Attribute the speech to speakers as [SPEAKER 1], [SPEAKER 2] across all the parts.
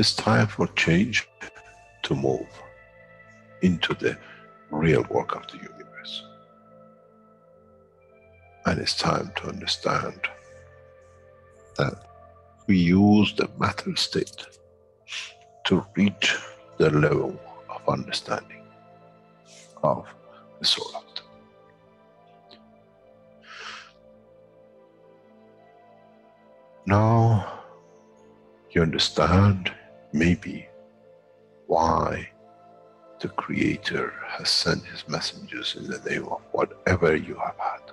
[SPEAKER 1] It's time for change to move into the real work of the universe. And it's time to understand that we use the matter state to reach the level of understanding of the soul of the. Now you understand maybe why the Creator has sent his messengers in the name of whatever you have had.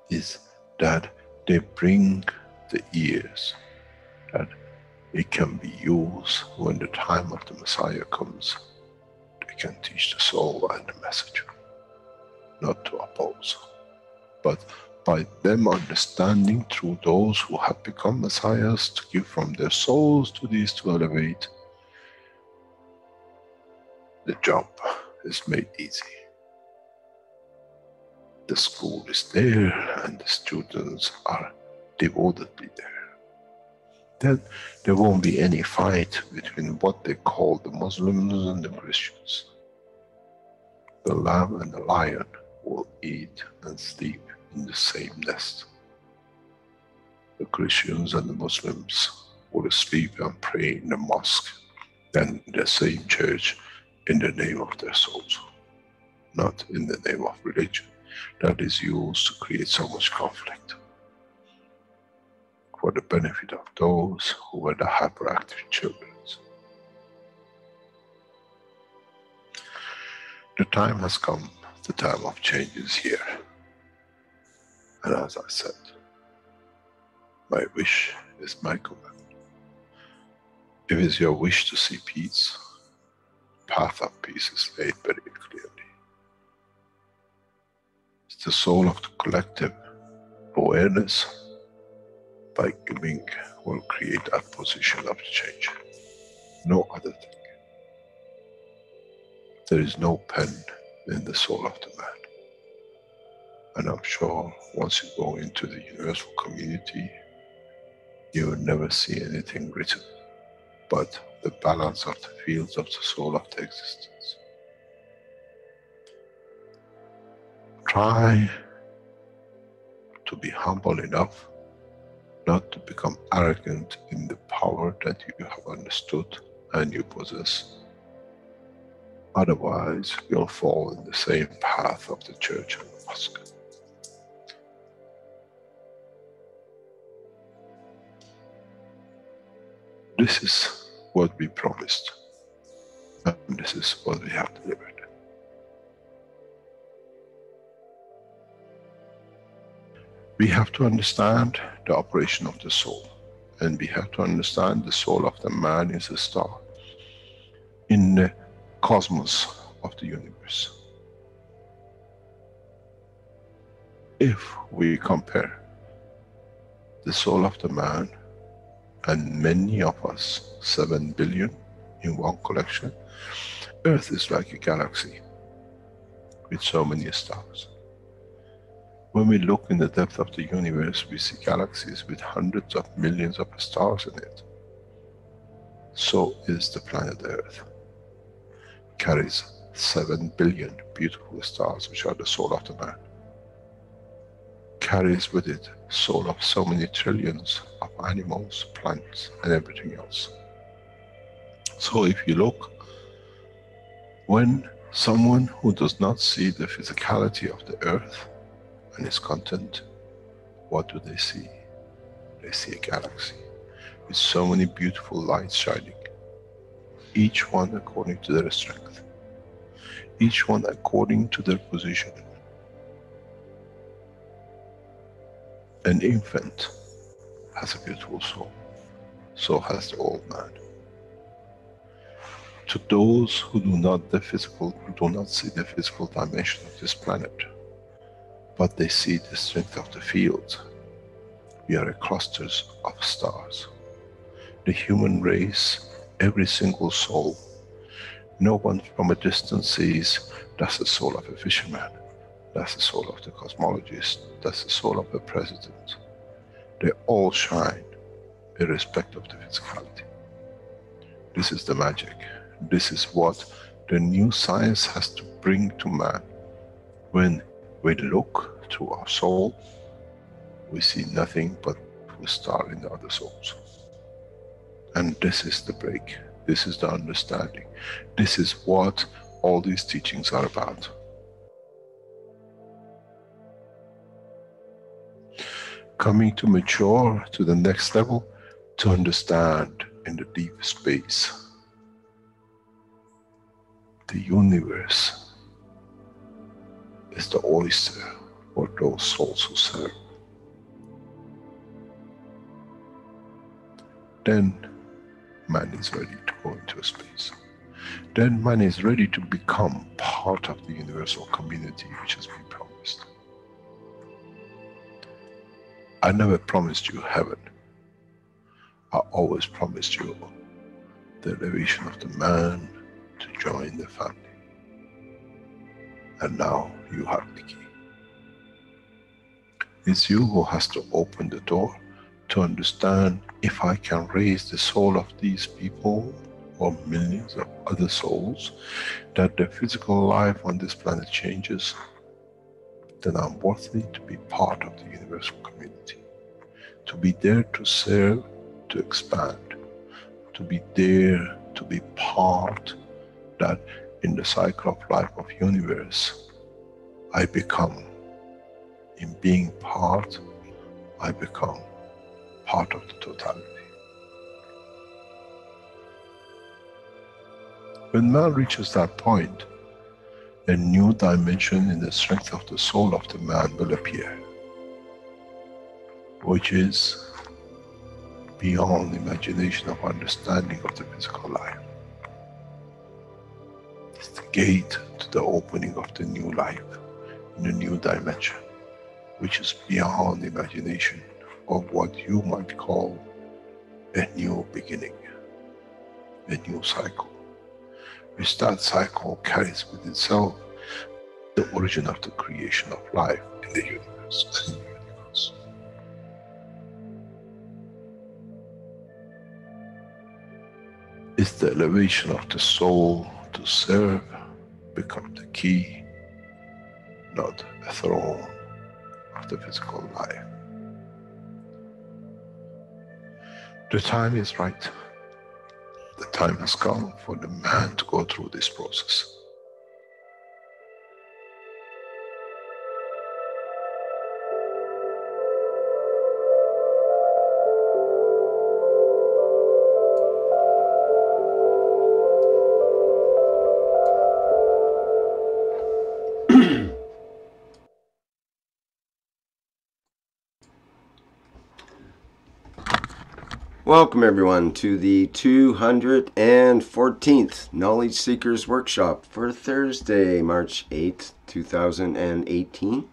[SPEAKER 1] Is that they bring the ears, that it can be used when the time of the Messiah comes. They can teach the soul and the message, not to oppose. But by them understanding through those who have become Messiahs, to give from their souls to these to elevate, the job is made easy. The school is there and the students are devotedly there. Then there won't be any fight between what they call the Muslims and the Christians. The lamb and the lion will eat and sleep in the same nest. The Christians and the Muslims will sleep and pray in the mosque and in the same church in the name of their souls, not in the name of religion that is used to create so much conflict for the benefit of those who were the hyperactive children. The time has come, the time of change is here. And as I said, my wish is my command. If it's your wish to see peace, path of peace is laid very clearly. It's the soul of the collective awareness, by giving, will create that position of change. No other thing. There is no pen in the soul of the man. And I'm sure once you go into the universal community, you will never see anything written but the balance of the fields of the soul of the existence. Try to be humble enough not to become arrogant in the power that you have understood and you possess. Otherwise, you'll fall in the same path of the church and the mosque. This is what we promised, and this is what we have delivered. We have to understand the operation of the soul, and we have to understand the soul of the man is a star in the cosmos of the universe. If we compare the soul of the man and many of us, 7 billion in one collection, Earth is like a galaxy with so many stars. When we look in the depth of the universe, we see galaxies with hundreds of millions of stars in it. So is the planet Earth. It carries 7 billion beautiful stars, which are the soul of the man. Carries with it soul of so many trillions of animals, plants, and everything else. So if you look, when someone who does not see the physicality of the earth and its content, what do they see? They see a galaxy with so many beautiful lights shining, each one according to their strength, each one according to their position. An infant has a beautiful soul, so has the old man. To those who do not see the physical dimension of this planet, but they see the strength of the field, we are clusters of stars. The human race, every single soul, no one from a distance sees, that's the soul of a fisherman. That's the soul of the cosmologist, that's the soul of the president. They all shine irrespective of the physicality. This is the magic. This is what the new science has to bring to man. When we look through our soul, we see nothing but we star in the other souls. And this is the break. This is the understanding. This is what all these teachings are about. Coming to mature to the next level, to understand in the deep space, the universe is the oyster for those souls who serve. Then man is ready to go into space. Then man is ready to become part of the universal community which has been promised. I never promised you heaven. I always promised you the elevation of the man to join the family. And now you have the key. It's you who has to open the door to understand, if I can raise the soul of these people or millions of other souls, that the physical life on this planet changes, then I'm worthy to be part of the universal community. To be there to serve, to expand. To be there, to be part, that in the cycle of life of universe, I become, in being part, I become part of the totality. When man reaches that point, a new dimension in the strength of the soul of the man will appear, which is beyond imagination of understanding of the physical life. It's the gate to the opening of the new life, in a new dimension, which is beyond imagination of what you might call a new beginning, a new cycle. Which that cycle carries with itself the origin of the creation of life in the universe. It's the elevation of the soul to serve become the key, not a throne of the physical life. The time is right. The time has come for the man to go through this process.
[SPEAKER 2] Welcome everyone to the 214th Knowledge Seekers Workshop for Thursday, March 8th, 2018.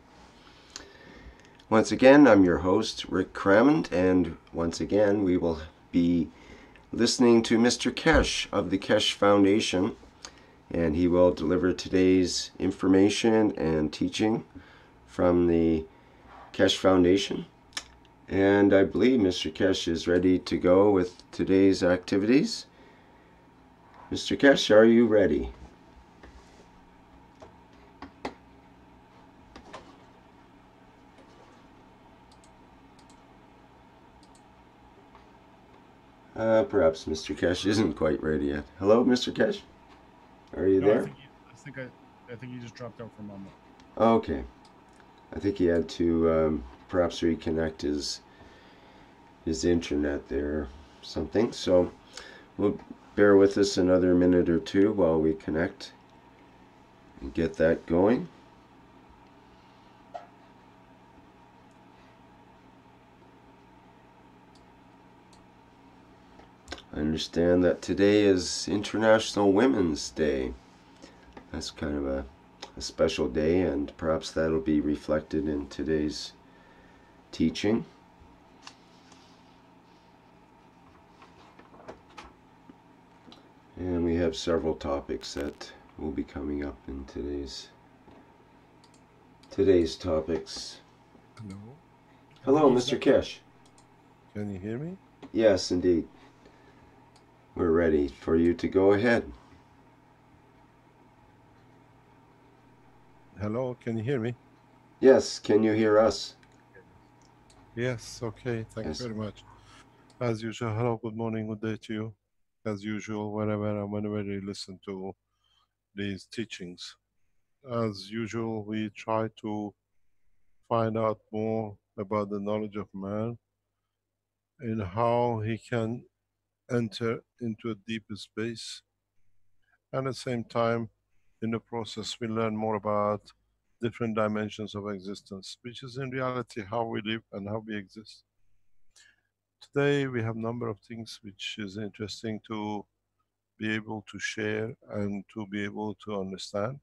[SPEAKER 2] Once again, I'm your host, Rick Crammond, and once again we will be listening to Mr. Keshe of the Keshe Foundation, and he will deliver today's information and teaching from the Keshe Foundation. And I believe Mr. Keshe is ready to go with today's activities. Mr. Keshe, are you ready? Perhaps Mr. Keshe isn't quite ready yet. Hello, Mr. Keshe? Are you there?
[SPEAKER 3] I think he just dropped out for a moment.
[SPEAKER 2] Okay. I think he had to perhaps reconnect his internet there or something. So we'll bear with us another minute or two while we connect and get that going. I understand that today is International Women's Day. That's kind of a special day, and perhaps that'll be reflected in today's teaching. And we have several topics that will be coming up in today's topics.
[SPEAKER 1] Hello.
[SPEAKER 2] Hello, Mr. Keshe.
[SPEAKER 1] Can you hear me?
[SPEAKER 2] Yes, indeed. We're ready for you to go ahead.
[SPEAKER 1] Hello, can you hear me?
[SPEAKER 2] Yes, can you hear us?
[SPEAKER 1] Yes, okay, thank you
[SPEAKER 2] Yes.
[SPEAKER 1] very much. As usual, hello, good morning, good day to you. As usual, whenever and whenever you listen to these teachings. As usual, we try to find out more about the knowledge of man and how he can enter into a deeper space. And at the same time, in the process, we learn more about different dimensions of existence, which is in reality how we live and how we exist. Today, we have a number of things which is interesting to be able to share and to be able to understand.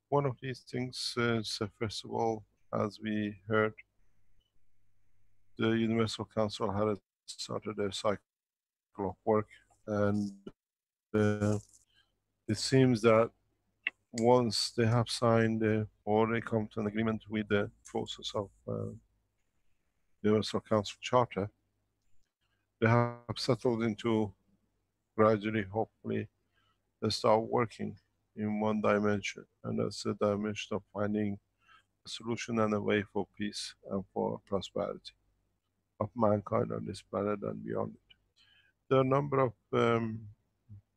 [SPEAKER 1] One of these things is, first of all, as we heard, the Universal Council had started their cycle of work, and it seems that once they have signed or they come to an agreement with the process of Universal Council Charter, they have settled into gradually, hopefully, they start working in one dimension, and that's the dimension of finding a solution and a way for peace and for prosperity of mankind on this planet and beyond it. There are a number of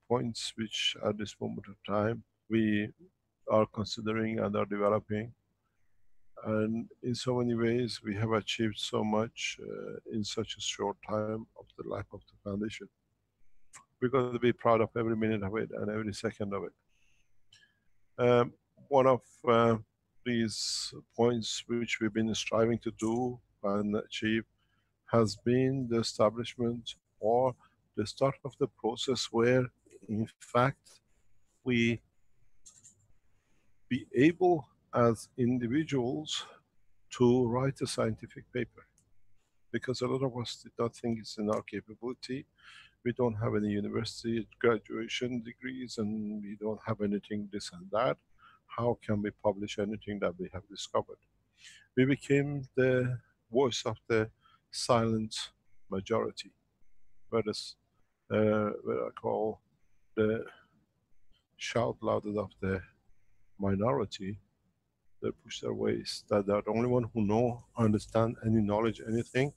[SPEAKER 1] points which at this moment of time we are considering and are developing, and in so many ways we have achieved so much in such a short time of the life of the foundation. We've got to be proud of every minute of it and every second of it. Um, One of these points which we've been striving to do and achieve has been the establishment or the start of the process where, in fact, we be able as individuals to write a scientific paper. Because a lot of us did not think it's in our capability. We don't have any university graduation degrees and we don't have anything this and that. How can we publish anything that we have discovered? We became the voice of the silent majority, whereas what I call the shout louder of the minority. They push their ways, that they're the only one who know, understand any knowledge, anything,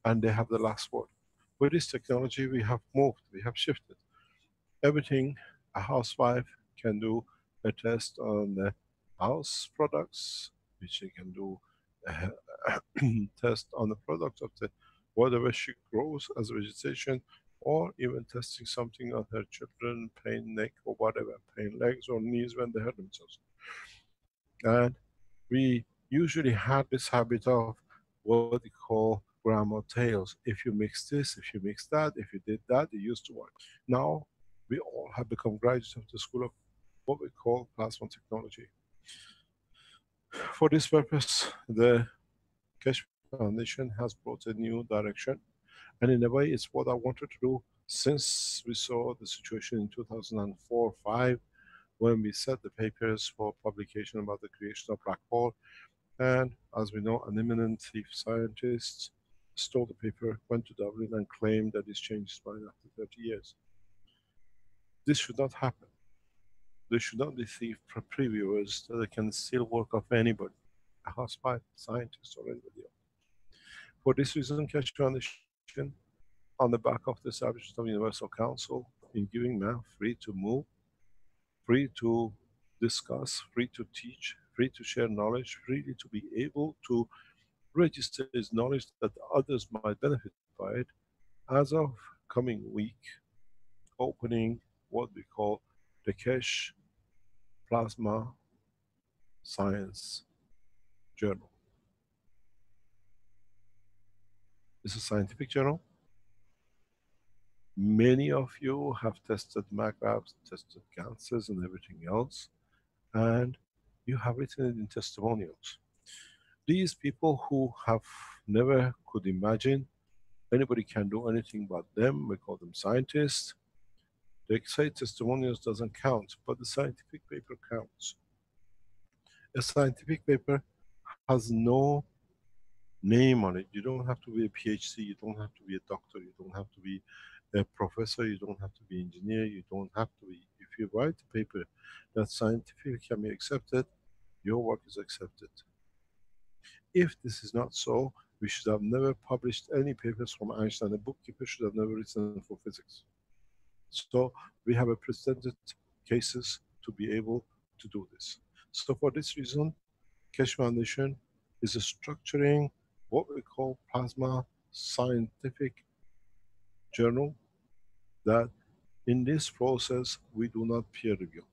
[SPEAKER 1] and they have the last word. With this technology, we have moved, we have shifted. Everything a housewife can do a test on the house products, which she can do a test on the products of the whatever she grows as vegetation, or even testing something on her children, pain neck or whatever, pain legs or knees when they hurt themselves. And we usually had this habit of what we call grandma tales. If you mix this, if you mix that, if you did that, it used to work. Now, we all have become graduates of the school of what we call plasma technology. For this purpose, the Keshe Foundation has brought a new direction, and in a way, it's what I wanted to do since we saw the situation in 2004-5 when we set the papers for publication about the creation of black hole. And as we know, an eminent thief scientist stole the paper, went to Dublin and claimed that this changed his mind after 30 years. This should not happen. There should not be thief previewers that can steal work of anybody, a housewife, scientist, or anybody else. For this reason, Keshe Foundation, on the back of the establishment of Universal Council, in giving man free to move, free to discuss, free to teach, free to share knowledge, freely to be able to register his knowledge that others might benefit by it, as of coming week, opening what we call the Keshe Plasma Science Journal. It's a scientific journal. Many of you have tested magraphs, tested cancers and everything else, and you have written it in testimonials. These people who have never could imagine anybody can do anything but them, we call them scientists. They say testimonials doesn't count, but the scientific paper counts. A scientific paper has no name on it. You don't have to be a PhD, you don't have to be a doctor, you don't have to be a professor, you don't have to be engineer, you don't have to be. If you write a paper that scientifically can be accepted, your work is accepted. If this is not so, we should have never published any papers from Einstein. A bookkeeper should have never written for physics. So we have a presented cases to be able to do this. So for this reason, Keshe Foundation is structuring what we call plasma scientific journal, that in this process we do not peer review.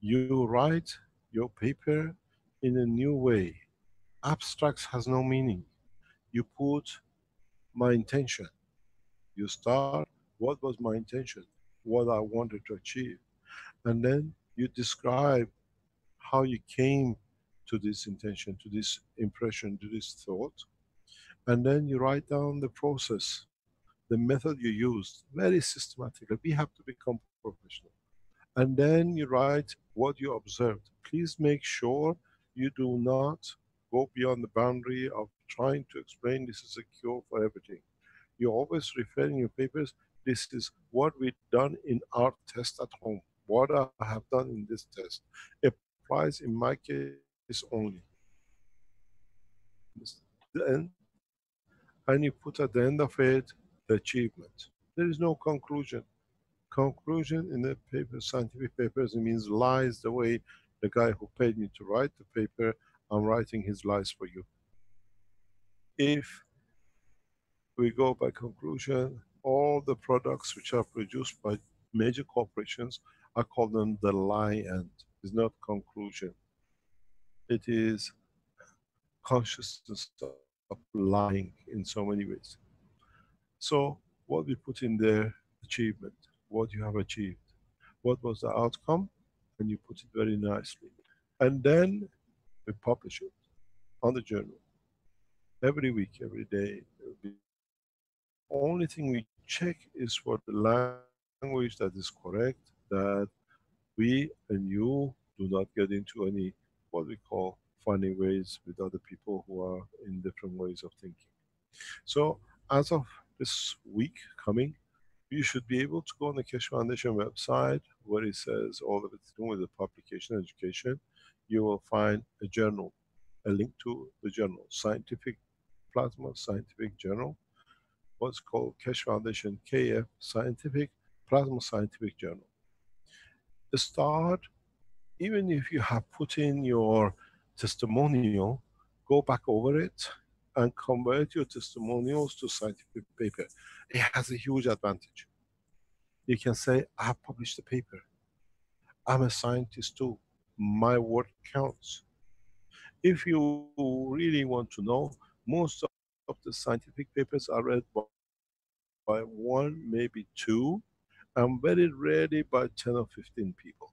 [SPEAKER 1] You write your paper in a new way. Abstracts has no meaning. You put my intention. You start, what was my intention? What I wanted to achieve. And then you describe how you came to this intention, to this impression, to this thought. And then you write down the process, the method you used, very systematically. We have to become professional. And then you write what you observed. Please make sure you do not go beyond the boundary of trying to explain this is a cure for everything. You always refer in your papers, this is what we done in our test at home. What I have done in this test applies in my case only. And and you put at the end of it the achievement. There is no conclusion. Conclusion in the paper, scientific papers, it means lies the way the guy who paid me to write the paper, I'm writing his lies for you. If we go by conclusion, all the products which are produced by major corporations, I call them the lie end. It's not conclusion. It is consciousness of lying in so many ways. So what we put in there, achievement, what you have achieved, what was the outcome, and you put it very nicely. And then we publish it on the journal every week, every day. There will be something. Only thing we check is for the language that is correct, that we and you do not get into any what we call funny ways with other people who are in different ways of thinking. So as of this week coming, you should be able to go on the Keshe Foundation website where it says all of it's doing with the publication education. You will find a journal, a link to the journal, Scientific Plasma Scientific Journal, what's called Keshe Foundation KF Scientific Plasma Scientific Journal. Start, even if you have put in your testimonial, go back over it and convert your testimonials to scientific paper. It has a huge advantage. You can say, I have published a paper. I'm a scientist too. My word counts. If you really want to know, most of the scientific papers are read by one, maybe two, and very rarely by 10 or 15 people.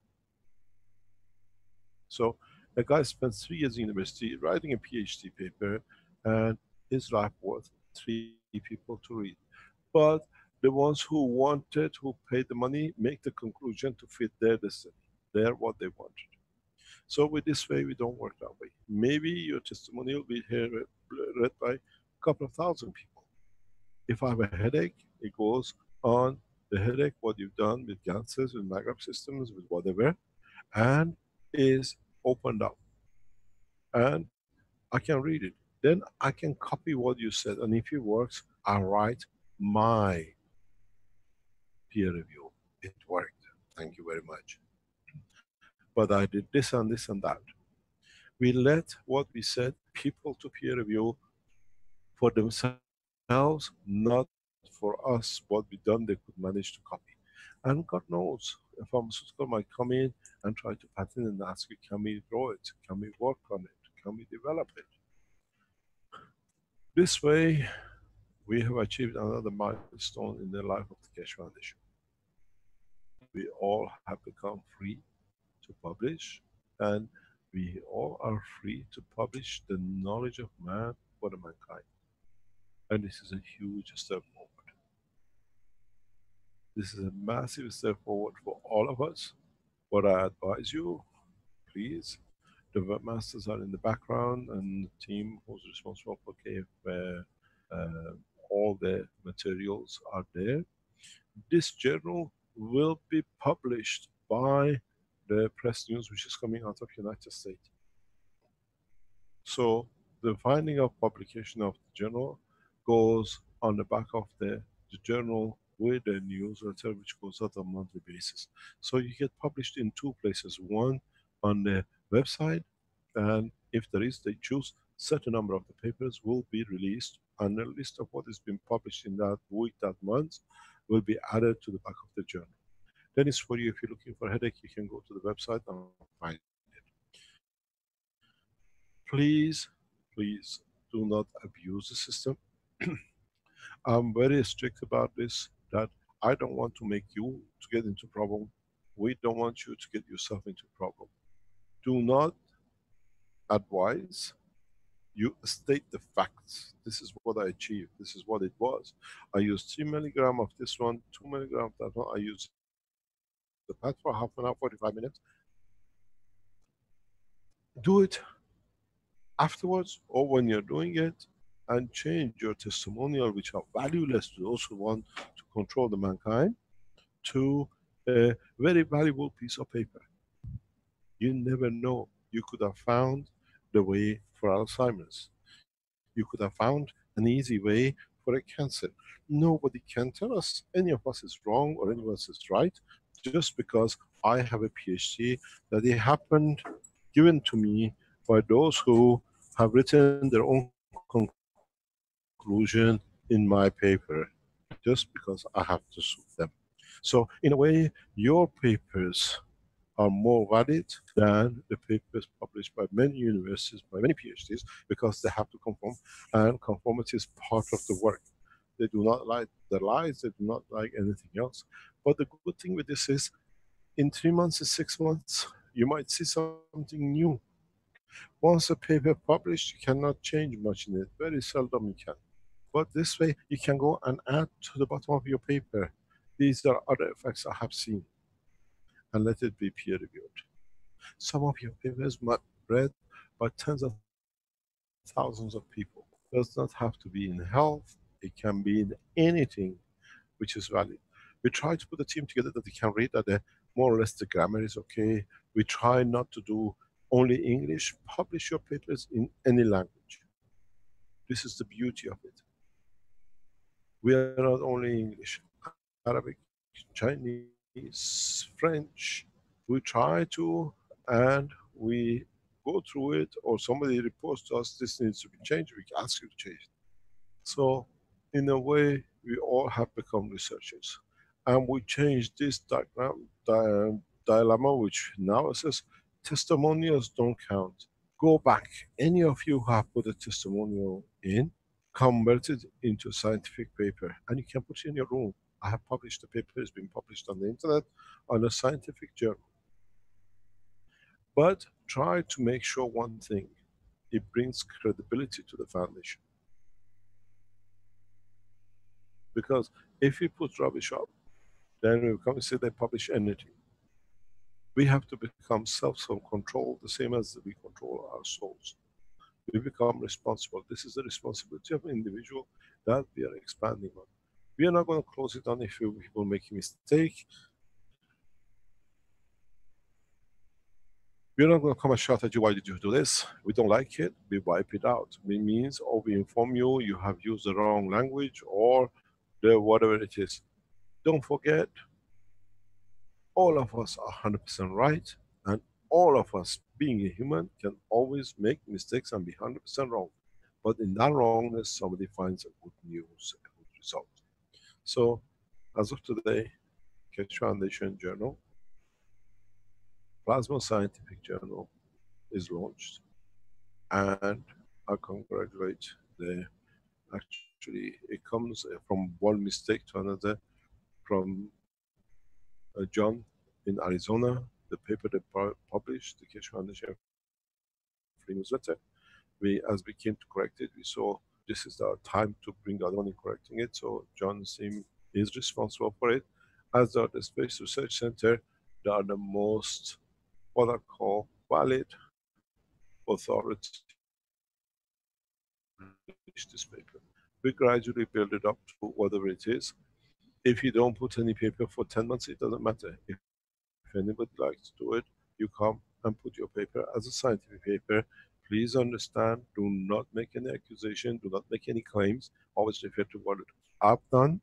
[SPEAKER 1] So a guy spends 3 years in university writing a PhD paper, and his life worth 3 people to read. But the ones who wanted, who paid the money, make the conclusion to fit their destiny. They're what they wanted. So with this way, we don't work that way. Maybe your testimonial will be here read by a couple of thousand people. If I have a headache, it goes on the headache, what you've done with Ganses, with maglev systems, with whatever, and is opened up. And I can read it. Then I can copy what you said, and if it works, I write my peer review. It worked. Thank you very much. But I did this and this and that. We let what we said people to peer review for themselves, not for us. What we done, they could manage to copy. And God knows, a pharmaceutical might come in and try to patent and ask you, can we grow it? Can we work on it? Can we develop it? This way, we have achieved another milestone in the life of the Keshe Foundation. We all have become free to publish, and we all are free to publish the knowledge of man for the mankind. And this is a huge step forward. This is a massive step forward for all of us. What I advise you, please The webmasters are in the background, and the team who's responsible for all the materials are there. This journal will be published by the press news which is coming out of United States. So the finding of publication of the journal goes on the back of the journal with a newsletter which goes out on a monthly basis. So you get published in two places, one on the website, and if there is, they choose certain number of the papers will be released, and a list of what is being published in that week, that month, will be added to the back of the journal. Then it's for you, if you're looking for a headache, you can go to the website and find it. Please, please do not abuse the system. I'm very strict about this, that I don't want to make you to get into problem. We don't want you to get yourself into problem. Do not advise, you state the facts. This is what I achieved. This is what it was. I used 3 milligram of this one, 2 milligram of that one. I used the pad for half an hour, 45 minutes. Do it afterwards or when you're doing it, and change your testimonial, which are valueless to those who want to control the mankind, to a very valuable piece of paper. You never know. You could have found the way for Alzheimer's. You could have found an easy way for a cancer. Nobody can tell us any of us is wrong or anyone else is right, just because I have a PhD that it happened given to me by those who have written their own conclusion in my paper, just because I have to suit them. So in a way, your papers are more valid than the papers published by many universities, by many PhDs, because they have to conform, and conformity is part of the work. They do not like the lies, they do not like anything else. But the good thing with this is, in 3 months or 6 months, you might see something new. Once a paper published, you cannot change much in it. Very seldom you can. But this way, you can go and add to the bottom of your paper. These are other effects I have seen, and let it be peer reviewed. Some of your papers might be read by tens of thousands of people. Does not have to be in health, it can be in anything which is valid. We try to put a team together that they can read, that more or less the grammar is okay. We try not to do only English. Publish your papers in any language. This is the beauty of it. We are not only English, Arabic, Chinese, French. We try to, and we go through it, or somebody reports to us this needs to be changed, we ask you to change it. So in a way, we all have become researchers. And we change this dilemma, which now says testimonials don't count. Go back. Any of you who have put a testimonial in, convert it into a scientific paper, and you can put it in your room. I have published the paper, it's been published on the internet, on a scientific journal. But try to make sure one thing, it brings credibility to the foundation. Because if you put rubbish up, then we come and say they publish anything. We have to become self-control, the same as we control our souls. We become responsible. This is the responsibility of an individual that we are expanding on. We are not going to close it down if people make a mistake. We are not going to come and shout at you, why did you do this? We don't like it, we wipe it out. It means, or we inform you, you have used the wrong language, or the whatever it is. Don't forget, all of us are 100% right, and all of us, being a human, can always make mistakes and be 100% wrong. But in that wrongness, somebody finds a good news, a good result. So, as of today, Keshe Foundation Journal, Plasma Scientific Journal is launched, and I congratulate the, actually, it comes from one mistake to another, from John in Arizona, the paper they published, the Keshe Foundation Free Newsletter. As we came to correct it, we saw this is our time to bring the other one in correcting it. So John's team is responsible for it. As are the Space Research Center, they are the most, what I call, valid authority publish this paper. We gradually build it up to whatever it is. If you don't put any paper for 10 months, it doesn't matter. If anybody likes to do it, you come and put your paper as a scientific paper. Please understand, do not make any accusation, do not make any claims. Always refer to what I've done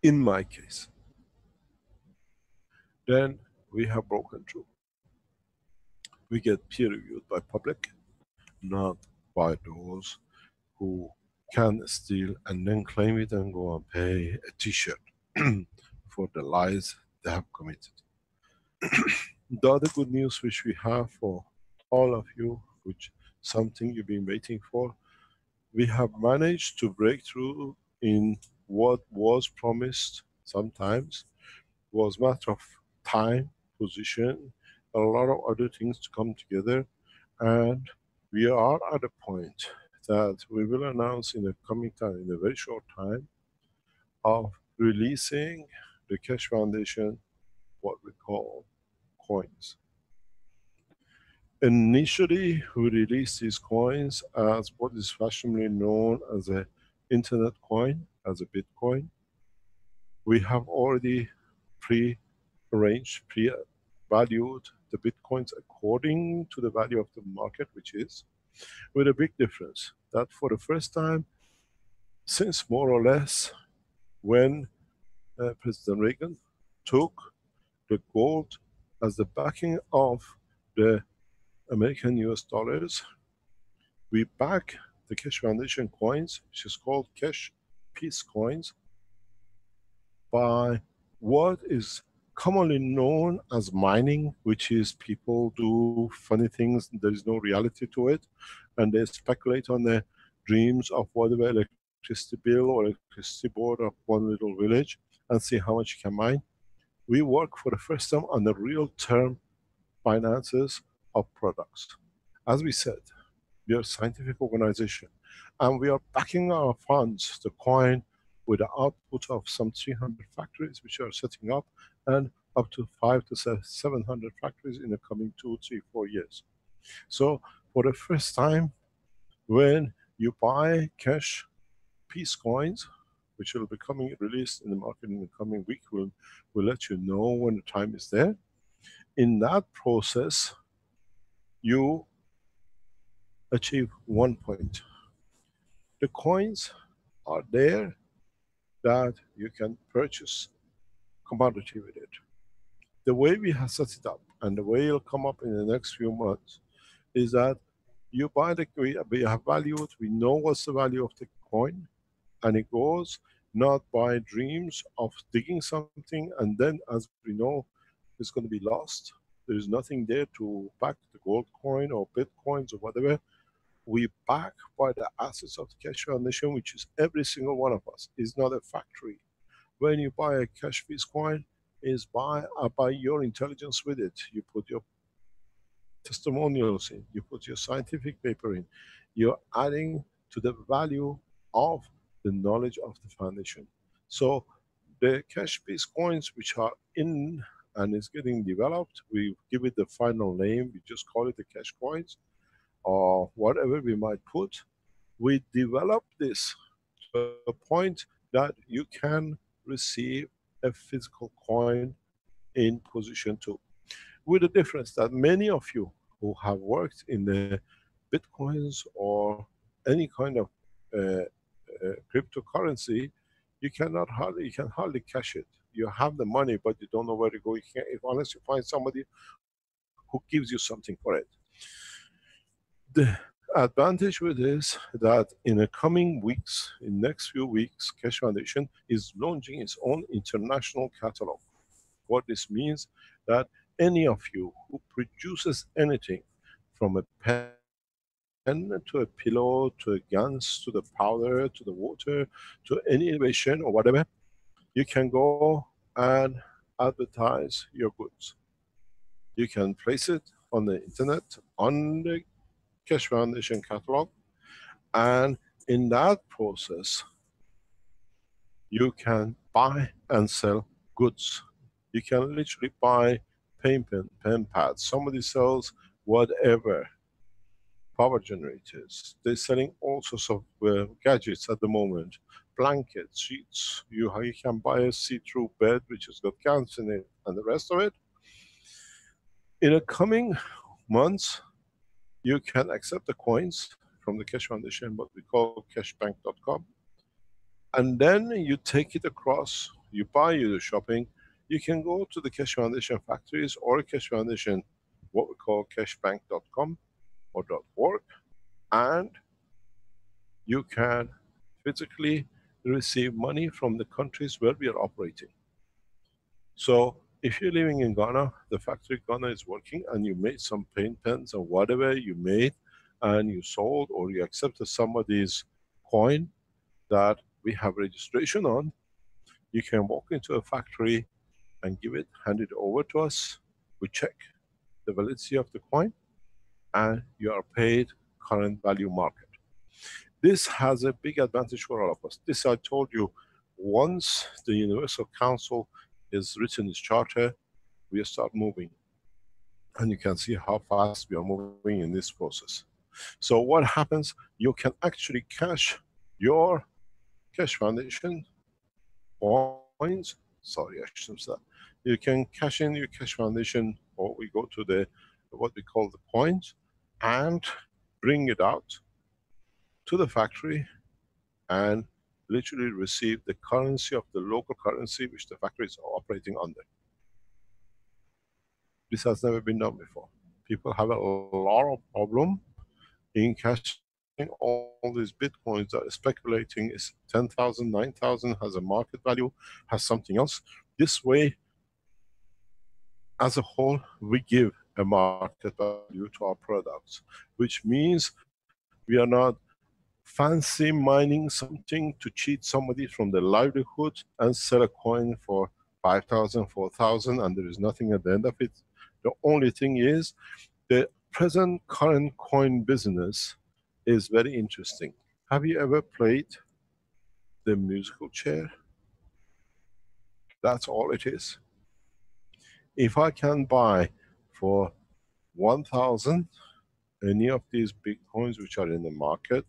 [SPEAKER 1] in my case. Then we have broken through. We get peer reviewed by public, not by those who can steal and then claim it and go and pay a t-shirt for the lies they have committed. The other good news which we have for all of you, which something you've been waiting for, we have managed to break through in what was promised sometimes, was matter of time, position, a lot of other things to come together, and we are at a point that we will announce in the coming time, in a very short time, of releasing the Keshe Foundation, what we call coins. Initially, we released these coins as what is fashionably known as a internet coin, as a Bitcoin. We have already pre-arranged, pre-valued the Bitcoins according to the value of the market, which is, with a big difference, that for the first time, since more or less when President Reagan took the gold as the backing of the American US dollars, we back the Keshe Foundation coins, which is called Keshe Peace Coins, by what is commonly known as mining, which is people do funny things, there is no reality to it, and they speculate on the dreams of whatever electricity bill or electricity board of one little village and see how much you can mine. We work for the first time on the real term finances of products. As we said, we are a scientific organization and we are backing our funds, the coin, with the output of some 300 factories which are setting up, and up to 500 to 700 factories in the coming 2, 3, 4 years. So for the first time, when you buy Keshe Peace Coins, which will be coming released in the market in the coming week, we'll let you know when the time is there. In that process, you achieve one point. The coins are there that you can purchase commodity with it. The way we have set it up and the way it'll come up in the next few months is that you buy the, we have valued, we know what's the value of the coin, and it goes not by dreams of digging something and then, as we know, it's going to be lost. There is nothing there to back the gold coin or bitcoins or whatever. We back by the assets of the Keshe Foundation, which is every single one of us. It's not a factory. When you buy a Keshe Peace coin, is by your intelligence with it. You put your testimonials in, you put your scientific paper in, you're adding to the value of the knowledge of the foundation. So the Keshe Peace coins which are in and is getting developed, we give it the final name, we just call it the Keshe coins, or whatever we might put. We develop this to a point that you can receive a physical coin in position 2. With the difference that many of you who have worked in the Bitcoins or any kind of cryptocurrency, you can hardly cash it. You have the money, but you don't know where to go. You can't, unless you find somebody who gives you something for it. The advantage with this, that in the coming weeks, in next few weeks, Keshe Foundation is launching its own international catalog. What this means, that any of you who produces anything, from a pen to a pillow, to a guns, to the powder, to the water, to any innovation or whatever, you can go and advertise your goods. You can place it on the internet, on the Keshe Foundation catalog, and in that process, you can buy and sell goods. You can literally buy pen pads, somebody sells whatever, power generators. They're selling all sorts of gadgets at the moment. Blankets, sheets. You can buy a see-through bed which has got cans in it and the rest of it. In the coming months, you can accept the coins from the Keshe Foundation, what we call cashbank.com, and then you take it across, you buy your shopping, you can go to the Keshe Foundation factories or Keshe Foundation, what we call cashbank.com or .org, and you can physically receive money from the countries where we are operating. So if you're living in Ghana, the factory Ghana is working and you made some paint pens or whatever you made and you sold, or you accepted somebody's coin that we have registration on, you can walk into a factory and give it, hand it over to us. We check the validity of the coin and you are paid current value market. This has a big advantage for all of us. This I told you, once the Universal Council is written its charter, we start moving. And you can see how fast we are moving in this process. So what happens, you can actually cash your Keshe Foundation coins, sorry I shouldn't say that. You can cash in your Keshe Foundation, or we go to the, what we call the coins, and bring it out to the factory and literally receive the currency of the local currency which the factory is operating under. This has never been done before. People have a lot of problem in cashing all these bitcoins that are speculating is 10,000, 9,000, has a market value, has something else. This way, as a whole, we give a market value to our products, which means we are not fancy mining something to cheat somebody from their livelihood and sell a coin for 5,000, 4,000, and there is nothing at the end of it. The only thing is, the present current coin business is very interesting. Have you ever played the musical chair? That's all it is. If I can buy for 1,000 any of these big coins which are in the market,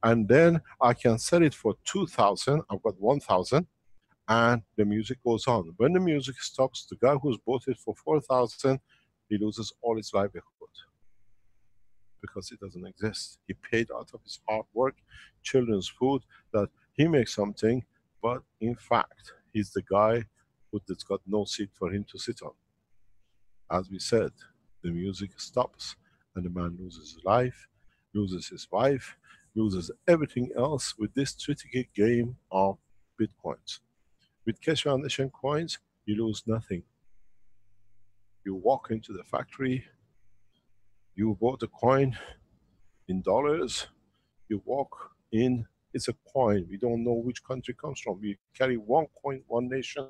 [SPEAKER 1] and then I can sell it for 2,000, I've got 1,000, and the music goes on. When the music stops, the guy who's bought it for 4,000, he loses all his livelihood. Because it doesn't exist. He paid out of his hard work, children's food, that he makes something, but in fact, he's the guy who's got no seat for him to sit on. As we said, the music stops and the man loses his life, loses his wife, loses everything else with this tricky game of bitcoins. With Keshe Foundation coins, you lose nothing. You walk into the factory, you bought a coin in dollars, you walk in, it's a coin. We don't know which country it comes from. We carry one coin, one nation,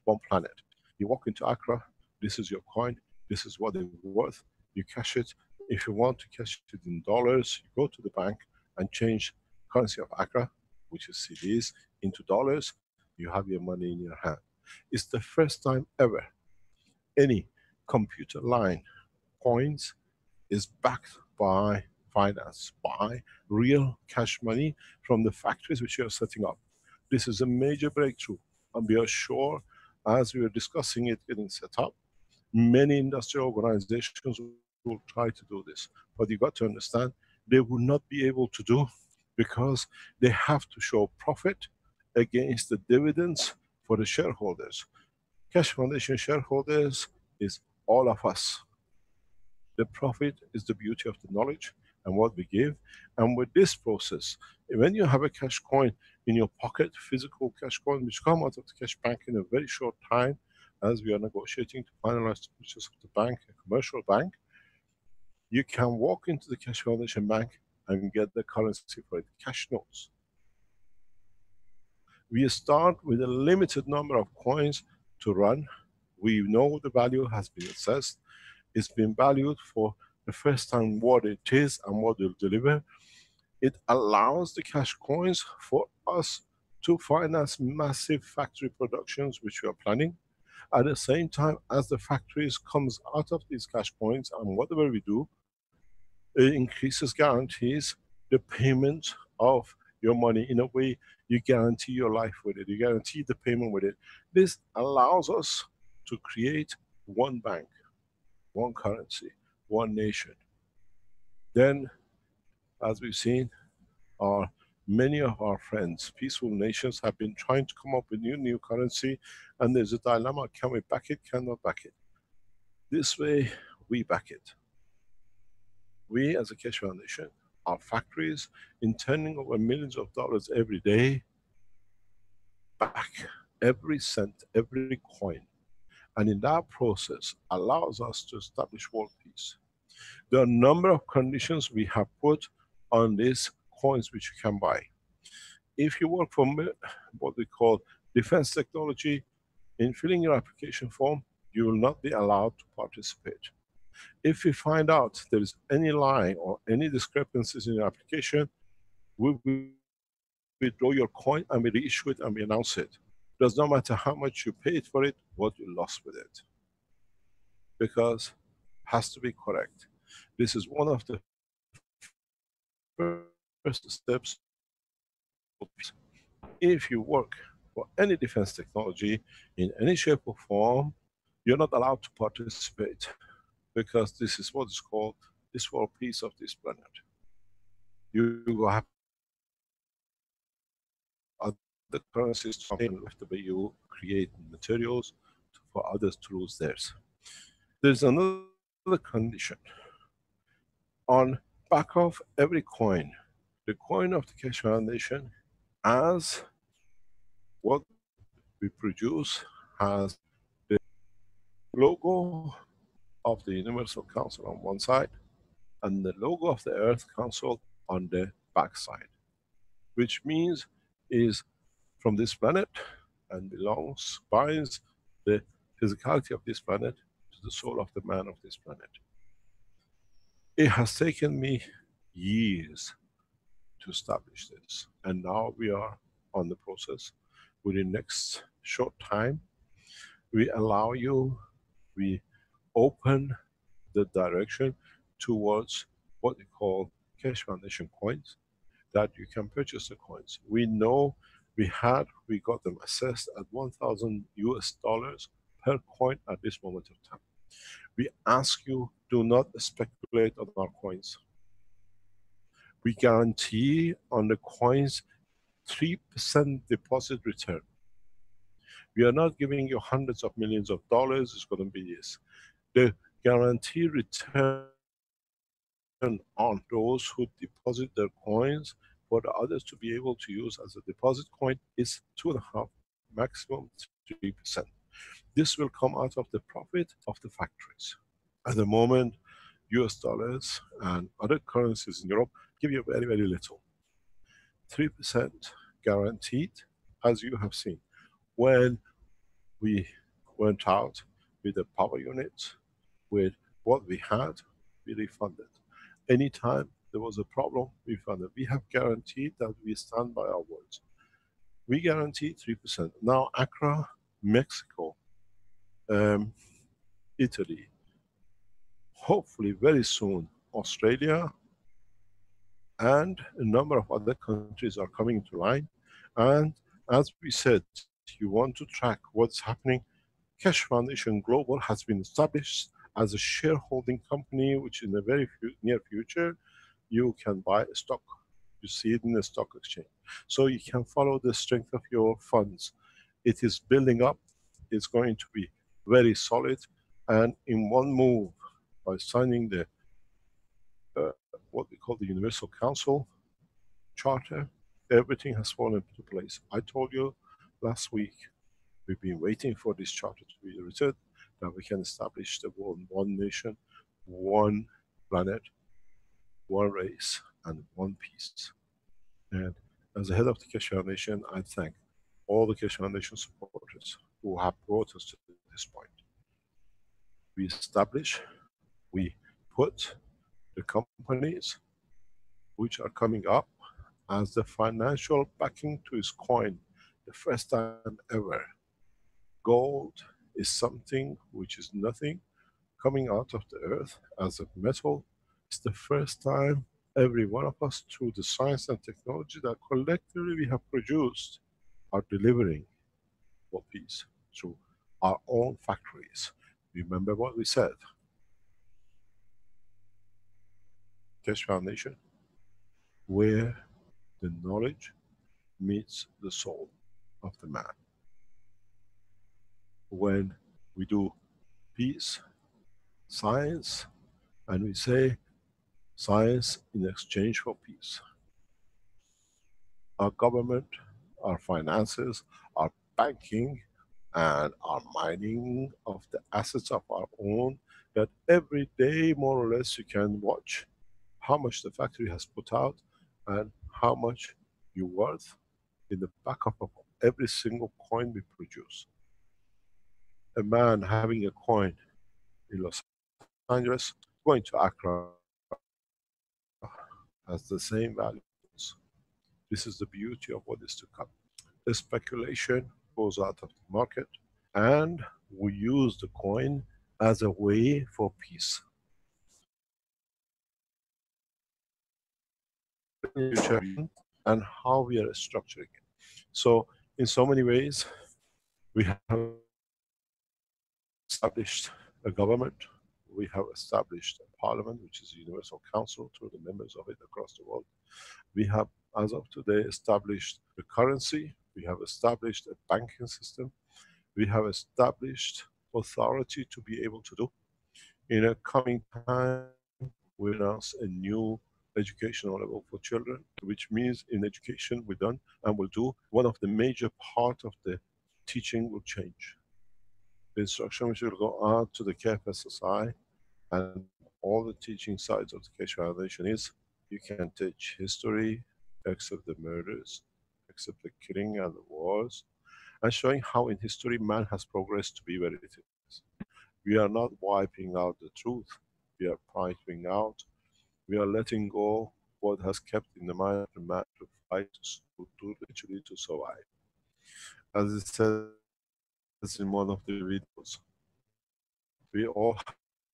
[SPEAKER 1] one planet. You walk into Accra, this is your coin, this is what it's worth. You cash it. If you want to cash it in dollars, you go to the bank and change currency of Accra, which is CDs, into dollars. You have your money in your hand. It's the first time ever any computer line coins is backed by finance, by real cash money from the factories which you are setting up. This is a major breakthrough, and we are sure, as we are discussing it getting set up, many industrial organizations will try to do this. But you got to understand, they will not be able to do, because they have to show profit against the dividends for the shareholders. Keshe Foundation shareholders is all of us. The profit is the beauty of the knowledge and what we give. And with this process, when you have a cash coin in your pocket, physical cash coin, which come out of the cash bank in a very short time, as we are negotiating to finalize the purchase of the bank, a commercial bank, you can walk into the Keshe Foundation bank and get the currency for it, cash notes. We start with a limited number of coins to run. We know the value has been assessed. It's been valued for the first time what it is and what it will deliver. It allows the cash coins for us to finance massive factory productions which we are planning. At the same time, as the factories comes out of these cash coins and whatever we do, it increases guarantees the payment of your money. In a way, you guarantee your life with it. You guarantee the payment with it. This allows us to create one bank, one currency, one nation. Then, as we've seen, our many of our friends, peaceful nations, have been trying to come up with new currency, and there's a dilemma: can we back it? Cannot back it. This way, we back it. We, as a Keshe Foundation, our factories, in turning over millions of dollars every day, back every cent, every coin, and in that process allows us to establish world peace. There are a number of conditions we have put on these coins which you can buy. If you work for what we call defense technology, in filling your application form, you will not be allowed to participate. If we find out there is any lie or any discrepancies in your application, we withdraw your coin and we reissue it and we announce it. Does not matter how much you paid for it, what you lost with it. Because has to be correct. This is one of the first steps towards world peace. If you work for any defense technology in any shape or form, you're not allowed to participate, because this is what is called this world peace of this planet. You have other currencies to come in, and the way you create materials for others to lose theirs. There's another condition. On back of every coin, the coin of the Keshe Foundation, as what we produce, has the logo of the Universal Council on one side and the logo of the Earth Council on the back side, which means is from this planet and belongs, binds the physicality of this planet to the soul of the man of this planet. It has taken me years to establish this, and now we are on the process. Within next short time, we allow you, we open the direction towards what we call Keshe Foundation coins, that you can purchase the coins. We know we got them assessed at 1,000 US dollars per coin at this moment of time. We ask you, do not speculate on our coins. We guarantee on the coins 3% deposit return. We are not giving you hundreds of millions of dollars, it's going to be this. The guarantee return on those who deposit their coins for the others to be able to use as a deposit coin is 2.5, maximum 3%. This will come out of the profit of the factories. At the moment, US dollars and other currencies in Europe give you very little. 3% guaranteed, as you have seen. When we went out with the power unit, with what we had, we refunded. Anytime there was a problem, we funded. We have guaranteed that we stand by our words. We guarantee 3%. Now Accra, Mexico, Italy, hopefully very soon Australia, and a number of other countries are coming into line. And as we said, you want to track what's happening. Keshe Foundation Global has been established as a shareholding company, which in the very near future, you can buy a stock. You see it in the stock exchange. So you can follow the strength of your funds. It is building up. It's going to be very solid. And in one move, by signing the what we call the Universal Council Charter, everything has fallen into place. I told you last week, we've been waiting for this charter to be written, that we can establish the world, one nation, one planet, one race, and one peace. And as the head of the Keshe Foundation, I thank all the Keshe Foundation supporters who have brought us to this point. We establish, we put the companies which are coming up as the financial backing to his coin, the first time ever. Gold is something which is nothing coming out of the earth as a metal. It's the first time every one of us, through the science and technology that collectively we have produced, are delivering for peace through our own factories. Remember what we said, Keshe Foundation, where the knowledge meets the soul of the man. When we do peace, science, and we say science in exchange for peace. Our government, our finances, our banking, and our mining of the assets of our own, that every day more or less you can watch how much the factory has put out and how much you're worth in the backup of every single coin we produce. A man having a coin in Los Angeles going to Accra has the same value. This is the beauty of what is to come. The speculation goes out of the market, and we use the coin as a way for peace. And how we are structuring it. So, in so many ways, we have established a government, we have established a parliament, which is a universal council through the members of it across the world. We have, as of today, established a currency, we have established a banking system, we have established authority to be able to do. In a coming time, we announce a new educational level for children, which means in education we've done and will do, one of the major part of the teaching will change. The instruction which will go out to the KFSSI and all the teaching sides of the Keshe Foundation is, you can teach history, except the murders, except the killing and the wars, and showing how in history man has progressed to be where it is. We are not wiping out the truth, we are wiping out, we are letting go what has kept in the mind of the man to fight, to literally to survive. As it says in one of the videos, we all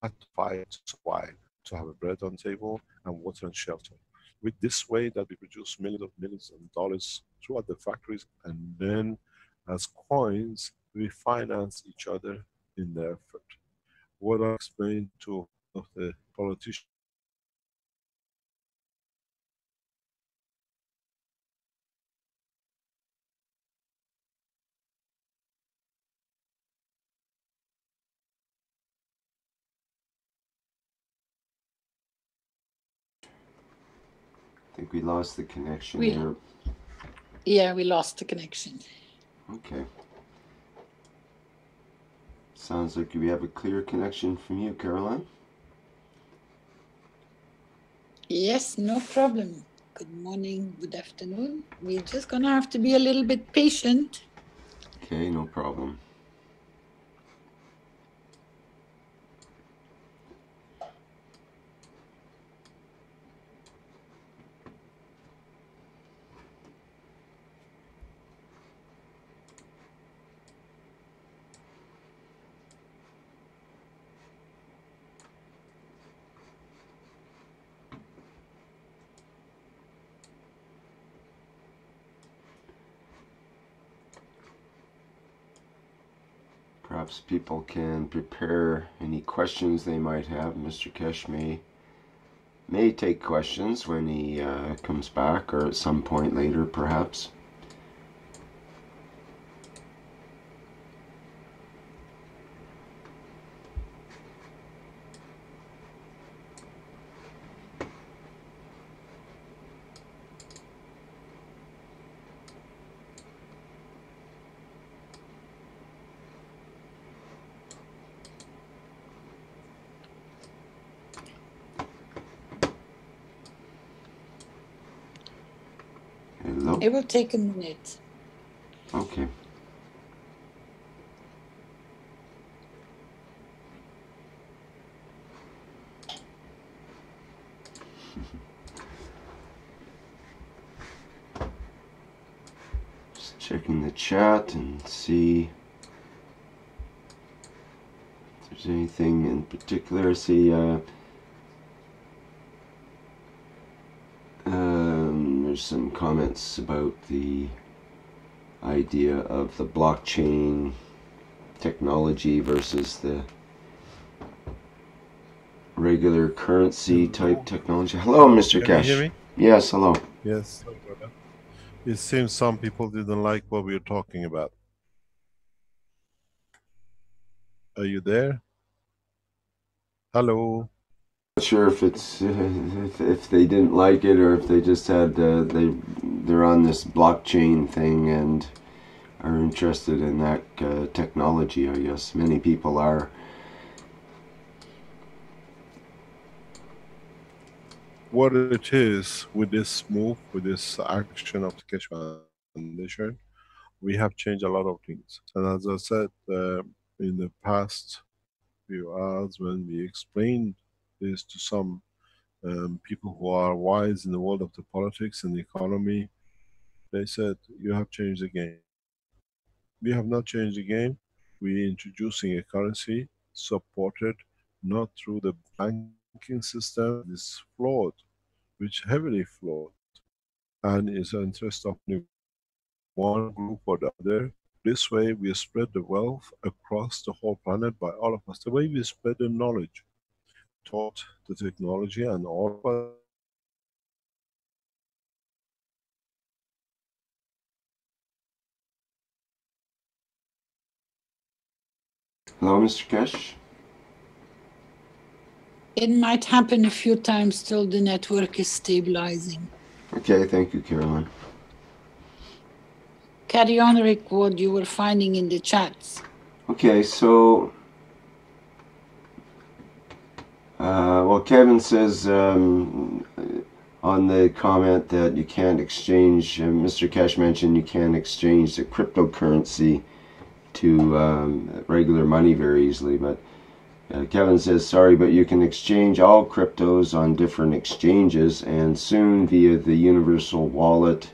[SPEAKER 1] had to fight to survive, to have a bread on table and water and shelter. With this way that we produce millions of dollars throughout the factories, and then as coins, we finance each other in the effort. What I explained to one of the politicians,
[SPEAKER 2] I think we lost the connection there.
[SPEAKER 4] Yeah, we lost the connection.
[SPEAKER 2] Okay. Sounds like we have a clear connection from you, Caroline.
[SPEAKER 4] Yes, no problem. Good morning, good afternoon. We're just gonna have to be a little bit patient.
[SPEAKER 2] Okay, no problem. Perhaps people can prepare any questions they might have. Mr. Keshe may take questions when he comes back, or at some point later, perhaps. Hello?
[SPEAKER 4] It will take a minute.
[SPEAKER 2] Okay. Just checking the chat and see. there's anything in particular. See, there's some comments about the idea of the blockchain technology versus the regular currency type technology. Hello, Mr.
[SPEAKER 5] Can you
[SPEAKER 2] Cash.
[SPEAKER 5] hear me?
[SPEAKER 2] Yes, hello.
[SPEAKER 5] Yes. Sorry about that. It seems some people didn't like what we were talking about. Are you there? Hello.
[SPEAKER 2] Not sure if it's if they didn't like it or if they just had they're on this blockchain thing and are interested in that technology. I guess many people are.
[SPEAKER 5] What it is with this move, with this action of the Keshe Foundation, we have changed a lot of things. And as I said in the past few hours, when we explained this to some people who are wise in the world of the politics and the economy, they said, you have changed the game. We have not changed the game. We're introducing a currency supported not through the banking system that is flawed, which heavily flawed, and is an interest of one group or the other. This way we spread the wealth across the whole planet by all of us. The way we spread the knowledge, taught the technology, and all of us.
[SPEAKER 2] Hello, Mr. Cash.
[SPEAKER 4] It might happen a few times till the network is stabilizing.
[SPEAKER 2] Okay, thank you, Caroline.
[SPEAKER 4] Carry on, Rick, what you were finding in the chats.
[SPEAKER 2] Okay, so well, Kevin says on the comment that you can't exchange. Mr. Cash mentioned you can't exchange the cryptocurrency to regular money very easily, but Kevin says, sorry, but you can exchange all cryptos on different exchanges and soon via the universal wallet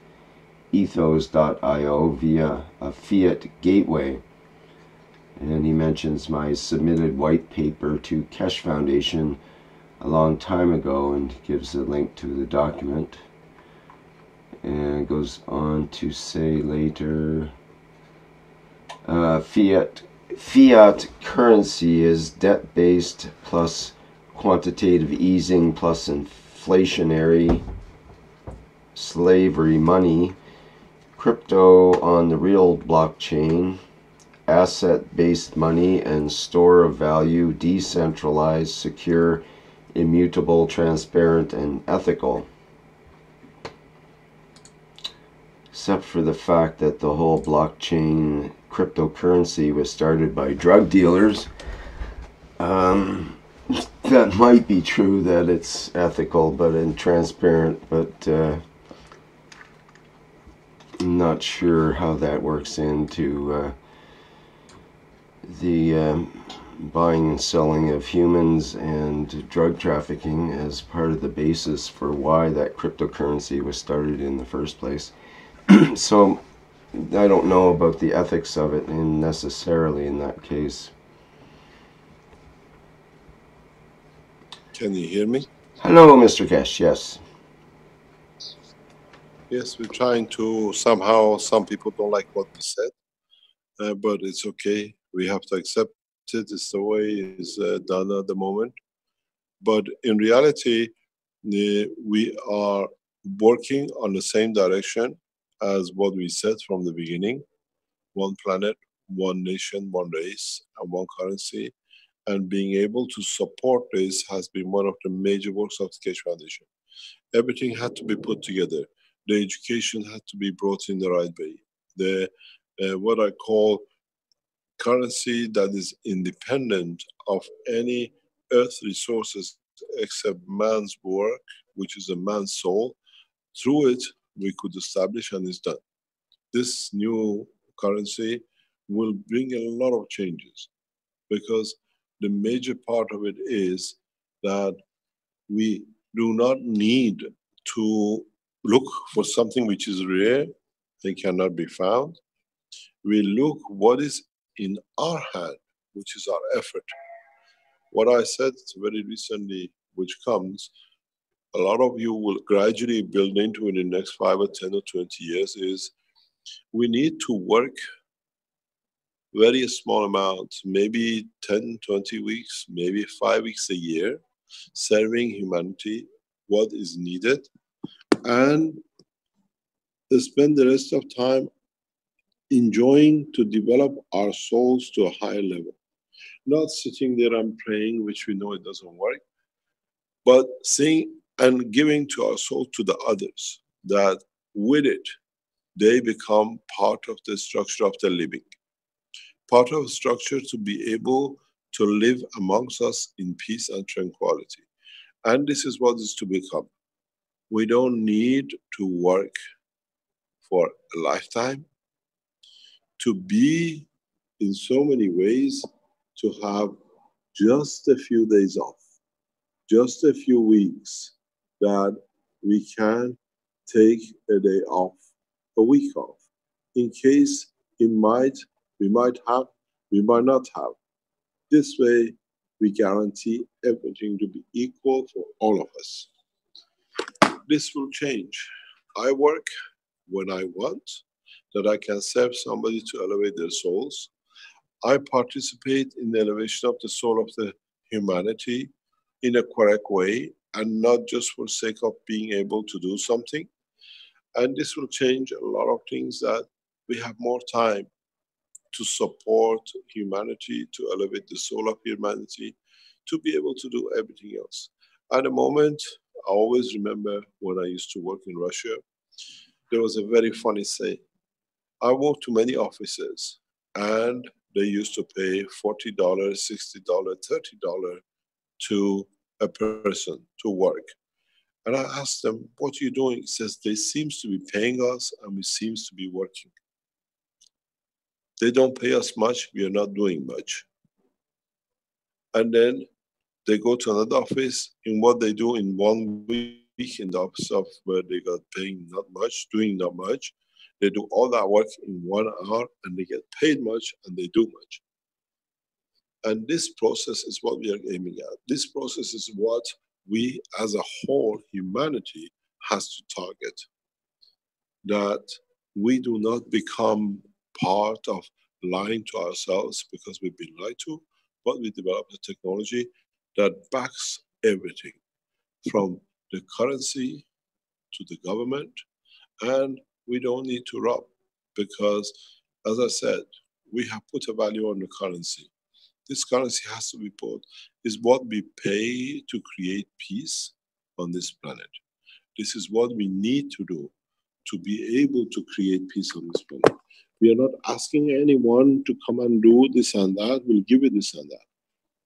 [SPEAKER 2] ethos.io via a fiat gateway. And he mentions my submitted white paper to Keshe Foundation a long time ago and gives a link to the document. And goes on to say later, Fiat currency is debt-based plus quantitative easing plus inflationary slavery money. Crypto on the real blockchain, asset-based money and store of value, decentralized, secure, immutable, transparent, and ethical. Except for the fact that the whole blockchain cryptocurrency was started by drug dealers. That might be true that it's ethical and transparent, but I'm not sure how that works into the buying and selling of humans and drug trafficking as part of the basis for why that cryptocurrency was started in the first place. So I don't know about the ethics of it necessarily in that case.
[SPEAKER 5] Can you hear me?
[SPEAKER 2] Hello, Mr. Cash. Yes.
[SPEAKER 5] Yes, we're trying to somehow, some people don't like what we said, but it's okay. We have to accept it. It's the way it's done at the moment. But in reality, we are working on the same direction as what we said from the beginning. One planet, one nation, one race, and one currency. And being able to support this has been one of the major works of the Keshe Foundation. Everything had to be put together. The education had to be brought in the right way. The what I call currency that is independent of any earth resources except man's work, which is a man's soul. Through it, we could establish, and it's done. This new currency will bring a lot of changes, because the major part of it is that we do not need to look for something which is rare and cannot be found. We look what is in our hand, which is our effort. what I said very recently, which comes, a lot of you will gradually build into in the next 5 or 10 or 20 years is, we need to work very small amounts, maybe 10, 20 weeks, maybe 5 weeks a year, serving humanity what is needed, and spend the rest of time enjoying to develop our souls to a higher level. Not sitting there and praying, which we know it doesn't work, but seeing and giving to our soul to the others, that with it, they become part of the structure of the living. Part of structure to be able to live amongst us in peace and tranquility. And this is what is to become. We don't need to work for a lifetime to be in so many ways, to have just a few days off, just a few weeks that we can take a day off, a week off, in case we might have, we might not have. This way, we guarantee everything to be equal for all of us. This will change. I work when I want, that I can serve somebody to elevate their souls. I participate in the elevation of the soul of the humanity in a correct way, and not just for sake of being able to do something. And this will change a lot of things, that we have more time to support humanity, to elevate the soul of humanity, to be able to do everything else. At the moment, I always remember when I used to work in Russia, there was a very funny saying. I walked to many offices and they used to pay $40, $60, $30 to a person to work. And I asked them, what are you doing? He says, they seems to be paying us and we seems to be working. They don't pay us much, we are not doing much. And then they go to another office, in what they do in 1 week in the office of where they got paying not much, doing not much. They do all that work in 1 hour and they get paid much and they do much. And this process is what we are aiming at. This process is what we as a whole, humanity, has to target. That we do not become part of lying to ourselves because we've been lied to, but we develop a technology that backs everything, from the currency to the government, and we don't need to rob, because, as I said, we have put a value on the currency. This currency has to be put, is what we pay to create peace on this planet. This is what we need to do to be able to create peace on this planet. We are not asking anyone to come and do this and that, we'll give you this and that.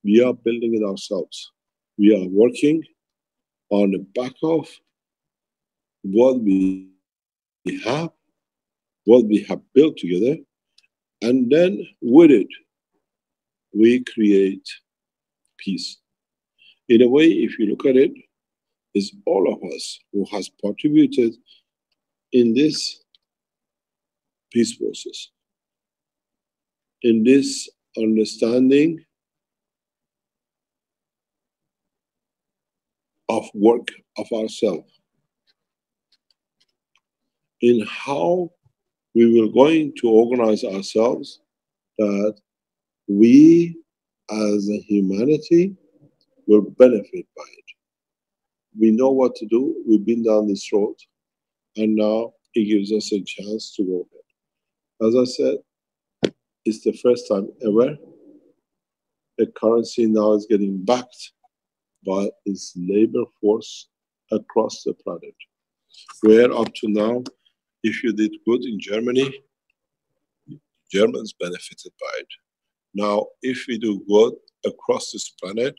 [SPEAKER 5] We are building it ourselves. We are working on the back of what we have, what we have built together, and then with it, we create peace. In a way, if you look at it, it's all of us who has contributed in this peace process, in this understanding of work of ourselves, in how we will going to organize ourselves, that we as a humanity will benefit by it. We know what to do, we've been down this road, and now it gives us a chance to go ahead. As I said, it's the first time ever a currency now is getting backed by its labor force across the planet. Where up to now, if you did good in Germany, Germans benefited by it. Now, if we do good across this planet,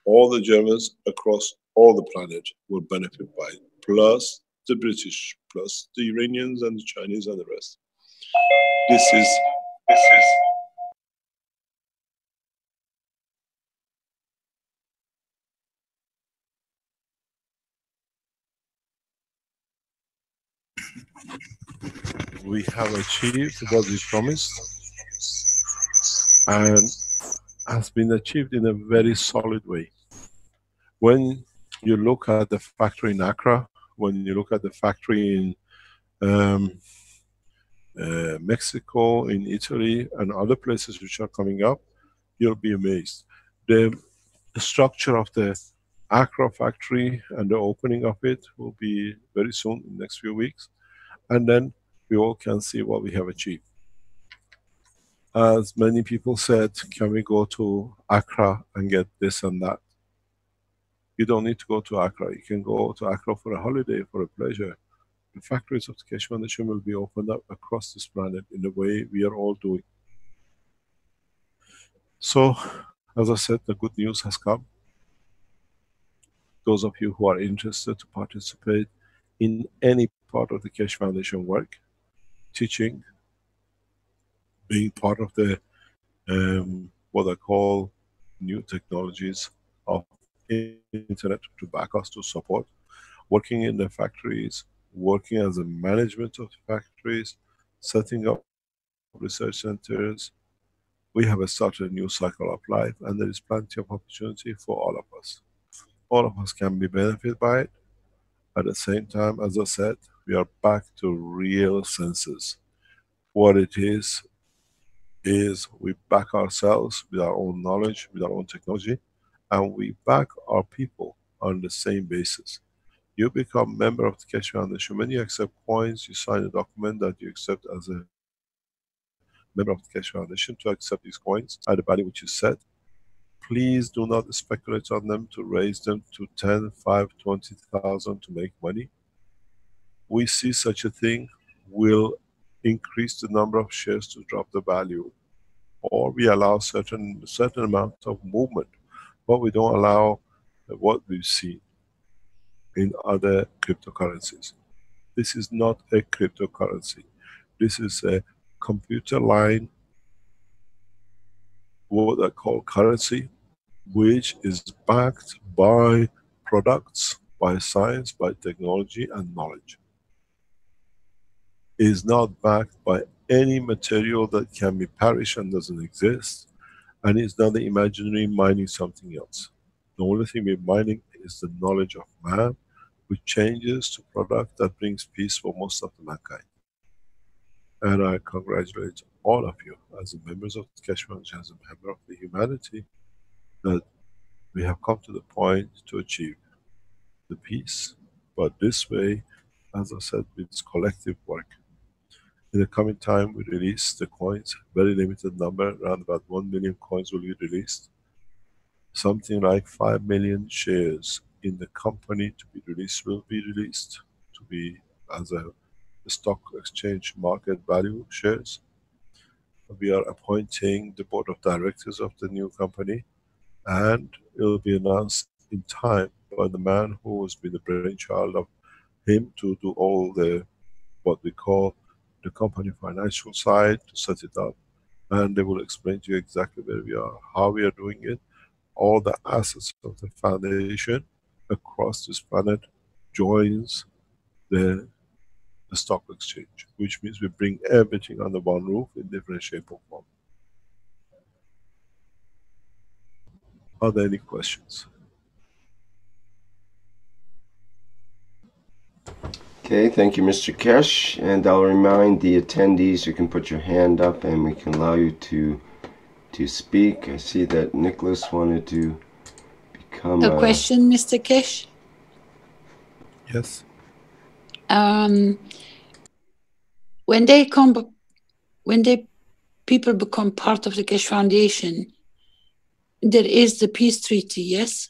[SPEAKER 5] all the Germans across all the planet will benefit by it, plus the British, plus the Iranians and the Chinese and the rest. This is we have achieved what we promised, and has been achieved in a very solid way. When you look at the factory in Accra, when you look at the factory in Mexico, in Italy, and other places which are coming up, you'll be amazed. The structure of the Accra factory and the opening of it will be very soon, in the next few weeks, and then we all can see what we have achieved. As many people said, can we go to Accra and get this and that? You don't need to go to Accra. You can go to Accra for a holiday, for a pleasure. The factories of the Keshe Foundation will be opened up across this planet in the way we are all doing. So, as I said, the good news has come. Those of you who are interested to participate in any part of the Keshe Foundation work, teaching, being part of the what I call new technologies of internet to back us, to support, working in the factories, working as a management of the factories, setting up research centers. We have started a new cycle of life, and there is plenty of opportunity for all of us. All of us can be benefited by it. At the same time, as I said, we are back to real senses. What it is we back ourselves with our own knowledge, with our own technology, and we back our people on the same basis. You become member of the Keshe Foundation. When you accept coins, you sign a document that you accept as a member of the Keshe Foundation to accept these coins at the value which is set. Please do not speculate on them to raise them to 10, 5, 20,000 to make money. We see such a thing will increase the number of shares to drop the value, or we allow certain amount of movement, but we don't allow what we've seen in other cryptocurrencies. This is not a cryptocurrency. This is a computer line, what I call currency, which is backed by products, by science, by technology and knowledge. It is not backed by any material that can be perished and doesn't exist, and it's not the imaginary mining something else. The only thing we're mining is the knowledge of man, which changes to product that brings peace for most of the mankind. And I congratulate all of you as members of the Keshe Foundation, as a member of the humanity, that we have come to the point to achieve the peace. But this way, as I said, it's collective work. In the coming time, we release the coins, very limited number, around about 1 million coins will be released. Something like 5 million shares in the company to be released will be released, to be as a stock exchange market value shares. We are appointing the board of directors of the new company, and it will be announced in time by the man who has been the brainchild of him to do all the, what we call the company financial side, to set it up. And they will explain to you exactly where we are, how we are doing it. All the assets of the foundation across this planet joins the stock exchange, which means we bring everything under one roof in different shape or form. Are there any questions?
[SPEAKER 2] Okay, thank you, Mr. Keshe. And I'll remind the attendees, you can put your hand up and we can allow you to speak. I see that Nicholas wanted to become
[SPEAKER 4] a question, Mr. Keshe.
[SPEAKER 5] Yes.
[SPEAKER 4] When people become part of the Keshe Foundation, there is the peace treaty, yes?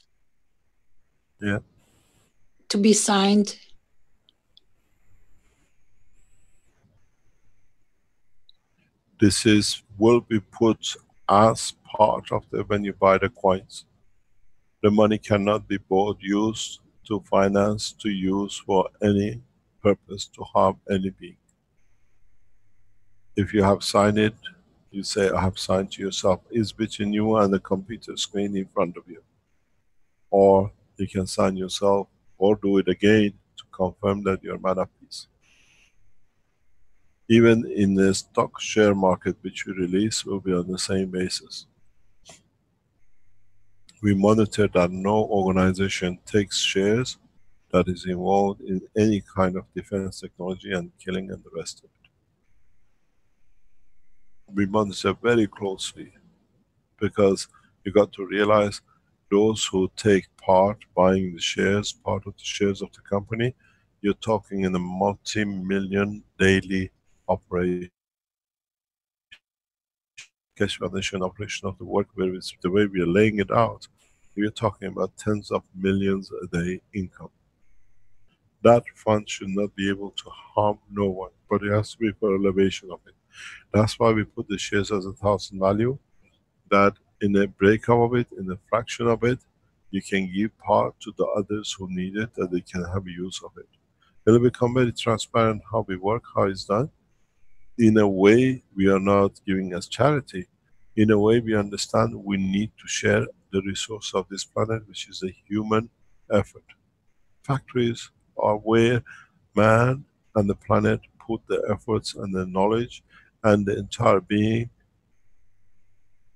[SPEAKER 5] Yeah.
[SPEAKER 4] To be signed.
[SPEAKER 5] This will be put as part of the, when you buy the coins. The money cannot be bought, used to finance, to use for any purpose, to harm any being. If you have signed it, you say, I have signed to yourself. It's between you and the computer screen in front of you. Or you can sign yourself, or do it again to confirm that you're a man of peace. Even in the stock share market which we release will be on the same basis. We monitor that no organization takes shares that is involved in any kind of defense technology and killing and the rest of it. We monitor very closely, because you got to realize those who take part buying the shares, part of the shares of the company, you're talking in a multi-million daily operation. Cash foundation operation of the work, where it's the way we are laying it out, we are talking about tens of millions a day income. That fund should not be able to harm no one, but it has to be for elevation of it. That's why we put the shares as 1,000 value, that in a breakup of it, in a fraction of it, you can give part to the others who need it, that they can have use of it. It'll become very transparent how we work, how it's done. In a way, we are not giving as charity. In a way, we understand we need to share the resource of this planet, which is the human effort. Factories are where man and the planet put the efforts and the knowledge and the entire being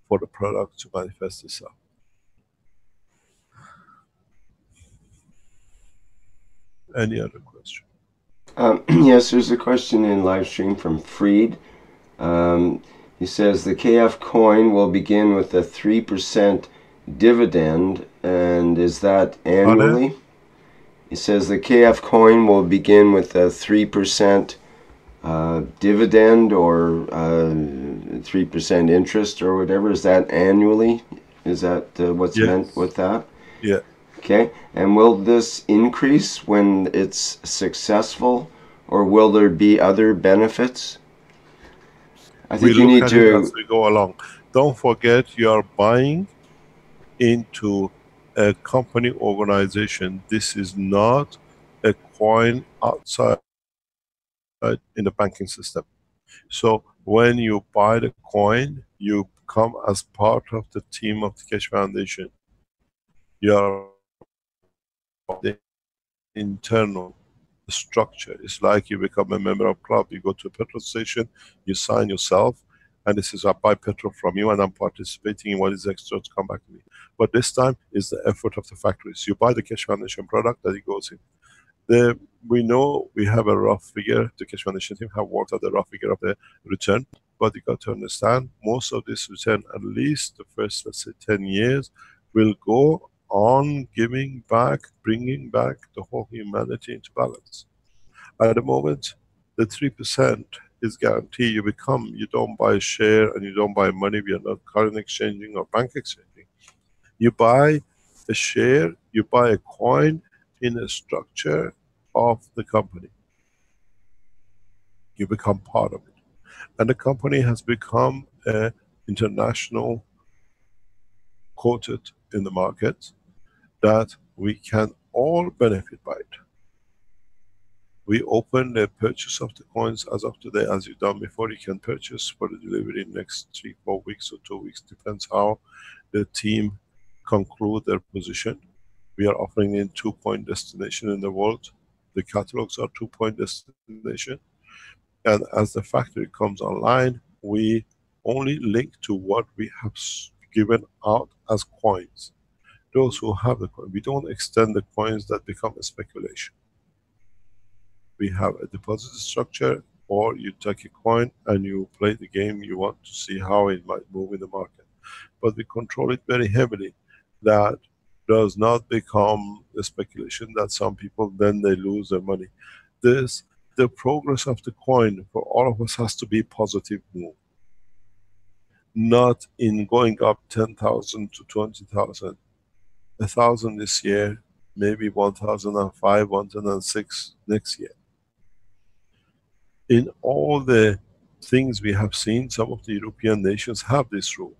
[SPEAKER 5] for the product to manifest itself. Any other question?
[SPEAKER 2] Yes, there's a question in live stream from Freed. He says the KF coin will begin with a 3% dividend, and is that annually? He says the KF coin will begin with a 3% dividend or 3% interest or whatever. Is that annually? Is that what's meant with that?
[SPEAKER 5] Yeah.
[SPEAKER 2] Okay, and will this increase when it's successful, or will there be other benefits? I think
[SPEAKER 5] we
[SPEAKER 2] you
[SPEAKER 5] look
[SPEAKER 2] need
[SPEAKER 5] at
[SPEAKER 2] to.
[SPEAKER 5] it as we go along. Don't forget, you are buying into a company organization. This is not a coin outside in the banking system. So when you buy the coin, you come as part of the team of the Keshe Foundation. You are the internal structure. It's like you become a member of club. You go to a petrol station, you sign yourself, and this is I buy petrol from you, and I'm participating in what is extra to come back to me. But this time is the effort of the factories. You buy the Keshe Foundation product that it goes in. We know we have a rough figure. The Keshe Foundation team have worked out the rough figure of the return, but you got to understand most of this return, at least the first, let's say, 10 years, will go on giving back, bringing back the whole humanity into balance. At the moment, the 3% is guaranteed. You don't buy a share and you don't buy money. We are not current exchanging or bank exchanging. You buy a share, you buy a coin in a structure of the company. You become part of it. And the company has become an international quoted in the market that we can all benefit by it. We open the purchase of the coins as of today, as you've done before. You can purchase for the delivery in next 3-4 weeks or 2 weeks, depends how the team conclude their position. We are offering in 2-point destination in the world. The catalogs are 2-point destination. And as the factory comes online, we only link to what we have given out as coins. Those who have the coin, we don't extend the coins that become a speculation. We have a deposit structure, or you take a coin and you play the game you want to see how it might move in the market. But we control it very heavily, that does not become a speculation that some people then they lose their money. The progress of the coin for all of us has to be positive move. Not in going up 10,000 to 20,000. 1,000 this year, maybe 1,005, 1,006 next year. In all the things we have seen, some of the European nations have this rule.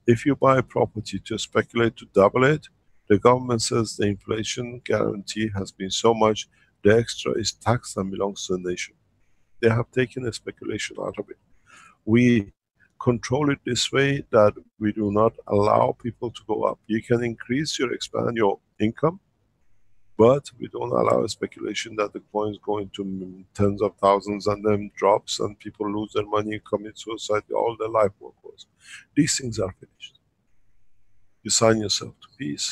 [SPEAKER 5] If you buy a property to speculate to double it, the government says the inflation guarantee has been so much, the extra is taxed and belongs to the nation. They have taken a speculation out of it. We control it this way, that we do not allow people to go up. You can increase expand your income, but we don't allow a speculation that the coins go into tens of thousands and then drops and people lose their money, commit suicide, all their life work was. These things are finished. you sign yourself to peace.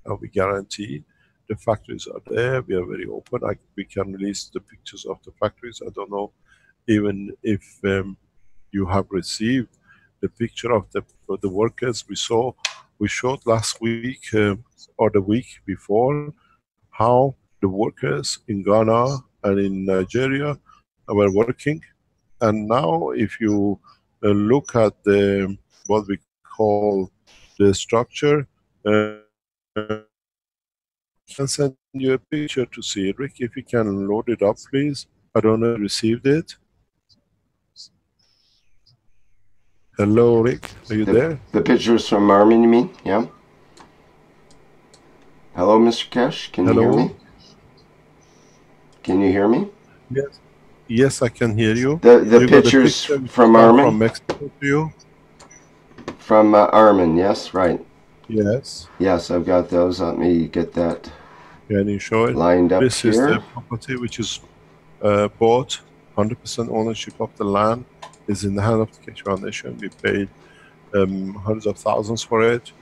[SPEAKER 5] And we guarantee the factories are there. We are very open. We can release the pictures of the factories. I don't know even if you have received the picture of the workers we showed last week or the week before how the workers in Ghana and in Nigeria were working. And now if you look at the what we call the structure, I can send you a picture to see it. Rick, if you can load it up, please. I don't know if you received it. Hello, Rick. Are you there?
[SPEAKER 2] The pictures from Armin, you mean? Yeah. Hello, Mr. Kesh. Can you hear me? Can you hear me?
[SPEAKER 5] Yes. Yes, I can hear you.
[SPEAKER 2] The
[SPEAKER 5] you
[SPEAKER 2] pictures
[SPEAKER 5] got the picture
[SPEAKER 2] from Armin?
[SPEAKER 5] from Mexico to you?
[SPEAKER 2] From Armin, yes, right.
[SPEAKER 5] Yes.
[SPEAKER 2] Yes, I've got those. Let me get that.
[SPEAKER 5] Can you show it?
[SPEAKER 2] Lined up
[SPEAKER 5] this
[SPEAKER 2] here.
[SPEAKER 5] Is the property which is bought. 100% ownership of the land is in the hand of the Keshe Foundation. We paid hundreds of thousands for it.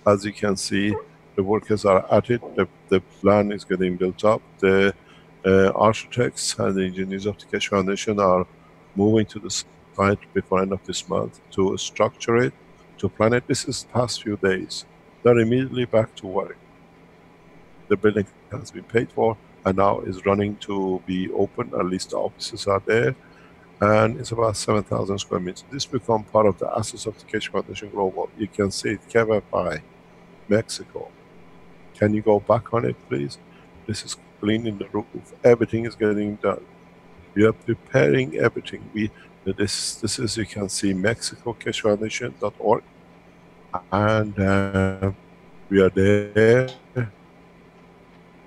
[SPEAKER 5] As you can see, the workers are at it. The land is getting built up. The architects and the engineers of the Keshe Foundation are moving to the site before end of this month to structure it, to plan it. This is the past few days. They're immediately back to work. The building has been paid for and now is running to be open. At least the offices are there. And it's about 7,000 square meters. This become part of the assets of the Keshe Foundation Global. You can see it, Cavapai, Mexico. Can you go back on it, please? This is cleaning the roof. Everything is getting done. We are preparing everything. This is, you can see, Mexico, keshefoundation.org. And we are there.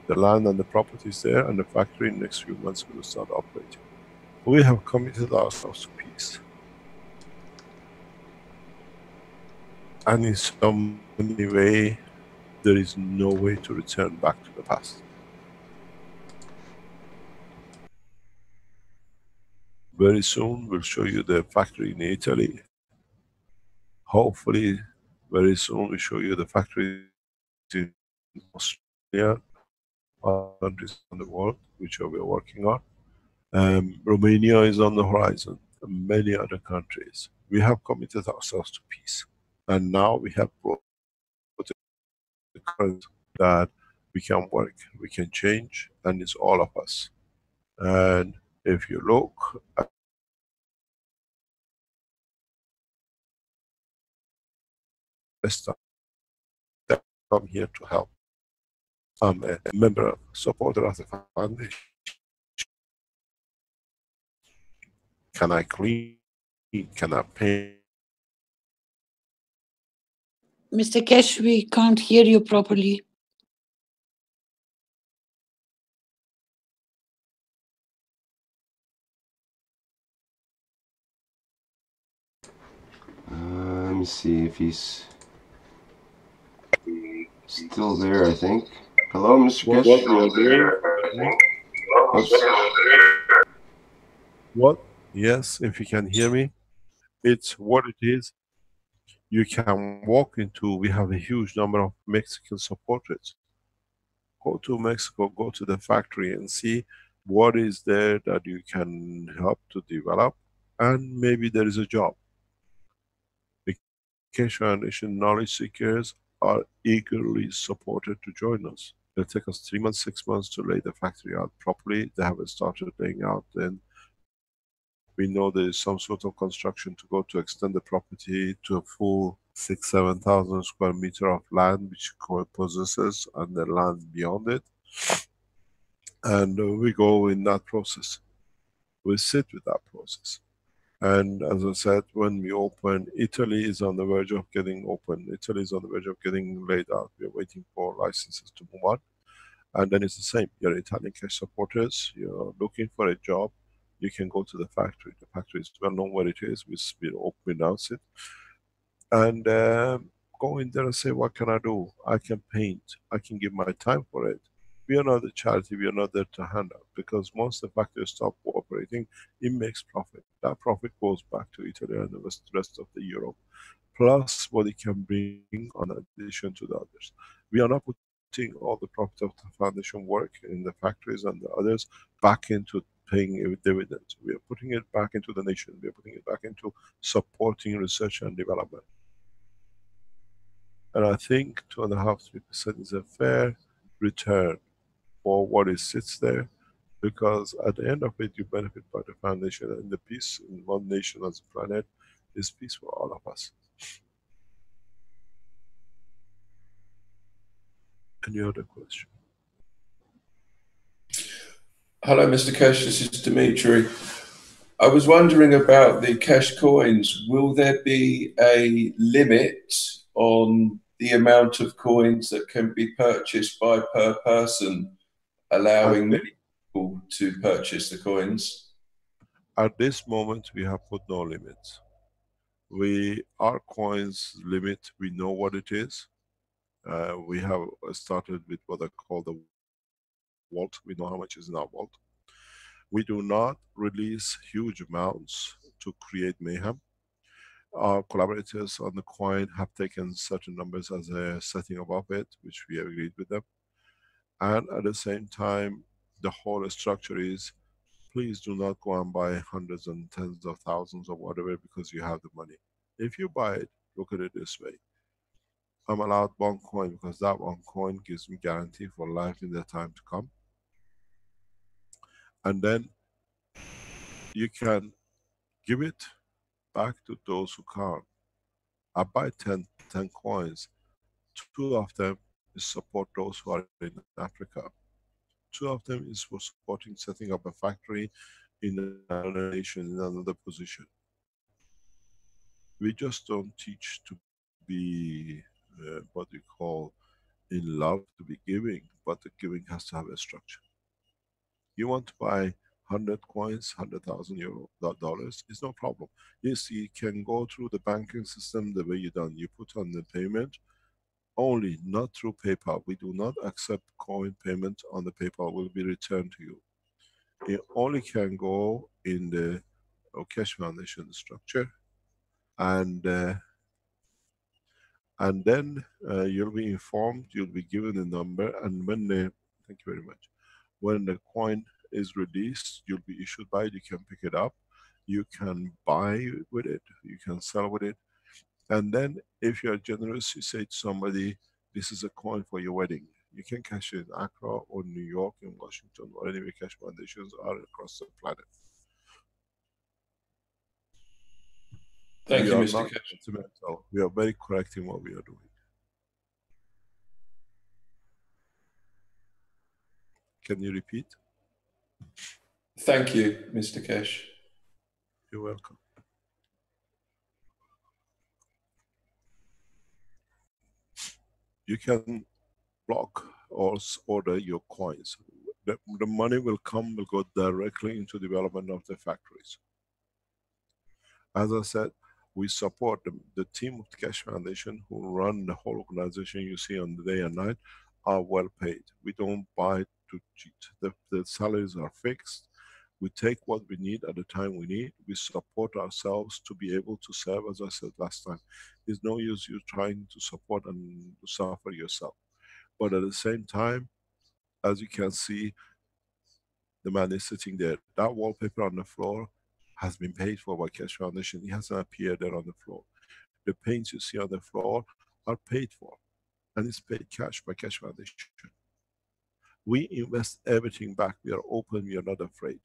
[SPEAKER 5] The land and the property is there, and the factory in the next few months will start operating. We have committed ourselves to peace. And in so many ways, there is no way to return back to the past. Very soon we'll show you the factory in Italy. Hopefully very soon we'll show you the factory in Australia, other countries in the world, which we are working on. Romania is on the horizon, and many other countries. We have committed ourselves to peace. And now we have brought the current that we can work, we can change, and it's all of us. And if you look at the stuff that come here to help, I'm a member, supporter of the foundation. Can I clean? Can I paint?
[SPEAKER 4] Mr. Kesh, we can't hear you properly.
[SPEAKER 2] Let me see if he's still there, I think. Hello, Mr. Kesh?
[SPEAKER 5] What we are doing? What? Yes, if you can hear me. It's what it is. You can walk into, we have a huge number of Mexican supporters. Go to Mexico, go to the factory and see what is there that you can help to develop, and maybe there is a job. The Keshe Foundation knowledge seekers are eagerly supported to join us. It'll take us 3 months, 6 months to lay the factory out properly. They haven't started laying out, then we know there is some sort of construction to go to extend the property to a full 6,000-7,000 square meter of land which possesses, and the land beyond it. And we go in that process. We sit with that process. And as I said, when we open, Italy is on the verge of getting open. Italy is on the verge of getting laid out. We are waiting for licenses to move on. And then it's the same. You're Italian Keshe supporters, you're looking for a job, you can go to the factory. The factory is well known where it is. We announce it. And go in there and say, what can I do? I can paint. I can give my time for it. We are not a charity. We are not there to hand out. Because once the factory stops operating, it makes profit. That profit goes back to Italy and the rest of the Europe. plus what it can bring on addition to the others. We are not putting all the profit of the foundation work in the factories and the others back into paying dividends. We are putting it back into the nation. We are putting it back into supporting research and development. And I think 2.5–3% is a fair return for what it sits there, because at the end of it, you benefit by the foundation, and the peace in one nation as a planet is peace for all of us. Any other question?
[SPEAKER 6] Hello, Mr. Kesh. This is Dimitri. I was wondering about the Kesh coins. Will there be a limit on the amount of coins that can be purchased by per person, allowing many people to purchase the coins?
[SPEAKER 5] At this moment, we have put no limits. Our coins limit, we know what it is. We have started with what I call the vault. We know how much is in our vault. We do not release huge amounts to create mayhem. Our collaborators on the coin have taken certain numbers as a setting above it, which we agreed with them. And at the same time, the whole structure is, please do not go and buy hundreds and tens of thousands or whatever because you have the money. If you buy it, look at it this way. I'm allowed one coin because that one coin gives me guarantee for life in the time to come. And then you can give it back to those who can't. I buy 10 coins. 2 of them is support those who are in Africa. 2 of them is for supporting setting up a factory in another nation, in another position. We just don't teach to be what we call in love, to be giving, but the giving has to have a structure. You want to buy 100 coins, $100,000 dollars, it's no problem. Yes, you can go through the banking system the way you done. You put on the payment, only not through PayPal. We do not accept coin payment on the PayPal, will be returned to you. It only can go in the Keshe Foundation structure, and then you'll be informed, you'll be given a number, and when thank you very much. When the coin is released, you'll be issued by it, you can pick it up, you can buy with it, you can sell with it. And then if you are generous, you say to somebody, this is a coin for your wedding. You can cash it in Accra or New York, in Washington, or anywhere Keshe Foundations are across the planet.
[SPEAKER 6] Thank you, Mr.
[SPEAKER 5] Kesh. We are very correct in what we are doing. Can you repeat?
[SPEAKER 6] Thank you, Mr. Kesh.
[SPEAKER 5] You're welcome. You can block or order your coins. The money will go directly into development of the factories. As I said, we support the team of the Keshe Foundation who run the whole organization you see on the day and night are well paid. We don't buy to cheat. The salaries are fixed. We take what we need at the time we need. We support ourselves to be able to serve, as I said last time. There's no use you trying to support and suffer yourself. But at the same time, as you can see, the man is sitting there. That wallpaper on the floor has been paid for by Keshe Foundation. It hasn't appeared there on the floor. The paints you see on the floor are paid for, and it's paid cash by Keshe Foundation. We invest everything back. We are open, we are not afraid.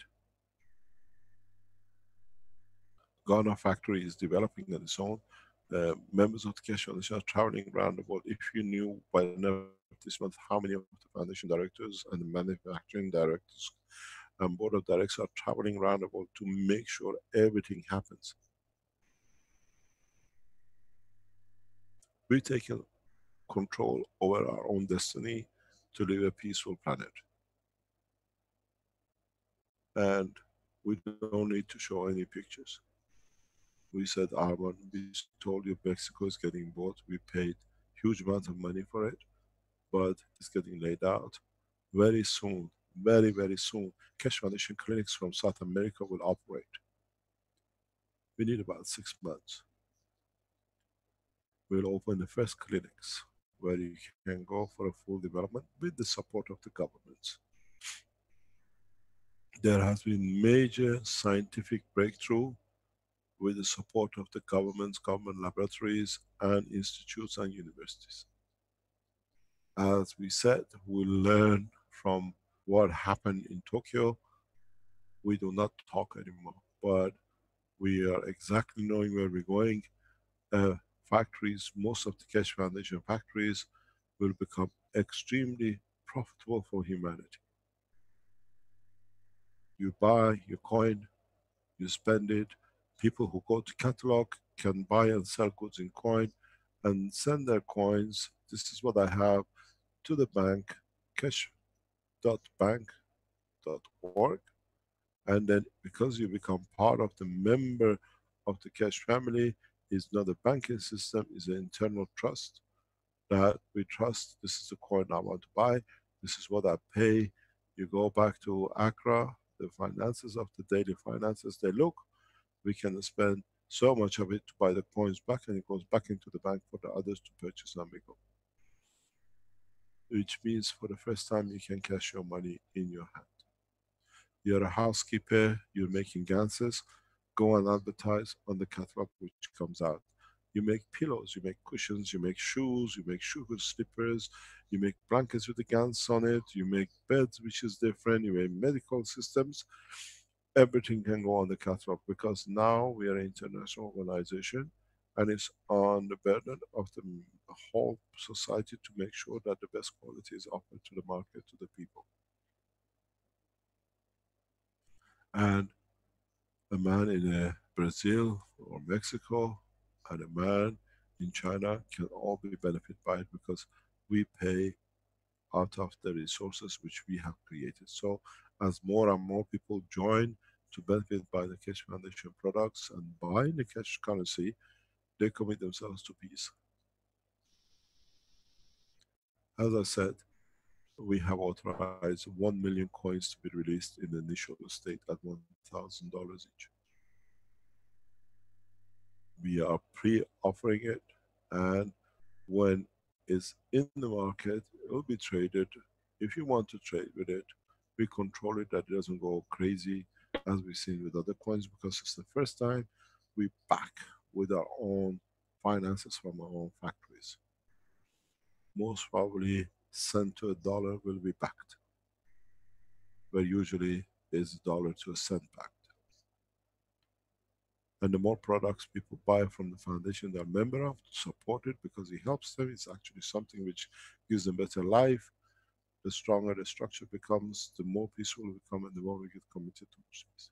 [SPEAKER 5] Ghana factory is developing on its own. Members of the Keshe Foundation are traveling around the world. If you knew by the end of this month how many of the foundation directors and the manufacturing directors and board of directors are traveling around the world to make sure everything happens. We've taken control over our own destiny to live a peaceful planet. And we don't need to show any pictures. We said, we told you Mexico is getting bought. We paid huge amount of money for it, but it's getting laid out. Very soon, very, very soon, Keshe Foundation clinics from South America will operate. We need about 6 months. we'll open the first clinics where you can go for a full development with the support of the governments. There has been major scientific breakthrough with the support of the governments, government laboratories, and institutes and universities. As we said, we learn from what happened in Tokyo. We do not talk anymore, but we are exactly knowing where we're going. Factories, most of the Keshe Foundation factories will become extremely profitable for humanity. You buy your coin, you spend it. People who go to catalog can buy and sell goods in coin and send their coins. This is what I have to the bank, keshe.bank.org. And then because you become part of the member of the Keshe family, it's not a banking system, it's an internal trust that we trust. This is the coin I want to buy. This is what I pay. You go back to Accra, the finances of the daily finances, they look, we can spend so much of it to buy the coins back, and it goes back into the bank for the others to purchase and we go. Which means for the first time you can cash your money in your hand. You're a housekeeper, you're making ganses, go and advertise on the catalog which comes out. You make pillows, you make cushions, you make shoes, you make shoe slippers, you make blankets with the gans on it, you make beds which is different, you make medical systems. Everything can go on the catalog because now we are an international organization and it's on the burden of the whole society to make sure that the best quality is offered to the market, to the people. And a man in Brazil or Mexico and a man in China can all be benefited by it because we pay out of the resources which we have created. So as more and more people join to benefit by the Keshe Foundation products and buying the Keshe currency, they commit themselves to peace. As I said, we have authorized 1 million coins to be released in the initial state at $1,000 each. We are pre-offering it, and when it's in the market, it will be traded. If you want to trade with it, we control it that it doesn't go crazy as we've seen with other coins, because it's the first time we back with our own finances from our own factories. Most probably cent to a dollar will be backed, where usually is dollar to a cent backed. And the more products people buy from the foundation they're a member of, to support it because it helps them, it's actually something which gives them better life. The stronger the structure becomes, the more peaceful we become, and the more we get committed to peace.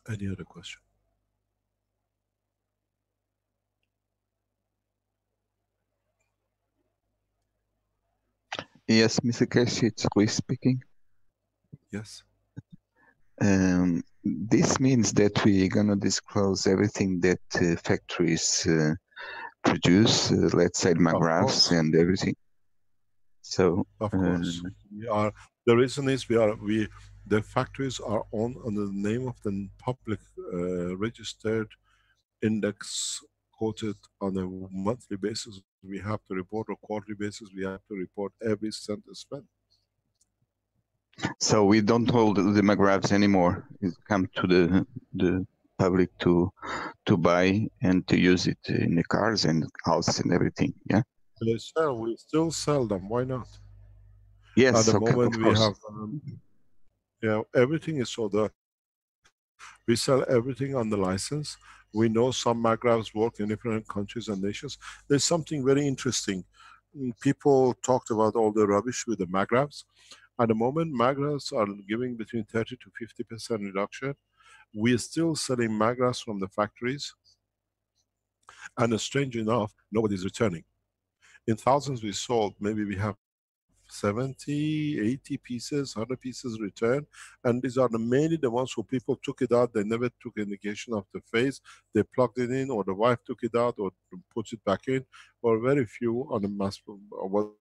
[SPEAKER 5] Any other question?
[SPEAKER 7] Yes, Mr. Keshe, it's Luis speaking.
[SPEAKER 5] Yes.
[SPEAKER 7] This means that we're going to disclose everything that factories produce, let's say magraphs and everything. So,
[SPEAKER 5] of course, we are. The reason is the factories are under the name of the public registered index quoted on a monthly basis. We have to report, or quarterly basis, we have to report every cent spent.
[SPEAKER 7] So we don't hold the magraphs anymore. It come to the public to buy and to use it in the cars and house and everything. Yeah.
[SPEAKER 5] We still sell them. Why not?
[SPEAKER 7] Yes.
[SPEAKER 5] At the
[SPEAKER 7] Okay,
[SPEAKER 5] moment
[SPEAKER 7] of
[SPEAKER 5] we
[SPEAKER 7] course.
[SPEAKER 5] have, everything is sold. We sell everything on the license. We know some magraphs work in different countries and nations. There's something very interesting. People talked about all the rubbish with the magraphs. At the moment, magraphs are giving between 30 to 50% reduction. We are still selling magraphs from the factories. And strange enough, nobody's returning. In thousands we sold, maybe we have 70, 80 pieces, 100 pieces return, and these are mainly the ones who people took it out, they never took indication of the face, they plugged it in, or the wife took it out, or put it back in, or very few on the mass, or what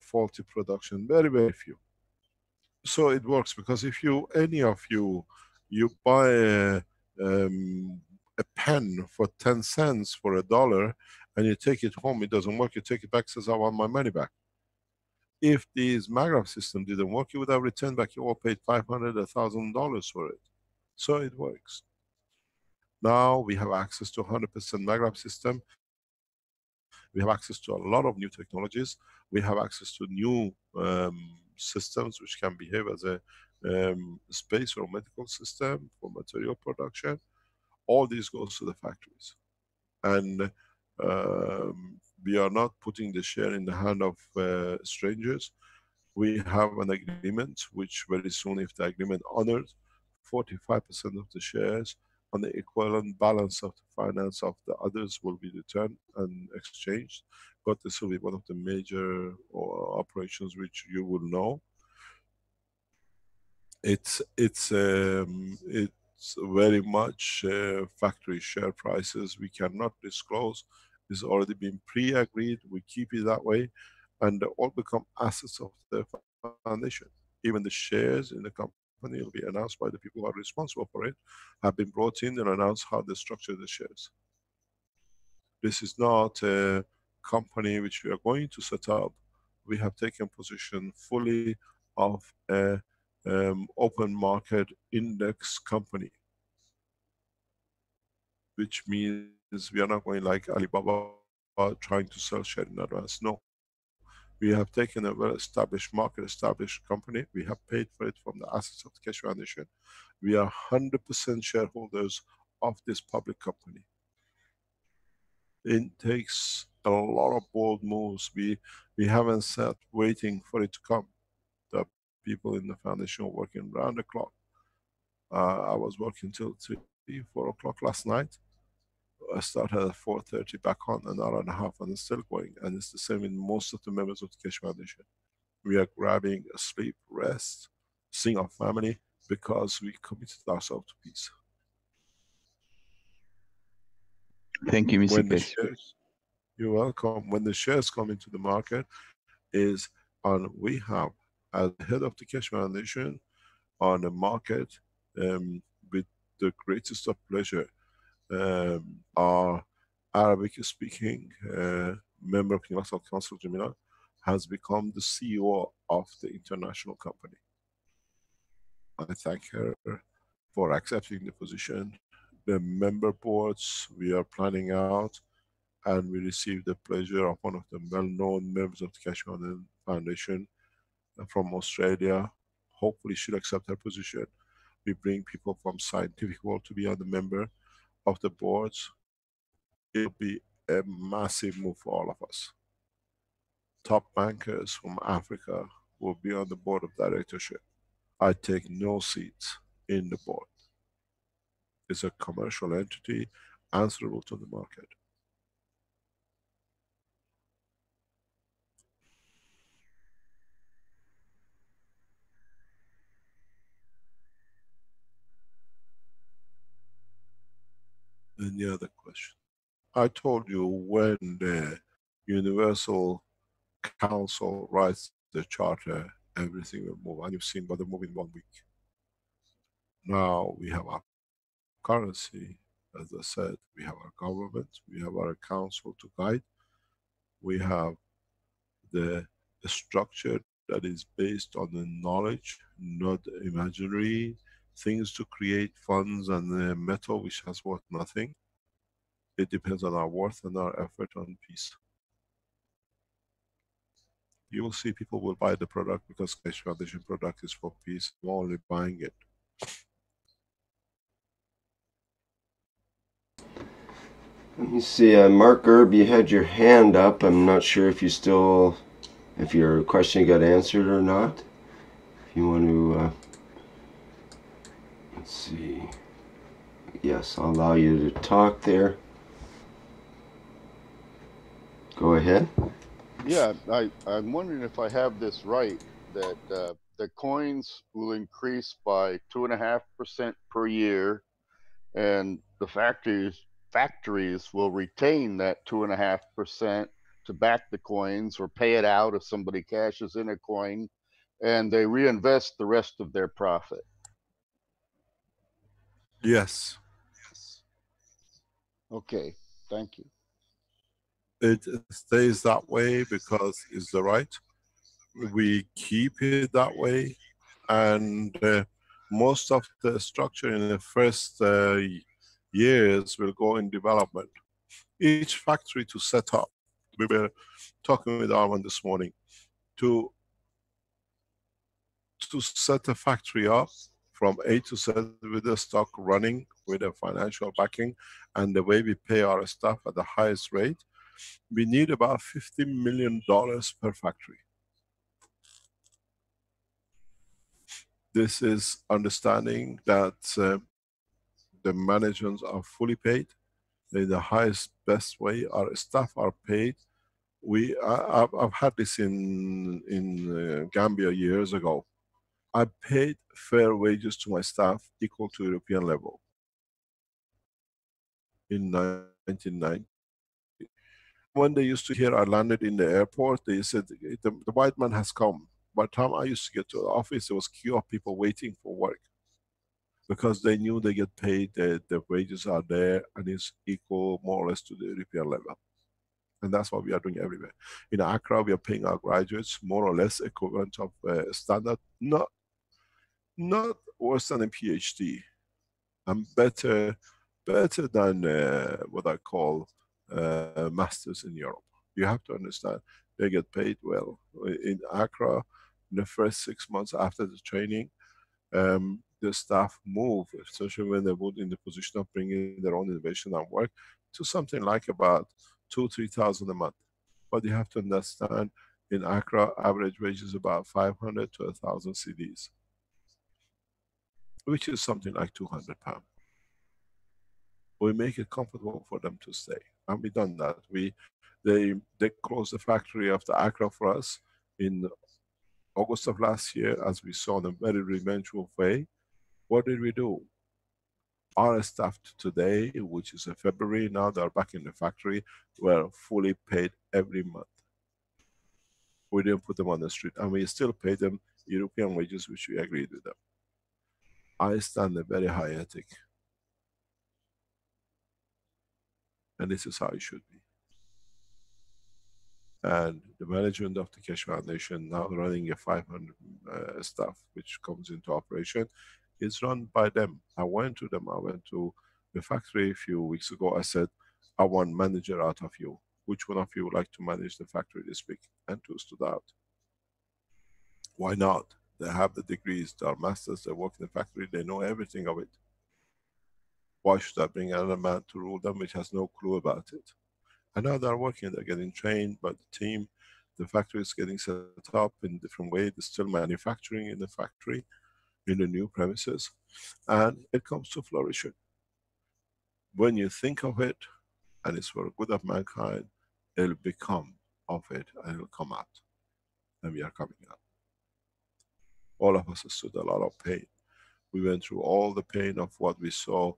[SPEAKER 5] faulty production, very, very few. So it works because if you, any of you, you buy a pen for 10 cents for $1 and you take it home, it doesn't work, you take it back, says I want my money back. If this Magraph system didn't work, you would have returned back, you all paid $500, $1,000 for it. So it works. Now we have access to 100% Magraph system. We have access to a lot of new technologies. We have access to new systems which can behave as a space or medical system for material production. All this goes to the factories. And we are not putting the share in the hand of strangers. We have an agreement which very soon, if the agreement honored, 45% of the shares on the equivalent balance of the finance of the others will be returned and exchanged. But this will be one of the major operations which you will know. It's very much factory share prices. We cannot disclose. It's already been pre-agreed. We keep it that way, and they all become assets of the foundation. Even the shares in the company will be announced by the people who are responsible for it, have been brought in and announced how they structure the shares. This is not a company which we are going to set up. We have taken position fully of a open market index company, which means we are not going like Alibaba trying to sell share in advance. No, we have taken a well-established market, established company. We have paid for it from the assets of the Keshe Foundation. We are 100% shareholders of this public company. It takes a lot of bold moves. We haven't sat waiting for it to come. The people in the foundation are working round the clock. I was working till 3, 4 o'clock last night. I started at 4:30 back on, an hour and a half, and it's still going. And it's the same in most of the members of the Keshe Foundation. We are grabbing sleep, rest, seeing our family, because we committed ourselves to peace.
[SPEAKER 7] Thank you, Mr.
[SPEAKER 5] When the
[SPEAKER 7] Keshe.
[SPEAKER 5] shares, you're welcome. When the shares come into the market, is on, we have, as the head of the Keshe Foundation, on the market, with the greatest of pleasure, our Arabic speaking member of Universal Council, Jamila, has become the CEO of the international company. I thank her for accepting the position. The member boards we are planning out, and we received the pleasure of one of the well-known members of the Keshe Foundation from Australia. Hopefully she'll accept her position. We bring people from scientific world to be on the member of the boards. It'll be a massive move for all of us. Top bankers from Africa will be on the board of directorship. I take no seats in the board. It's a commercial entity answerable to the market. Any other question? I told you when the Universal Council writes the charter, everything will move, and you've seen what they move in 1 week. Now we have our currency, as I said, we have our government, we have our council to guide, we have the structure that is based on the knowledge, not imaginary things to create funds and the metal which has worth nothing. It depends on our worth and our effort on peace. You will see people will buy the product because Keshe Foundation product is for peace. I'm only buying it.
[SPEAKER 2] Let me see, Mark Erb, you had your hand up. I'm not sure if you still, if your question got answered or not. If you want to, let's see. Yes, I'll allow you to talk there. Go ahead.
[SPEAKER 8] Yeah, I'm wondering if I have this right, that the coins will increase by 2.5% per year, and the factories will retain that 2.5% to back the coins or pay it out if somebody cashes in a coin, and they reinvest the rest of their profit.
[SPEAKER 5] Yes.
[SPEAKER 8] Okay, thank you.
[SPEAKER 5] It stays that way because it's the right. We keep it that way, and most of the structure in the first years will go in development. Each factory to set up. We were talking with Arman this morning to set a factory up from A to Z with the stock running, with a financial backing, and the way we pay our staff at the highest rate. We need about $50 million per factory. This is understanding that the managers are fully paid in the highest, best way. Our staff are paid. I've had this in Gambia years ago. I paid fair wages to my staff equal to European level in 1990. When they used to hear I landed in the airport, they said, the white man has come. By the time I used to get to the office, there was queue of people waiting for work, because they knew they get paid, the wages are there, and it's equal more or less to the European level. And that's what we are doing everywhere. In Accra, we are paying our graduates more or less equivalent of standard, not worse than a PhD, and better than what I call masters in Europe. You have to understand, they get paid well. In Accra, in the first 6 months after the training, the staff move, especially when they would in the position of bringing their own innovation and work, to something like about 2,000-3,000 a month. But you have to understand, in Accra, average wage is about 500 to 1,000 CDs, which is something like £200. We make it comfortable for them to stay, and we done that. They closed the factory of the Accra for us in August of last year, as we saw in a very revengeful way. What did we do? Our staff today, which is in February, now they're back in the factory, were fully paid every month. We didn't put them on the street, and we still pay them European wages, which we agreed with them. I stand a very high ethic, and this is how it should be. And the management of the Keshe Foundation, now running a 500 staff, which comes into operation, is run by them. I went to them, I went to the factory a few weeks ago. I said, I want manager out of you. Which one of you would like to manage the factory this week? And two stood out. Why not? They have the degrees, they are masters, they work in the factory, they know everything of it. Why should I bring another man to rule them which has no clue about it? And now they're working, they're getting trained by the team. The factory is getting set up in a different way. They're still manufacturing in the factory, in the new premises, and it comes to flourishing. When you think of it, and it's for the good of mankind, it'll become of it, and it'll come out. And we are coming out. All of us stood a lot of pain. We went through all the pain of what we saw,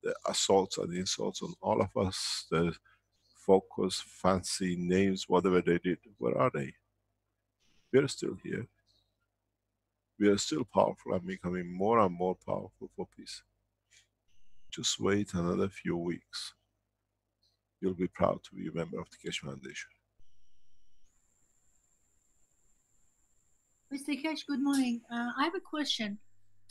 [SPEAKER 5] the assaults and insults on all of us, the focus, fancy names, whatever they did. Where are they? We are still here. We are still powerful and becoming more and more powerful for peace. Just wait another few weeks. You'll be proud to be a member of the Keshe Foundation.
[SPEAKER 9] Mr. Keshe, good morning. I have a question.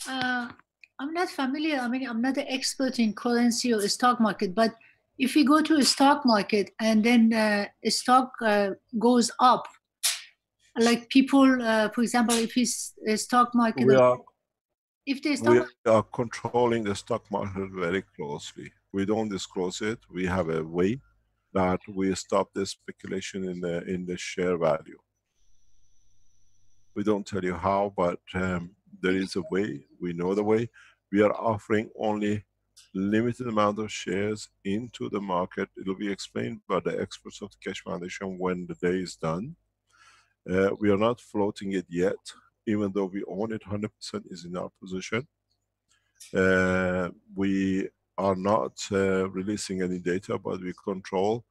[SPEAKER 9] I'm not familiar, I'm not an expert in currency or stock market, but if you go to a stock market and then a stock goes up, like people, for example, if it's a stock market,
[SPEAKER 5] we are controlling the stock market very closely. We don't disclose it. We have a way that we stop the speculation in the share value. We don't tell you how, but there is a way. We know the way. We are offering only limited amount of shares into the market. It will be explained by the experts of the Keshe Foundation when the day is done. We are not floating it yet, even though we own it 100% is in our position. We are not releasing any data, but we control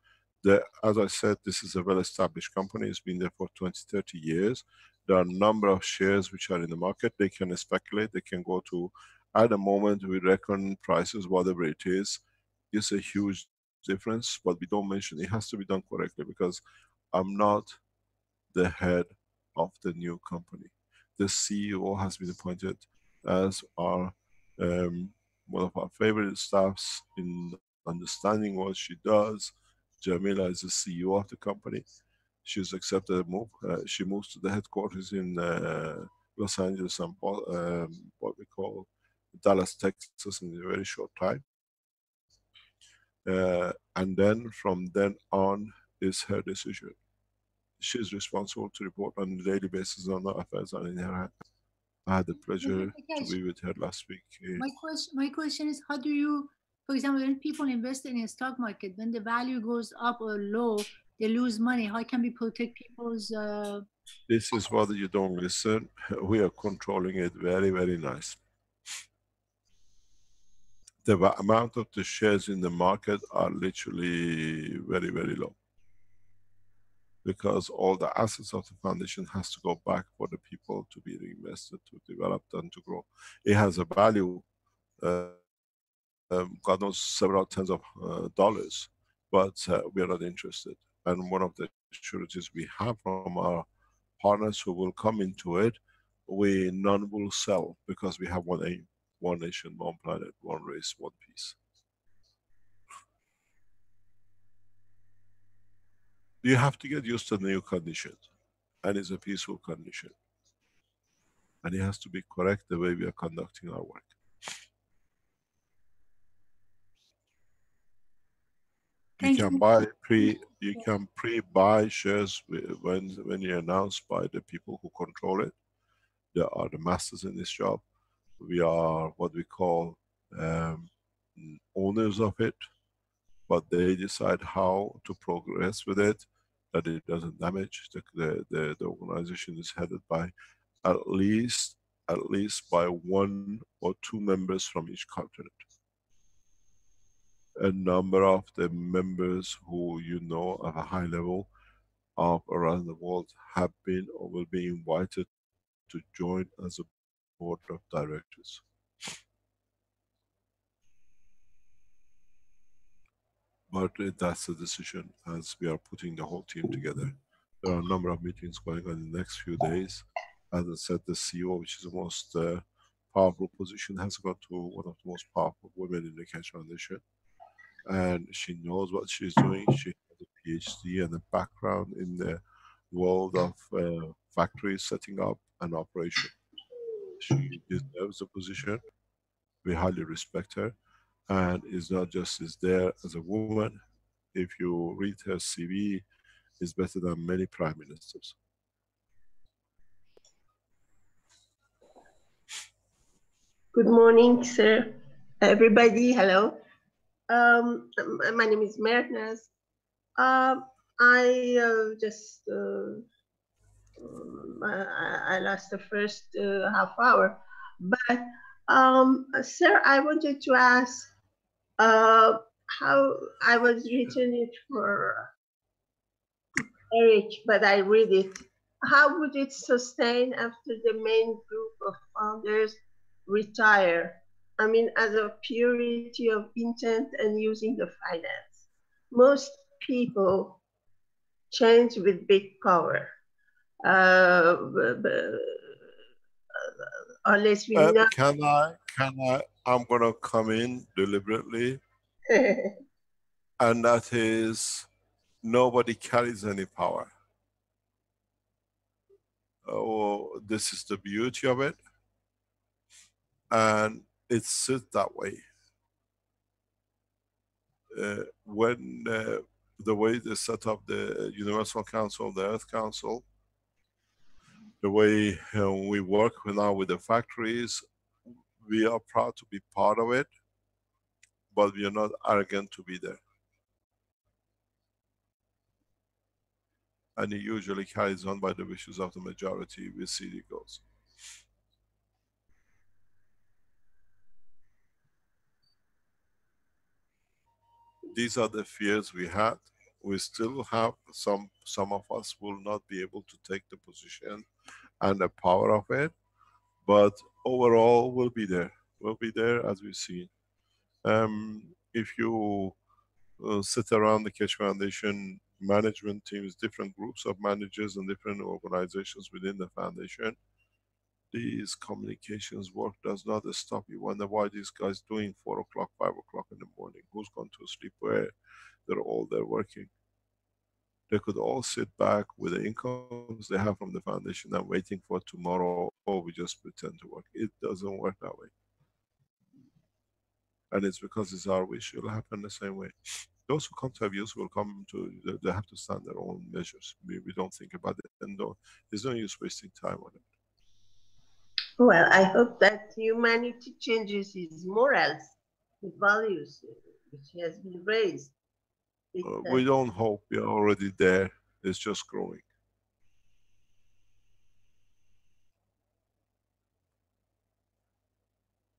[SPEAKER 5] as I said, this is a well-established company. It's been there for 20-30 years. There are a number of shares which are in the market. They can speculate. They can go to, at the moment we reckon prices, whatever it is, it's a huge difference, but we don't mention. It has to be done correctly because I'm not the head of the new company. The CEO has been appointed as our one of our favorite staffs in understanding what she does. Jamila is the CEO of the company. She's accepted a move. She moves to the headquarters in Los Angeles and what we call Dallas, Texas, in a very short time. And then from then on is her decision. She's responsible to report on a daily basis on the affairs are in her hands. I had the pleasure to be with her last week.
[SPEAKER 9] My question is, how do you, for example, when people invest in a stock market, when the value goes up or low, they lose money. How can we protect people's?
[SPEAKER 5] This is what you don't listen. We are controlling it very, very nice. The amount of the shares in the market are literally very, very low. Because all the assets of the foundation has to go back for the people to be reinvested, to develop and to grow. It has a value, God knows, several tens of dollars, but we are not interested. And one of the sureties we have from our partners who will come into it, none will sell because we have one aim, one nation, one planet, one race, one peace. You have to get used to the new conditions, and it's a peaceful condition. And it has to be correct the way we are conducting our work. You can buy pre-buy shares when you announce by the people who control it. They are the masters in this job. We are what we call owners of it, but they decide how to progress with it, that it doesn't damage. The organization is headed by at least by 1 or 2 members from each continent. A number of the members who you know at a high level of around the world have been or will be invited to join as a board of directors. But that's a decision as we are putting the whole team together. There are a number of meetings going on in the next few days. As I said, the CEO, which is the most powerful position, has got to one of the most powerful women in the Keshe Foundation. And she knows what she's doing. She has a PhD and a background in the world of factories setting up and operation. She deserves the position. We highly respect her. And it's not just is there as a woman. If you read her CV, it's better than many prime ministers.
[SPEAKER 10] Good morning, sir. Everybody, hello. My name is Mertens. I lost the first half hour, but sir, I wanted to ask how I was written it for Eric, but I read it. How would it sustain after the main group of founders retire? I mean, as a purity of intent and using the finance. Most people change with big power. Unless we know.
[SPEAKER 5] Can I, I'm gonna come in deliberately. And that is, nobody carries any power. Oh, this is the beauty of it. And it's set that way. When the way they set up the Universal Council, the Earth Council, the way we work now with the factories, we are proud to be part of it, but we are not arrogant to be there. And it usually carries on by the wishes of the majority. We see it goes. These are the fears we had. We still have some of us will not be able to take the position and the power of it, but overall we'll be there. We'll be there as we see. If you sit around the Keshe Foundation management teams, different groups of managers and different organizations within the foundation, these communications work does not stop. You wonder why these guys doing 4 o'clock, 5 o'clock in the morning. Who's gone to sleep where? They're all there working. They could all sit back with the incomes they have from the foundation and waiting for tomorrow, oh, we just pretend to work. It doesn't work that way. And it's because it's our wish, it'll happen the same way. Those who come to have use will come to, they have to stand their own measures. We don't think about it, and there's no use wasting time on it.
[SPEAKER 10] Well, I hope that humanity changes its morals, the values which has been raised.
[SPEAKER 5] We don't hope, we are already there. It's just growing.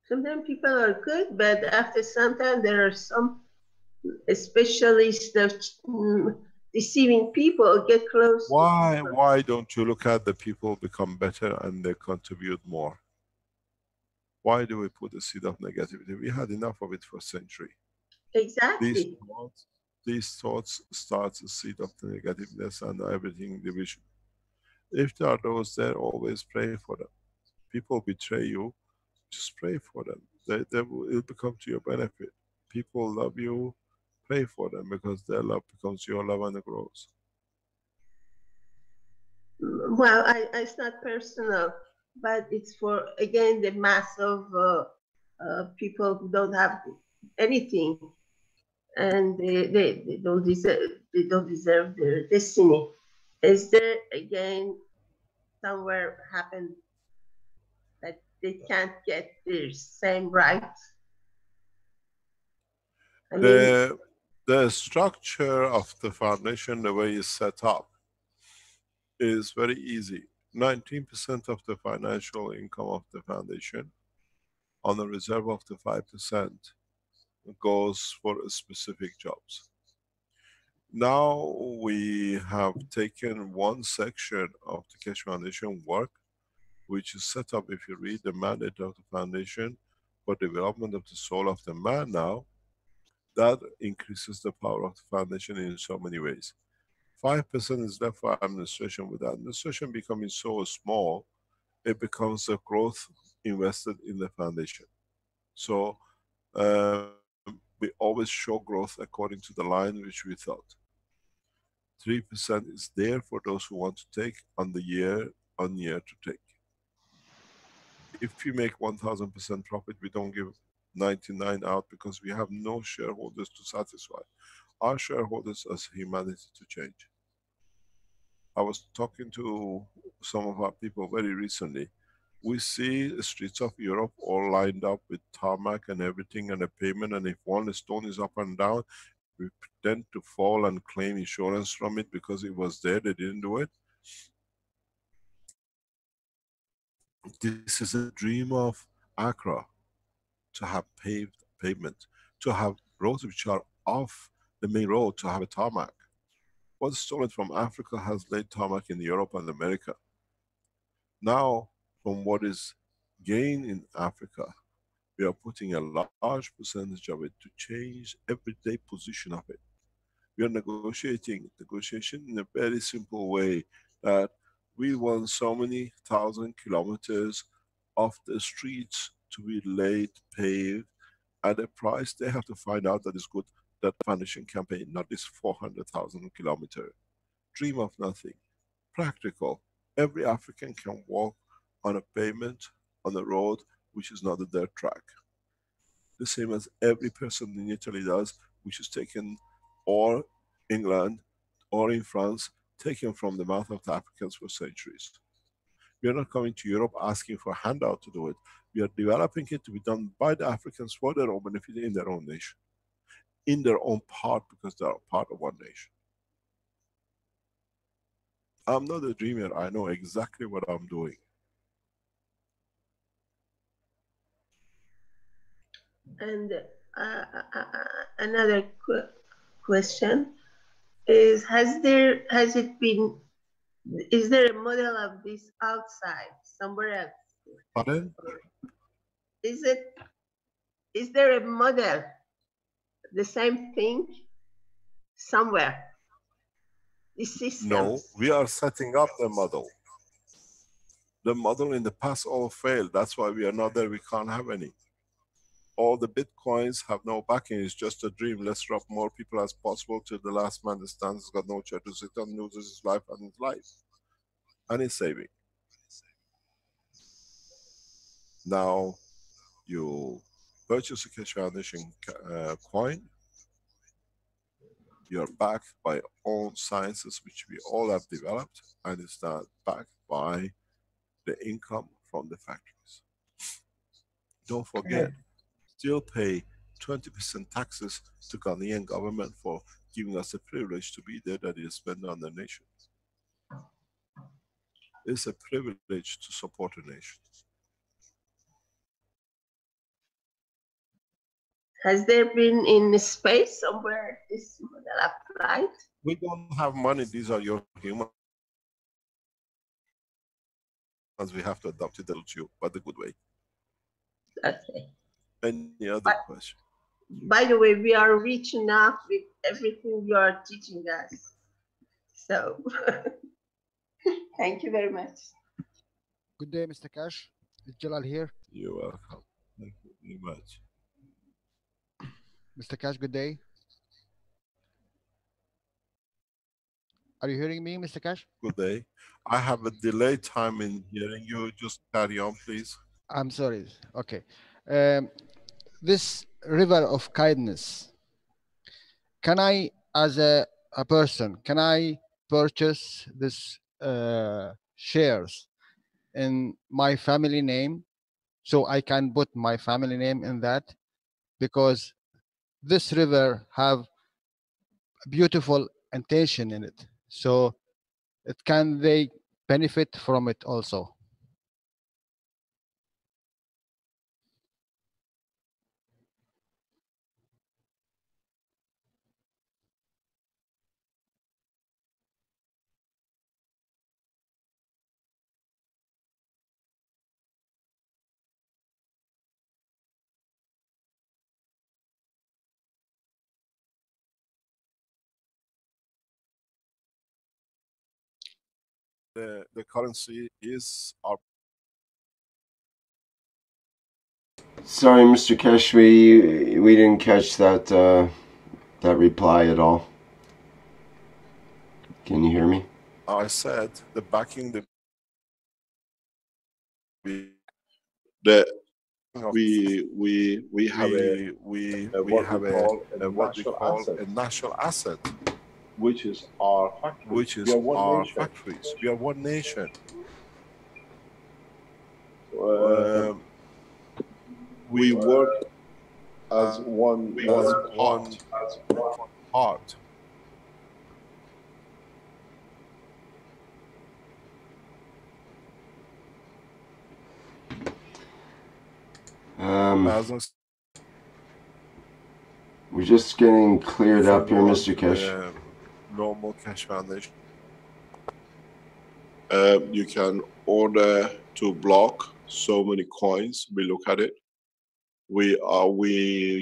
[SPEAKER 10] Sometimes people are good, but after some time there are some specialists of deceiving people get close.
[SPEAKER 5] Why don't you look at the people become better and they contribute more? Why do we put a seed of negativity? We had enough of it for a century.
[SPEAKER 10] Exactly.
[SPEAKER 5] These thoughts start a seed of the negativeness and everything division. If there are those there, always pray for them. People betray you, just pray for them. It'll become to your benefit. People love you, pray for them, because their love becomes your love and it grows.
[SPEAKER 10] Well, it's not personal, but it's for, again, the mass of people who don't have anything, and they don't deserve their destiny. Is there, again, somewhere happen that they can't get their same rights?
[SPEAKER 5] The structure of the foundation, the way it's set up, is very easy. 19% of the financial income of the foundation on a reserve of the 5% goes for specific jobs. Now we have taken one section of the Keshe Foundation work, which is set up, if you read the mandate of the foundation, for development of the soul of the man now. That increases the power of the foundation in so many ways. 5% is left for administration. With administration becoming so small, it becomes a growth invested in the foundation. So we always show growth according to the line which we thought. 3% is there for those who want to take on the year to take. If you make 1000% profit, we don't give 99 out because we have no shareholders to satisfy. Our shareholders as humanity to change. I was talking to some of our people very recently. We see the streets of Europe all lined up with tarmac and everything and a pavement, and if one stone is up and down, we pretend to fall and claim insurance from it because it was there, they didn't do it. This is a dream of Accra, to have paved pavement, to have roads which are off the main road, to have a tarmac. What stolen from Africa has laid tarmac in Europe and America. Now, from what is gained in Africa, we are putting a large percentage of it to change everyday position of it. We are negotiation in a very simple way, that we want so many thousand kilometers of the streets to be laid, paved, at a price they have to find out that is good, that foundation campaign, not this 400,000 kilometer. Dream of nothing. Practical. Every African can walk on a pavement, on a road, which is not a dirt track. The same as every person in Italy does, which is taken, or England, or in France, taken from the mouth of the Africans for centuries. We are not coming to Europe asking for a handout to do it. We are developing it to be done by the Africans for their own benefit in their own nation. In their own part, because they are part of one nation. I'm not a dreamer, I know exactly what I'm doing.
[SPEAKER 10] And another question is, has it been Is there a model of this outside somewhere else?
[SPEAKER 5] Pardon?
[SPEAKER 10] Is there a model, the same thing, somewhere? The systems.
[SPEAKER 5] No, we are setting up the model. The model in the past all failed. That's why we are not there. We can't have any. All the bitcoins have no backing. It's just a dream. Let's rob more people as possible till the last man that stands has got no chair to sit on, loses his life and his life. And it's saving. Now, you purchase a Keshe Foundation coin. You're backed by own sciences, which we all have developed, and it's not backed by the income from the factories. Don't forget, still pay 20% taxes to Ghanaian government for giving us the privilege to be there that is spent on the nation. It's a privilege to support a nation.
[SPEAKER 10] Has there been in space somewhere this model applied?
[SPEAKER 5] We don't have money. These are your humans. We have to adopt it to you, but the good way.
[SPEAKER 10] Okay.
[SPEAKER 5] Any other question?
[SPEAKER 10] By the way, we are rich enough with everything you are teaching us. So, thank you very much.
[SPEAKER 3] Good day, Mr. Cash. It's Jalal here.
[SPEAKER 5] You're welcome. Thank you very much.
[SPEAKER 3] Mr. Cash, good day. Are you hearing me, Mr. Cash?
[SPEAKER 5] Good day. I have a delayed time in hearing you. Just carry on, please.
[SPEAKER 3] I'm sorry. Okay. This river of kindness, can I, as a person, can I purchase this shares in my family name, so I can put my family name in that? Because this river have beautiful intention in it, so can they benefit from it also?
[SPEAKER 5] The currency is our.
[SPEAKER 2] Sorry, Mr. Kesh, we didn't catch that that reply at all. Can you hear me?
[SPEAKER 5] I said the backing we have what we call a national asset, which is our factories. We are one nation. We work as one part.
[SPEAKER 2] We're just getting cleared up here, Mr. Kesh.
[SPEAKER 5] Normal Keshe Foundation. You can order to block so many coins. We look at it. We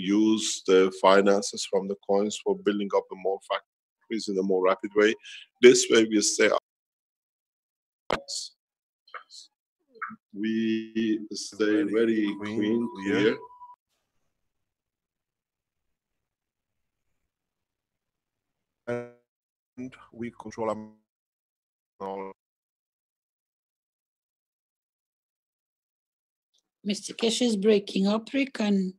[SPEAKER 5] use the finances from the coins for building up the more factories in a more rapid way. This way we stay. We stay very clean, clear. And we control our.
[SPEAKER 4] Mr. Kesh is breaking up, Rick, and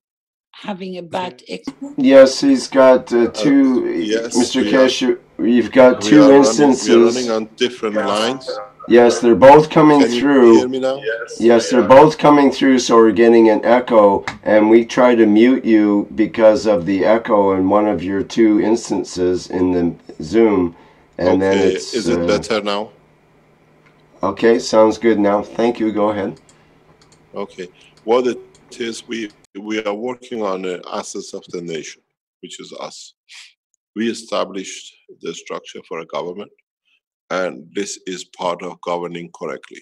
[SPEAKER 4] having a bad echo.
[SPEAKER 2] Yes, he's got two.
[SPEAKER 5] Yes,
[SPEAKER 2] Mr. Kesh, you've got two instances.
[SPEAKER 5] We are running on different lines.
[SPEAKER 2] Yes, they're both coming through.
[SPEAKER 5] Can you hear me now?
[SPEAKER 2] Yes, they're both coming through, so we're getting an echo, and we try to mute you because of the echo in one of your two instances in the Zoom, and then it's.
[SPEAKER 5] Is it better now?
[SPEAKER 2] Okay, sounds good now. Thank you. Go ahead.
[SPEAKER 5] Okay, what it is, we are working on the assets of the nation, which is us. We established the structure for a government. And this is part of governing correctly.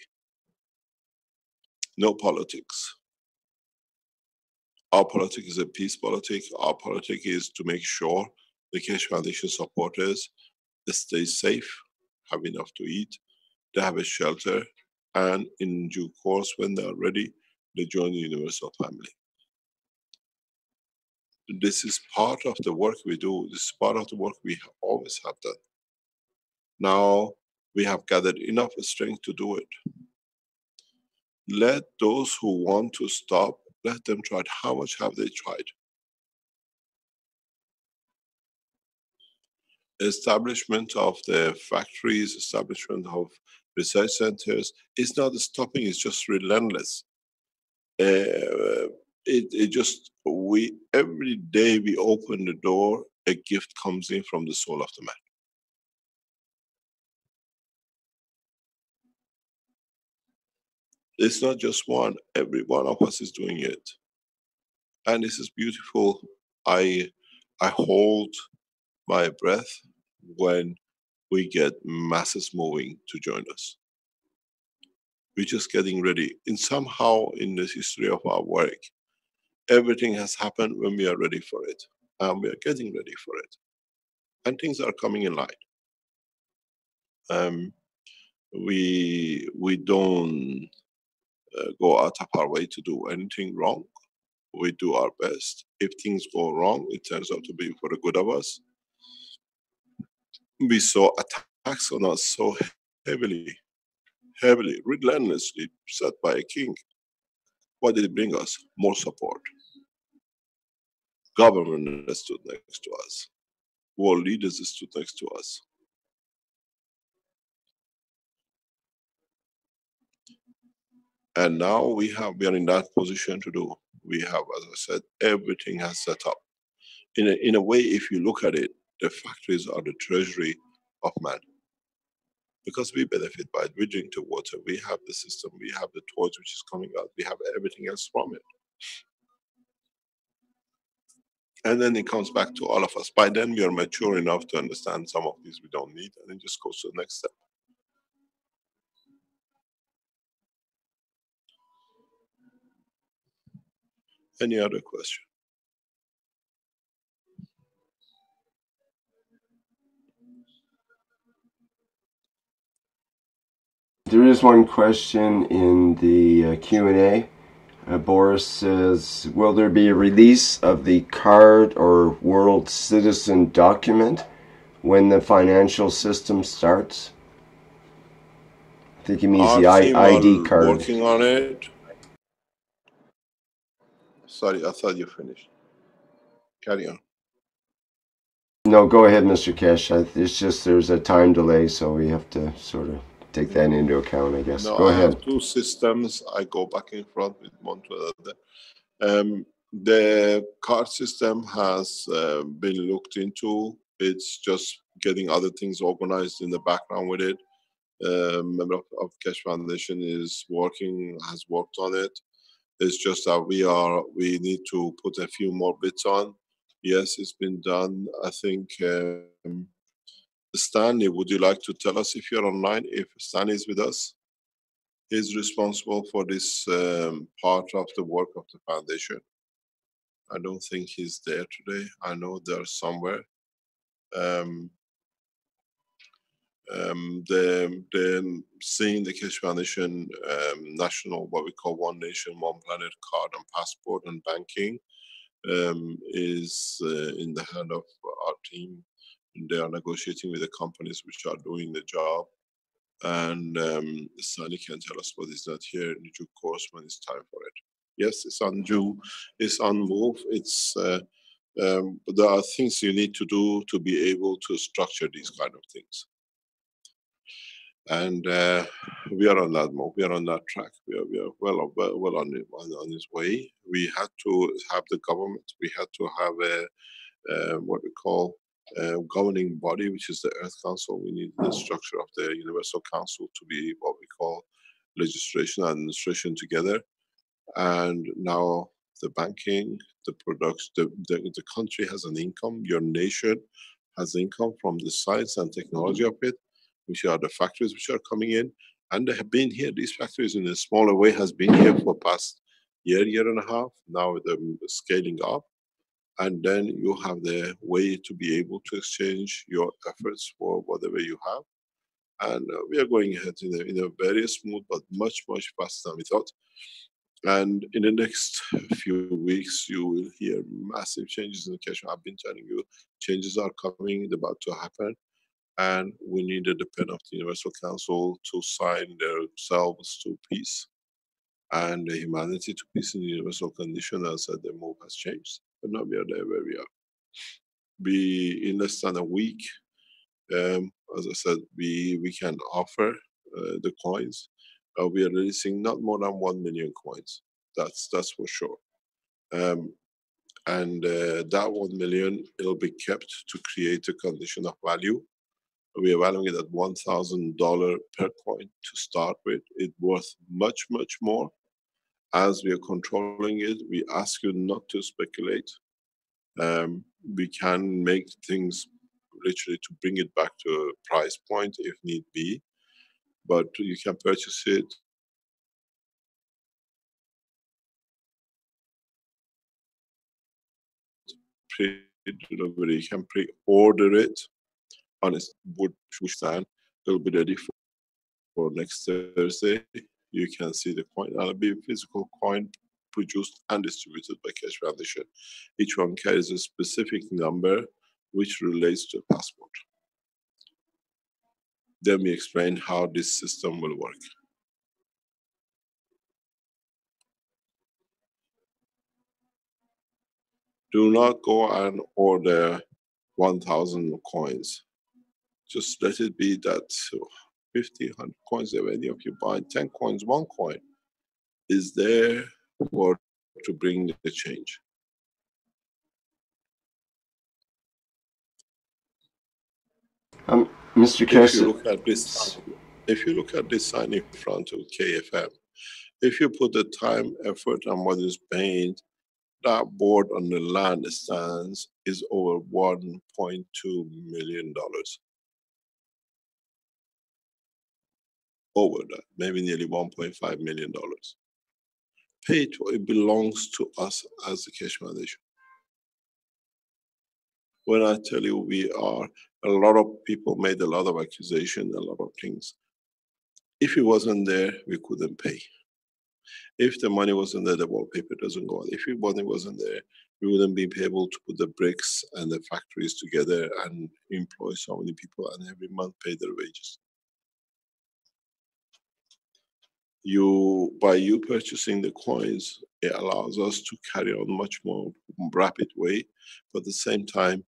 [SPEAKER 5] No politics. Our politics is a peace politic. Our politic is to make sure the Keshe Foundation supporters stay safe, have enough to eat, they have a shelter, and in due course, when they are ready, they join the universal family. This is part of the work we do. This is part of the work we always have done. Now we have gathered enough strength to do it. Let those who want to stop, let them try it. How much have they tried? Establishment of the factories, establishment of research centers is not stopping, it's just relentless. It just, every day we open the door, a gift comes in from the soul of the man. It's not just one, every one of us is doing it. And this is beautiful. I hold my breath when we get masses moving to join us. We're just getting ready. And somehow in the history of our work, everything has happened when we are ready for it. And we are getting ready for it. And things are coming in line. We don't go out of our way to do anything wrong. We do our best. If things go wrong, it turns out to be for the good of us. We saw attacks on us so heavily, relentlessly set by a king. What did it bring us? More support. Government stood next to us. World leaders stood next to us. And now we are in that position to do. We have, as I said, everything has set up. In a way, if you look at it, the factories are the treasury of man. Because we benefit by it. We drink the water, we have the system, we have the toys which is coming out, we have everything else from it. And then it comes back to all of us. By then we are mature enough to understand some of these we don't need, and it just goes to the next step. Any other question?
[SPEAKER 2] There is one question in the Q&A. Boris says, will there be a release of the card or world citizen document when the financial system starts? I think he means the ID card.
[SPEAKER 5] Working on it. Sorry, I thought you finished. Carry on.
[SPEAKER 2] No, go ahead, Mr. Kesh. It's just there's a time delay, so we have to sort of take that into account, I guess.
[SPEAKER 5] No,
[SPEAKER 2] go ahead.
[SPEAKER 5] I have two systems. I go back and front with one to another. The card system has been looked into. It's just getting other things organized in the background with it. Member of Keshe Foundation has worked on it. It's just that we need to put a few more bits on. Yes, it's been done. I think Stanley, would you like to tell us if you're online, if Stanley is with us? He's responsible for this part of the work of the foundation. I don't think he's there today. I know they're somewhere. Seeing the Keshe Foundation national, what we call One Nation, One Planet card and passport and banking is in the hand of our team. They are negotiating with the companies which are doing the job. And Sani can tell us what is not here in due course when it's time for it. Yes, it's on due, it's on move. There are things you need to do to be able to structure these kind of things. And we are on that move. We are on that track. We are well on its way. We had to have the government. We had to have a what we call a governing body, which is the Earth Council. We need the structure of the Universal Council to be what we call legislation and administration together. And now the banking, the products, the country has an income. Your nation has income from the science and technology of it. which are the factories which are coming in, and they have been here. These factories in a smaller way has been here for past year and a half. Now they're scaling up, and then you have the way to be able to exchange your efforts for whatever you have. And we are going ahead in a very smooth but much faster than we thought. And in the next few weeks, you will hear massive changes in the cash. I've been telling you, changes are coming, about to happen. And we needed the pen of the Universal Council to sign themselves to peace and the humanity to peace in the universal condition. As the move has changed. But now we are there where we are. We, in less than a week, as I said, we can offer the coins. We are releasing not more than 1 million coins. That's for sure. And that 1 million, it'll be kept to create a condition of value. We are valuing it at $1,000 per coin to start with. It's worth much more. As we are controlling it, we ask you not to speculate. We can make things literally to bring it back to a price point if need be, but you can purchase it. Pre-delivery, you can pre-order it on a wood stand. It'll be ready for next Thursday. You can see the coin. That'll be a physical coin produced and distributed by Keshe Foundation. Each one carries a specific number which relates to a passport. Then we explain how this system will work. Do not go and order 1,000 coins. Just let it be that 50, 100 coins, if any of you buy 10 coins, 1 coin is there for to bring the change.
[SPEAKER 2] Mr. Keshe,
[SPEAKER 5] if you look at this sign in front of KFM, if you put the time, effort, and what is paid, that board on the land stands is over $1.2 million. Over that, maybe nearly $1.5 million. Paid for, it belongs to us as the Keshe Foundation. When I tell you we are, a lot of people made a lot of accusations, a lot of things. If it wasn't there, we couldn't pay. If the money wasn't there, the wallpaper doesn't go on. If the money wasn't there, we wouldn't be able to put the bricks and the factories together and employ so many people and every month pay their wages. By you purchasing the coins, it allows us to carry on much more rapid way. But at the same time,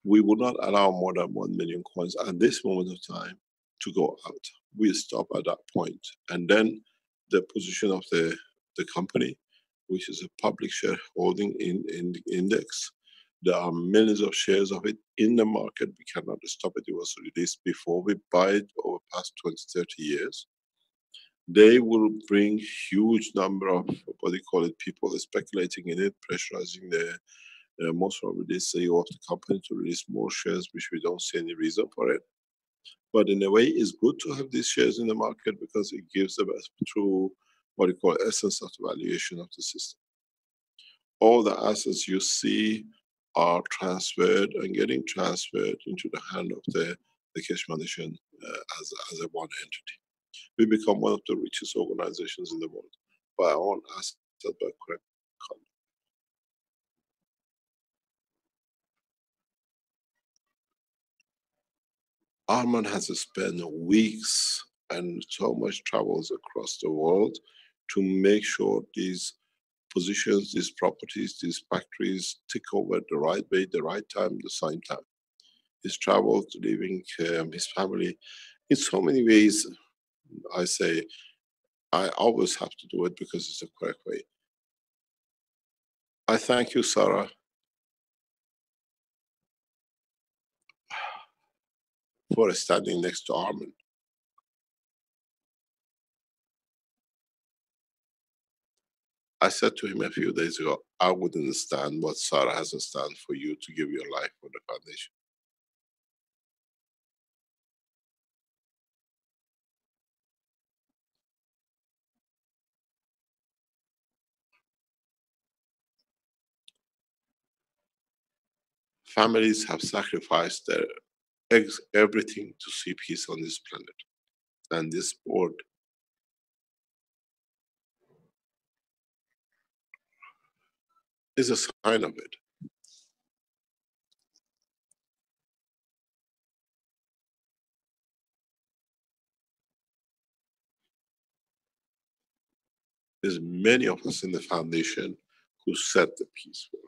[SPEAKER 5] we would not allow more than 1 million coins at this moment of time to go out. We stop at that point. And then the position of the company, which is a public shareholding in the index, there are millions of shares of it in the market. We cannot stop it. It was released before we buy it over past 20, 30 years. They will bring huge number of, people speculating in it, pressurizing the most probably the CEO of the company to release more shares, which we don't see any reason for it. But in a way, it's good to have these shares in the market because it gives the best true, essence of the valuation of the system. All the assets you see are transferred and getting transferred into the hand of the Keshe Foundation as a one entity. We become one of the richest organizations in the world by our own asset, by correct conduct. Arman has spent weeks and so much travels across the world to make sure these positions, these properties, these factories tick over the right way, the right time, the same time. He's traveled, leaving his family in so many ways. I say, I always have to do it because it's the correct way. I thank you, Sarah, for standing next to Arman. I said to him a few days ago, I wouldn't stand what Sarah has to stand for you to give your life for the foundation. families have sacrificed their everything to see peace on this planet. And this board is a sign of it. There's many of us in the foundation who said the peace work.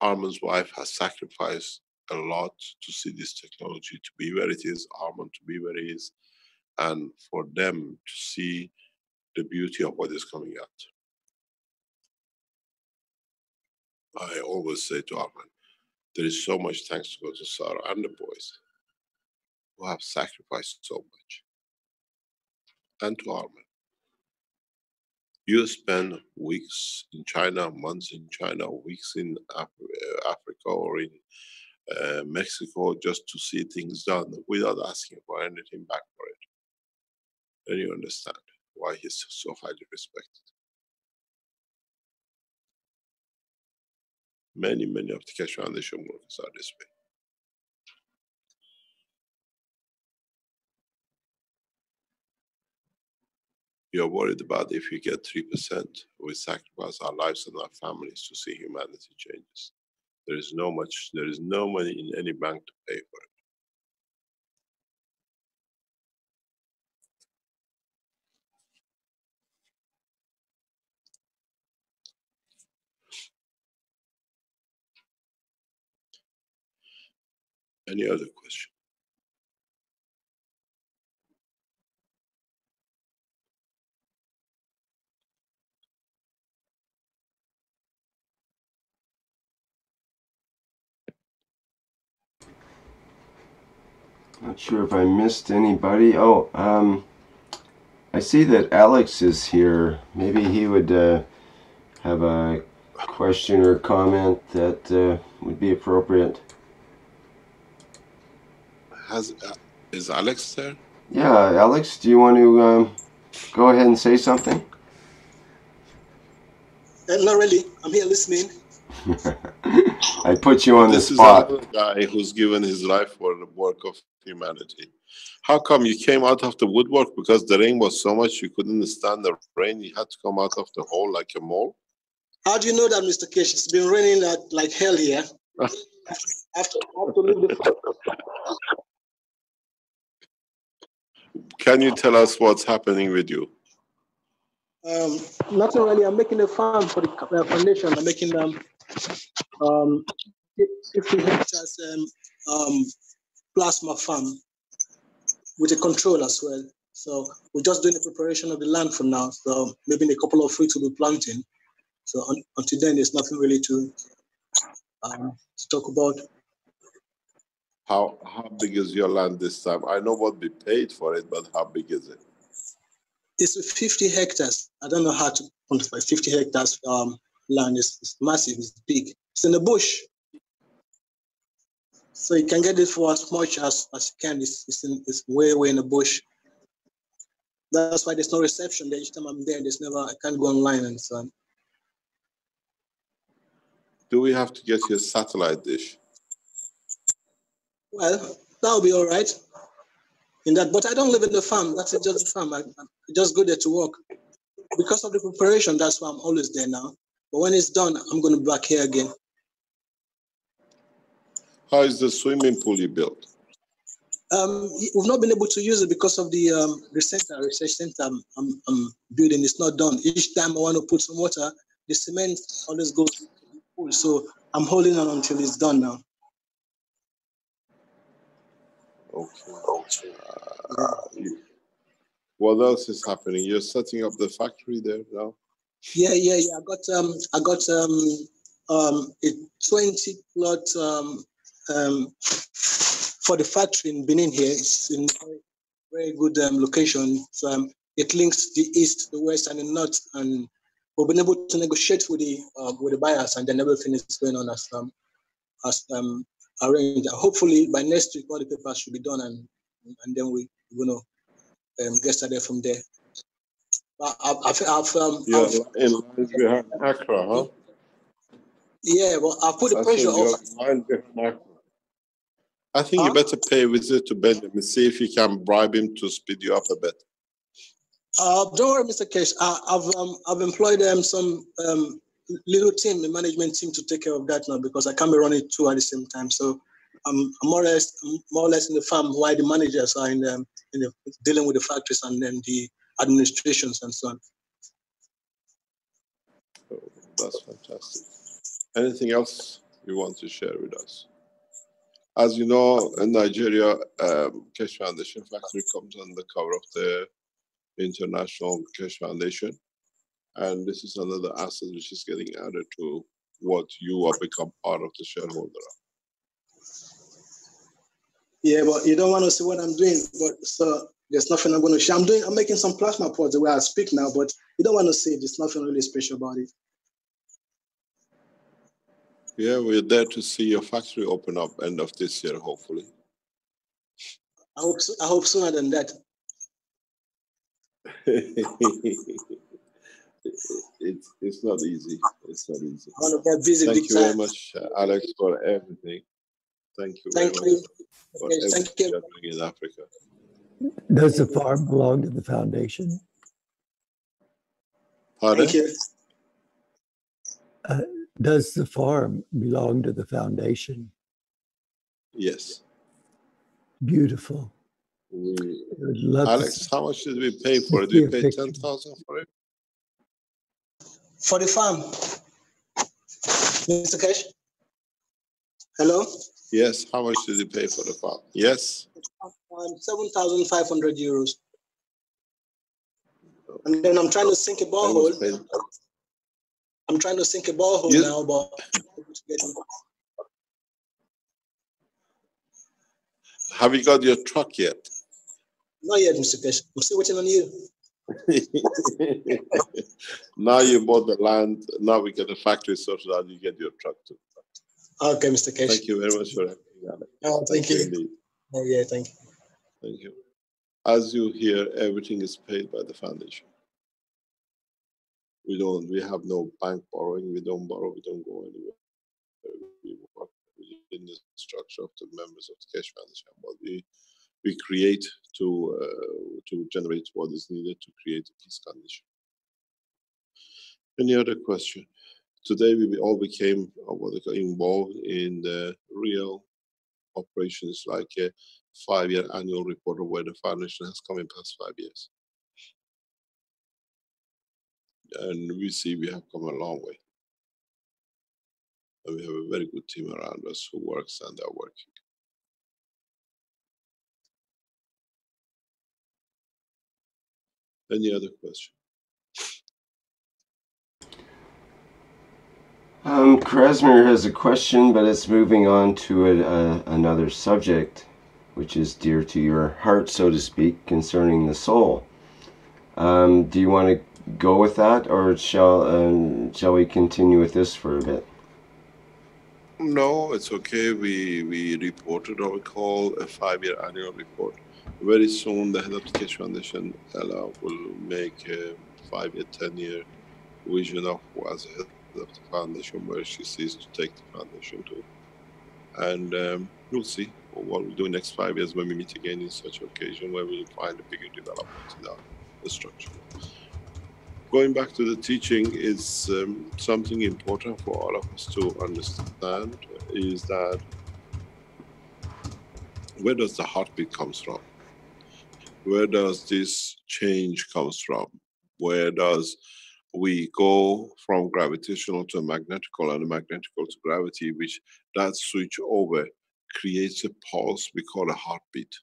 [SPEAKER 5] Arman's wife has sacrificed a lot to see this technology to be where it is, Arman to be where he is, and for them to see the beauty of what is coming out. I always say to Arman, there is so much thanks to go to Sarah and the boys who have sacrificed so much. And to Arman. You spend weeks in China, months in China, weeks in Africa or in Mexico just to see things done without asking for anything back for it. Then you understand why he's so highly respected. Many, many of the Keshe Foundation workers are this way. You're worried about if you get 3%, we sacrifice our lives and our families to see humanity changes. There is no money in any bank to pay for it. Any other question?
[SPEAKER 2] Not sure if I missed anybody. Oh, I see that Alex is here. Maybe he would have a question or comment that would be appropriate.
[SPEAKER 5] Is Alex there?
[SPEAKER 2] Yeah, Alex, do you want to go ahead and say something?
[SPEAKER 11] Not really. I'm here listening.
[SPEAKER 2] I put you on the spot.
[SPEAKER 5] This is another guy who's given his life for the work of humanity. How come you came out of the woodwork? Because the rain was so much you couldn't stand the rain, you had to come out of the hole like a mole?
[SPEAKER 11] How do you know that, Mr. Keshe? It's been raining like hell here. I have to leave the farm.
[SPEAKER 5] Can you tell us what's happening with you?
[SPEAKER 11] Nothing really. I'm making a farm for the foundation. I'm making 50 hectares plasma farm with a control as well. So we're just doing the preparation of the land for now. So maybe in a couple of weeks we'll be planting. So until then, there's nothing really to talk about.
[SPEAKER 5] How big is your land this time? I know what we paid for it, but how big is it?
[SPEAKER 11] It's 50 hectares. I don't know how to quantify 50 hectares land. It's massive, it's big. It's in the bush. So you can get it for as much as you can. It's way in the bush. That's why there's no reception there. Each time I'm there, I can't go online and so on.
[SPEAKER 5] Do we have to get you a satellite dish?
[SPEAKER 11] Well, that'll be all right. But I don't live in the farm. That's just the farm. I just go there to work. Because of the preparation, that's why I'm always there now. But when it's done, I'm going to be back here again.
[SPEAKER 5] How is the swimming pool you built?
[SPEAKER 11] We've not been able to use it because of the research center I'm building. It's not done. Each time I want to put some water, the cement always goes to the pool. So I'm holding on until it's done now.
[SPEAKER 5] Okay. What else is happening? You're setting up the factory there now?
[SPEAKER 11] Yeah. I got a 20 plot for the factory in Benin here. It's in a very good location. So it links the east, the west, and the north. And we've been able to negotiate with the buyers, and then everything is going on as arranged. Hopefully by next week, all the papers should be done, and then we're gonna get started from there. But
[SPEAKER 5] You're in line behind Accra, huh?
[SPEAKER 11] Yeah, well, I put the pressure
[SPEAKER 5] you're
[SPEAKER 11] off.
[SPEAKER 5] in line behind Accra. I think you better pay a visit to Benjamin and see if you can bribe him to speed you up a bit.
[SPEAKER 11] Don't worry, Mr. Kesh. I've employed some little team, a management team, to take care of that now, because I can't be running two at the same time. So I'm more or less in the farm while the managers are in the dealing with the factories and then the administrations and so on.
[SPEAKER 5] Oh, that's fantastic. Anything else you want to share with us? As you know, in Nigeria, Kesh Foundation Factory comes on the cover of the International Kesh Foundation. And this is another asset which is getting added to what you have become part of the shareholder of.
[SPEAKER 11] Yeah, but you don't want to see what I'm doing. But so there's nothing I'm going to share. I'm making some plasma pods the way I speak now, but you don't want to see it. There's nothing really special about it.
[SPEAKER 5] Yeah, we're there to see your factory open up end of this year, hopefully.
[SPEAKER 11] I hope sooner than that.
[SPEAKER 5] It's not easy. It's not easy.
[SPEAKER 11] I want to get busy.
[SPEAKER 5] Thank you very much, Alex, for everything. Thank you very much for everything you're doing in Africa.
[SPEAKER 12] Does the farm belong to the foundation?
[SPEAKER 5] Pardon?
[SPEAKER 11] Thank you.
[SPEAKER 12] Does the farm belong to the foundation?
[SPEAKER 5] Yes.
[SPEAKER 12] Beautiful.
[SPEAKER 5] Alex, how much did we pay for it? Did we pay 10,000 for it?
[SPEAKER 11] For the farm, Mr. Kesh? Hello?
[SPEAKER 5] Yes, how much did you pay for the farm? Yes.
[SPEAKER 11] 7,500 euros. And then I'm trying to sink a borehole. I'm trying to sink a borehole now, but
[SPEAKER 5] have you got your truck yet?
[SPEAKER 11] Not yet, Mr. Kesh. I'm still waiting on you.
[SPEAKER 5] Now you bought the land. Now we get the factory sorted out. You get your truck too.
[SPEAKER 11] Okay, Mr. Kesh.
[SPEAKER 5] Thank you very much for everything, Alex.
[SPEAKER 11] Oh, thank you.
[SPEAKER 5] Indeed.
[SPEAKER 11] Oh, yeah, thank you.
[SPEAKER 5] Thank you. As you hear, everything is paid by the foundation. We have no bank borrowing. We don't borrow. We don't go anywhere. We work within the structure of the members of the Kesh Foundation. What we create to generate what is needed to create a peace condition. Any other question? Today we all became involved in the real operations, like a 5-year annual report of where the foundation has come in past 5 years. And we see we have come a long way. And we have a very good team around us who works and are working. Any other question?
[SPEAKER 2] Krasner has a question, but it's moving on to another subject, which is dear to your heart, so to speak, concerning the soul. Do you want to go with that, or shall we continue with this for a bit?
[SPEAKER 5] No, it's okay. We reported what we call a 5-year annual report. Very soon, the head of the Kesh Foundation, Ella, will make a 5-year, 10-year vision of as a head of the foundation, where she sees to take the foundation to. And we'll see what we'll do next 5 years when we meet again in such an occasion, where we'll find a bigger development in the structure. Going back to the teaching is something important for all of us to understand, is that where does the heartbeat comes from? Where does this change comes from? Where does we go from gravitational to magnetical and magnetical to gravity, which that switch over creates a pulse we call a heartbeat.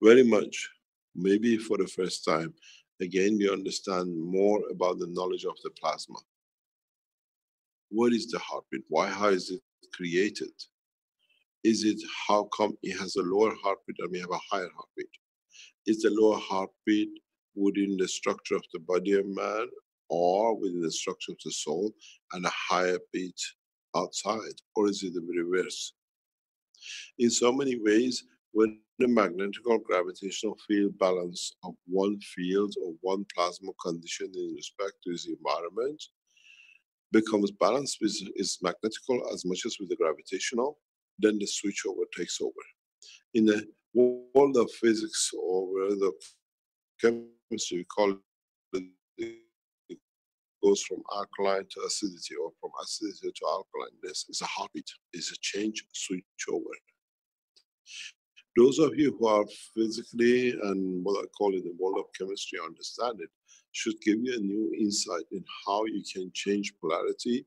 [SPEAKER 5] Very much, maybe for the first time, again, we understand more about the knowledge of the plasma. What is the heartbeat? How is it created? Is it how come it has a lower heartbeat and we have a higher heartbeat? Is the lower heartbeat within the structure of the body of man, or within the structure of the soul, and a higher beat outside? Or is it the reverse? In so many ways, when the magnetic or gravitational field balance of one field or one plasma condition in respect to its environment becomes balanced with its magnetical as much as with the gravitational, then the switchover takes over. In the world of physics or world of chemistry, we call it goes from alkaline to acidity or from acidity to alkalineness. It's a heartbeat, it's a change switchover. Those of you who are physically and what I call in the world of chemistry understand it, should give you a new insight in how you can change polarity,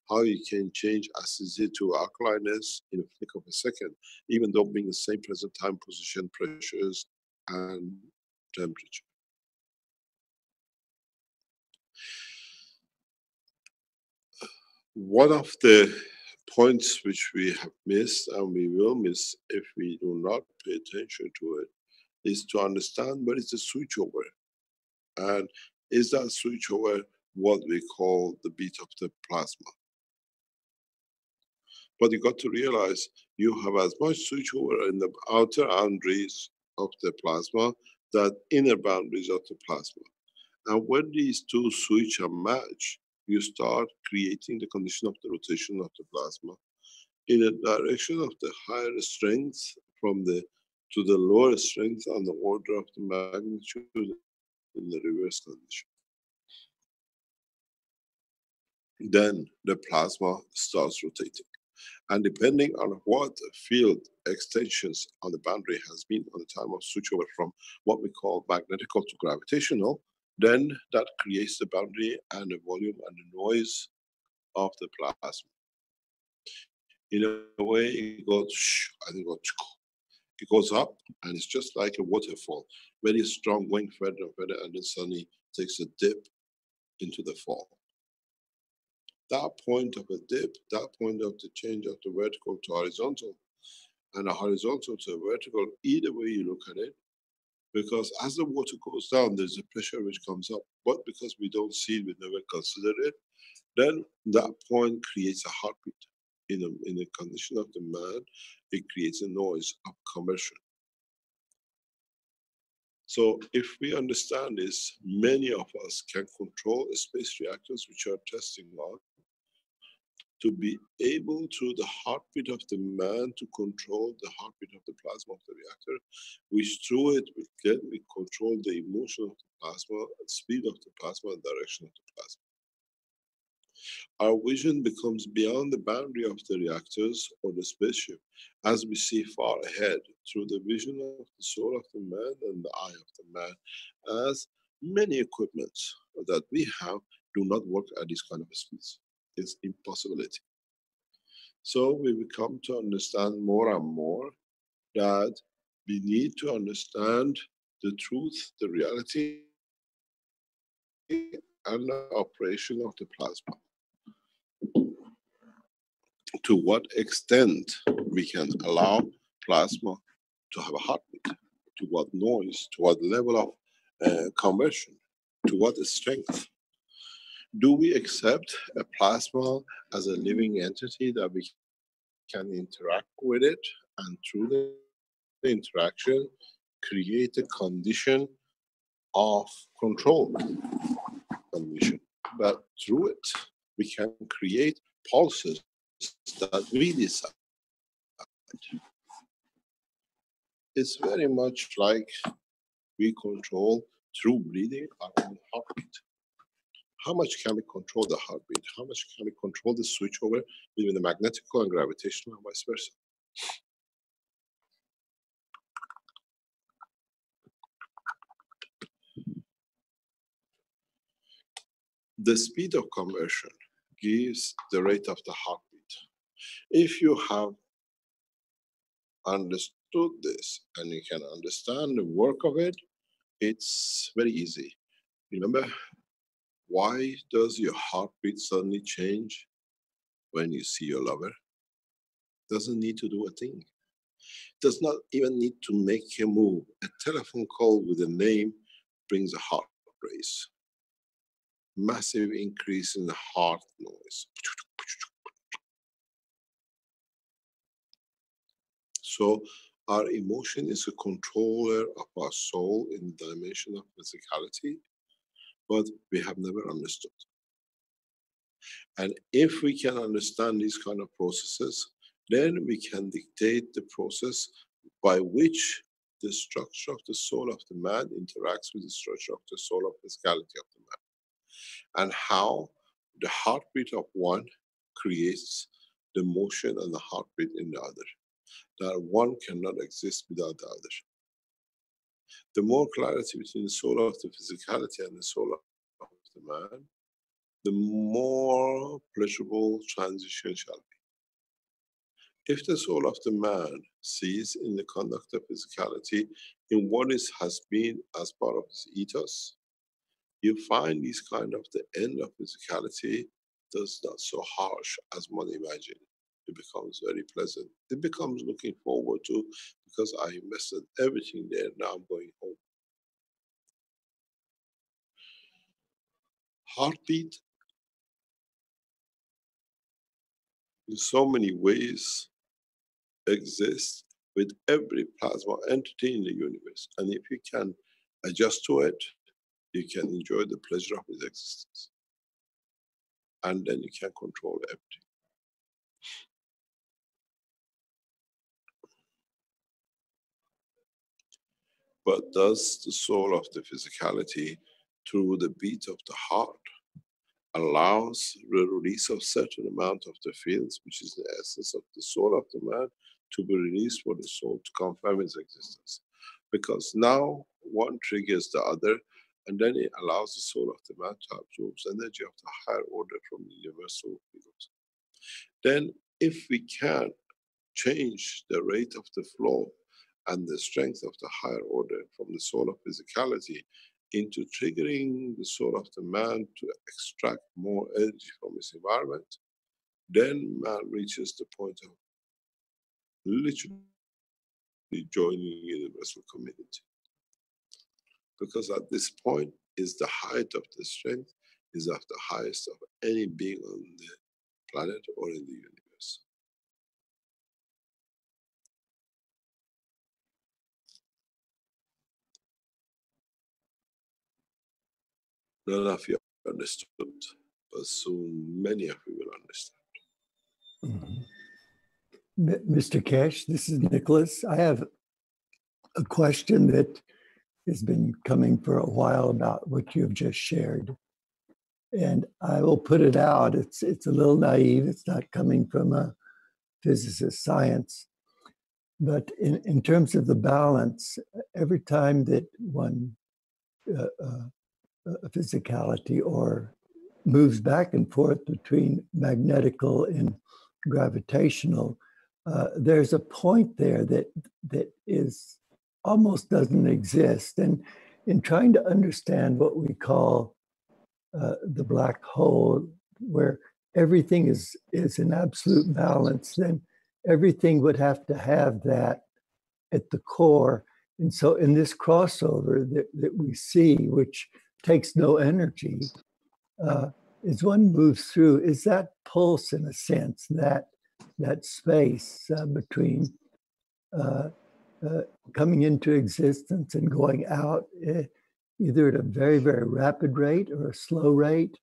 [SPEAKER 5] how you can change acidity to alkalineness in a flick of a second, even though being the same present time, position, pressures, and temperature. One of the points which we have missed and we will miss if we do not pay attention to it is to understand what is the switchover, and is that switchover what we call the beat of the plasma. But you got to realize you have as much switchover in the outer boundaries of the plasma that inner boundaries of the plasma. And when these two switch and match, you start creating the condition of the rotation of the plasma in a direction of the higher strength from the to the lower strength on the order of the magnitude in the reverse condition. Then the plasma starts rotating. And depending on what field extensions on the boundary has been on the time of switchover from what we call magnetical to gravitational, then that creates the boundary and the volume and the noise of the plasma. In a way, it goes shh, and it goes up, and it's just like a waterfall, very strong, going further and further, and then suddenly takes a dip into the fall. That point of a dip, that point of the change of the vertical to horizontal, and a horizontal to a vertical, either way you look at it, because as the water goes down, there's a pressure which comes up, but because we don't see it, we never consider it, then that point creates a heartbeat. In a condition of the man, it creates a noise of conversion. So if we understand this, many of us can control space reactors which are testing on, to be able through the heartbeat of the man to control the heartbeat of the plasma of the reactor, which through it we control the emotion of the plasma, speed of the plasma, and direction of the plasma. Our vision becomes beyond the boundary of the reactors or the spaceship as we see far ahead through the vision of the soul of the man and the eye of the man, as many equipments that we have do not work at this kind of speeds. It's impossibility. So we will come to understand more and more that we need to understand the truth, the reality, and the operation of the plasma. To what extent we can allow plasma to have a heartbeat, to what noise, to what level of conversion, to what strength. Do we accept a plasma as a living entity that we can interact with it, and through the interaction create a condition of control condition, but through it we can create pulses that we decide. It's very much like we control through breathing our own heartbeat. How much can we control the heartbeat? How much can we control the switchover between the magnetical and gravitational and vice versa? The speed of conversion gives the rate of the heartbeat. If you have understood this and you can understand the work of it, it's very easy. Remember, why does your heartbeat suddenly change when you see your lover? Doesn't need to do a thing. Does not even need to make a move. A telephone call with a name brings a heart race. Massive increase in the heart noise. So our emotion is a controller of our soul in the dimension of physicality, but we have never understood. And if we can understand these kind of processes, then we can dictate the process by which the structure of the soul of the man interacts with the structure of the soul of physicality of the man. And how the heartbeat of one creates the motion and the heartbeat in the other. That one cannot exist without the other. The more clarity between the soul of the physicality and the soul of the man, the more pleasurable transition shall be. If the soul of the man sees in the conduct of physicality in what has been as part of his ethos, you find these kind of the end of physicality does not so harsh as one imagines. It becomes very pleasant. It becomes looking forward to, because I invested everything there, now I'm going home. Heartbeat in so many ways exists with every plasma entity in the universe. And if you can adjust to it, you can enjoy the pleasure of its existence. And then you can control everything. But does the soul of the physicality, through the beat of the heart, allows the release of certain amount of the fields, which is the essence of the soul of the man, to be released for the soul to confirm its existence? Because now one triggers the other, and then it allows the soul of the man to absorb the energy of the higher order from the universal fields. Then if we can change the rate of the flow and the strength of the higher order from the soul of physicality into triggering the soul of the man to extract more energy from his environment, then man reaches the point of literally joining the universal community. Because at this point is the height of the strength, is of the highest of any being on the planet or in the universe. None of you understood, but soon many of you will understand.
[SPEAKER 12] Mr. Kesh, this is Nicholas. I have a question that has been coming for a while about what you have just shared. And I will put it out. It's a little naive. It's not coming from a physicist science. But in terms of the balance, every time that one physicality or moves back and forth between magnetical and gravitational, there's a point there that is almost doesn't exist. And in trying to understand what we call the black hole, where everything is in absolute balance, then everything would have to have that at the core. And so in this crossover that we see, which takes no energy, as one moves through, is that pulse, in a sense, that space between coming into existence and going out, either at a very, very rapid rate or a slow rate?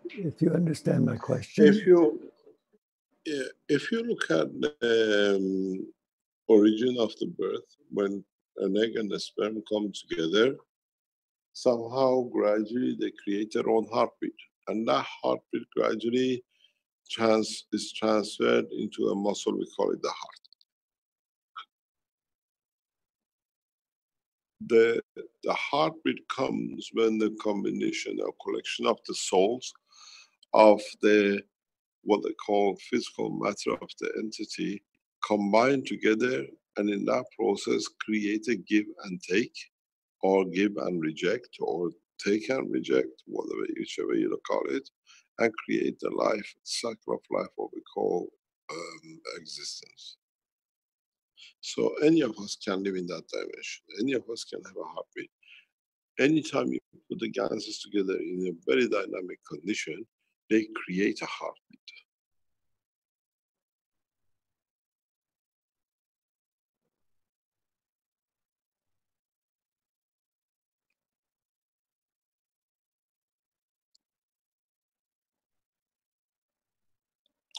[SPEAKER 12] If you understand my question.
[SPEAKER 5] If you look at the origin of the birth, when an egg and a sperm come together, somehow gradually they create their own heartbeat. And that heartbeat gradually is transferred into a muscle, we call it the heart. The heartbeat comes when the combination or collection of the souls of the what they call physical matter of the entity combine together, and in that process create a give and take, or give and reject, or take and reject, whatever, whichever you call it, and create the life, cycle of life, what we call existence. So any of us can live in that dimension. Any of us can have a heartbeat. Anytime you put the ganses together in a very dynamic condition, they create a heartbeat.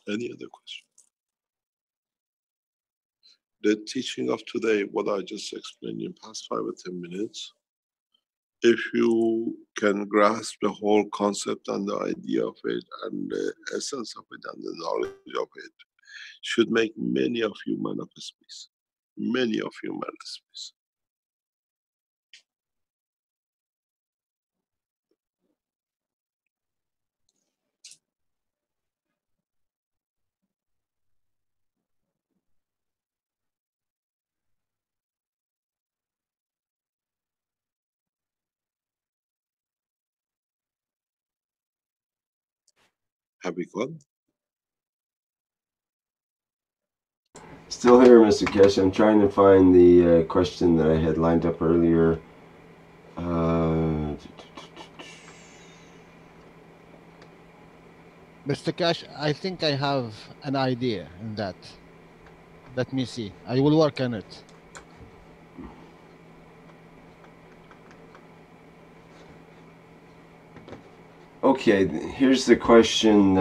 [SPEAKER 5] Any other question? The teaching of today, what I just explained in past 5 or 10 minutes, if you can grasp the whole concept and the idea of it and the essence of it and the knowledge of it, should make many of you manifest peace. Many of you manifest peace. Have we gone?
[SPEAKER 2] Still here, Mr. Keshe. I'm trying to find the question that I had lined up earlier.
[SPEAKER 3] Mr. Cash, I think I have an idea in that. Let me see. I will work on it.
[SPEAKER 2] Okay, here's the question.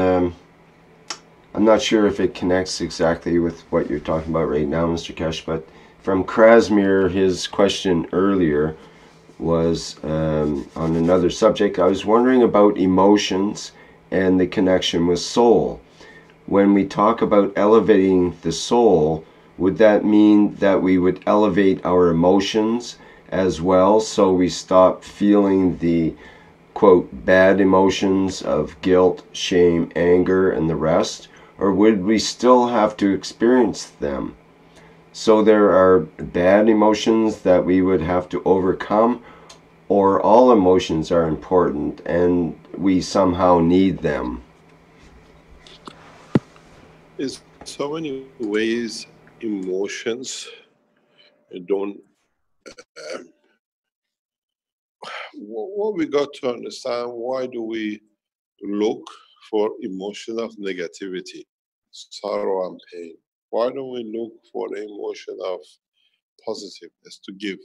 [SPEAKER 2] I'm not sure if it connects exactly with what you're talking about right now, Mr. Keshe, but from Krasmir, his question earlier was on another subject. I was wondering about emotions and the connection with soul. When we talk about elevating the soul, would that mean that we would elevate our emotions as well, so we stop feeling the, quote, bad emotions of guilt, shame, anger, and the rest? Or would we still have to experience them? So there are bad emotions that we would have to overcome, or all emotions are important and we somehow need them?
[SPEAKER 5] In so many ways, emotions don't. What we got to understand, why do we look for emotion of negativity, sorrow and pain? Why don't we look for the emotion of positiveness, to give,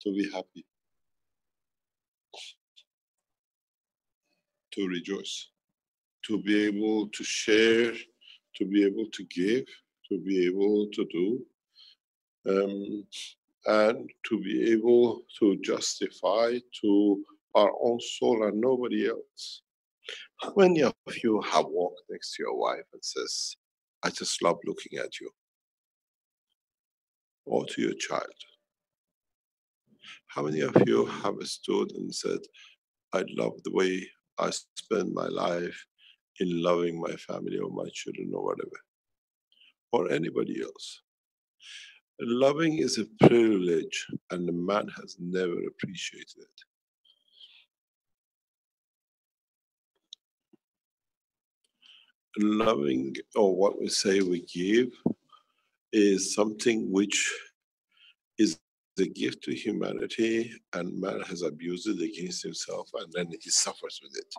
[SPEAKER 5] to be happy, to rejoice, to be able to share, to be able to give, to be able to do, and to be able to justify to our own soul and nobody else? How many of you have walked next to your wife and says, I just love looking at you? Or to your child? How many of you have stood and said, I love the way I spend my life in loving my family or my children or whatever? Or anybody else? Loving is a privilege and the man has never appreciated it. Loving, or what we say we give, is something which is the gift to humanity, and man has abused it against himself, and then he suffers with it.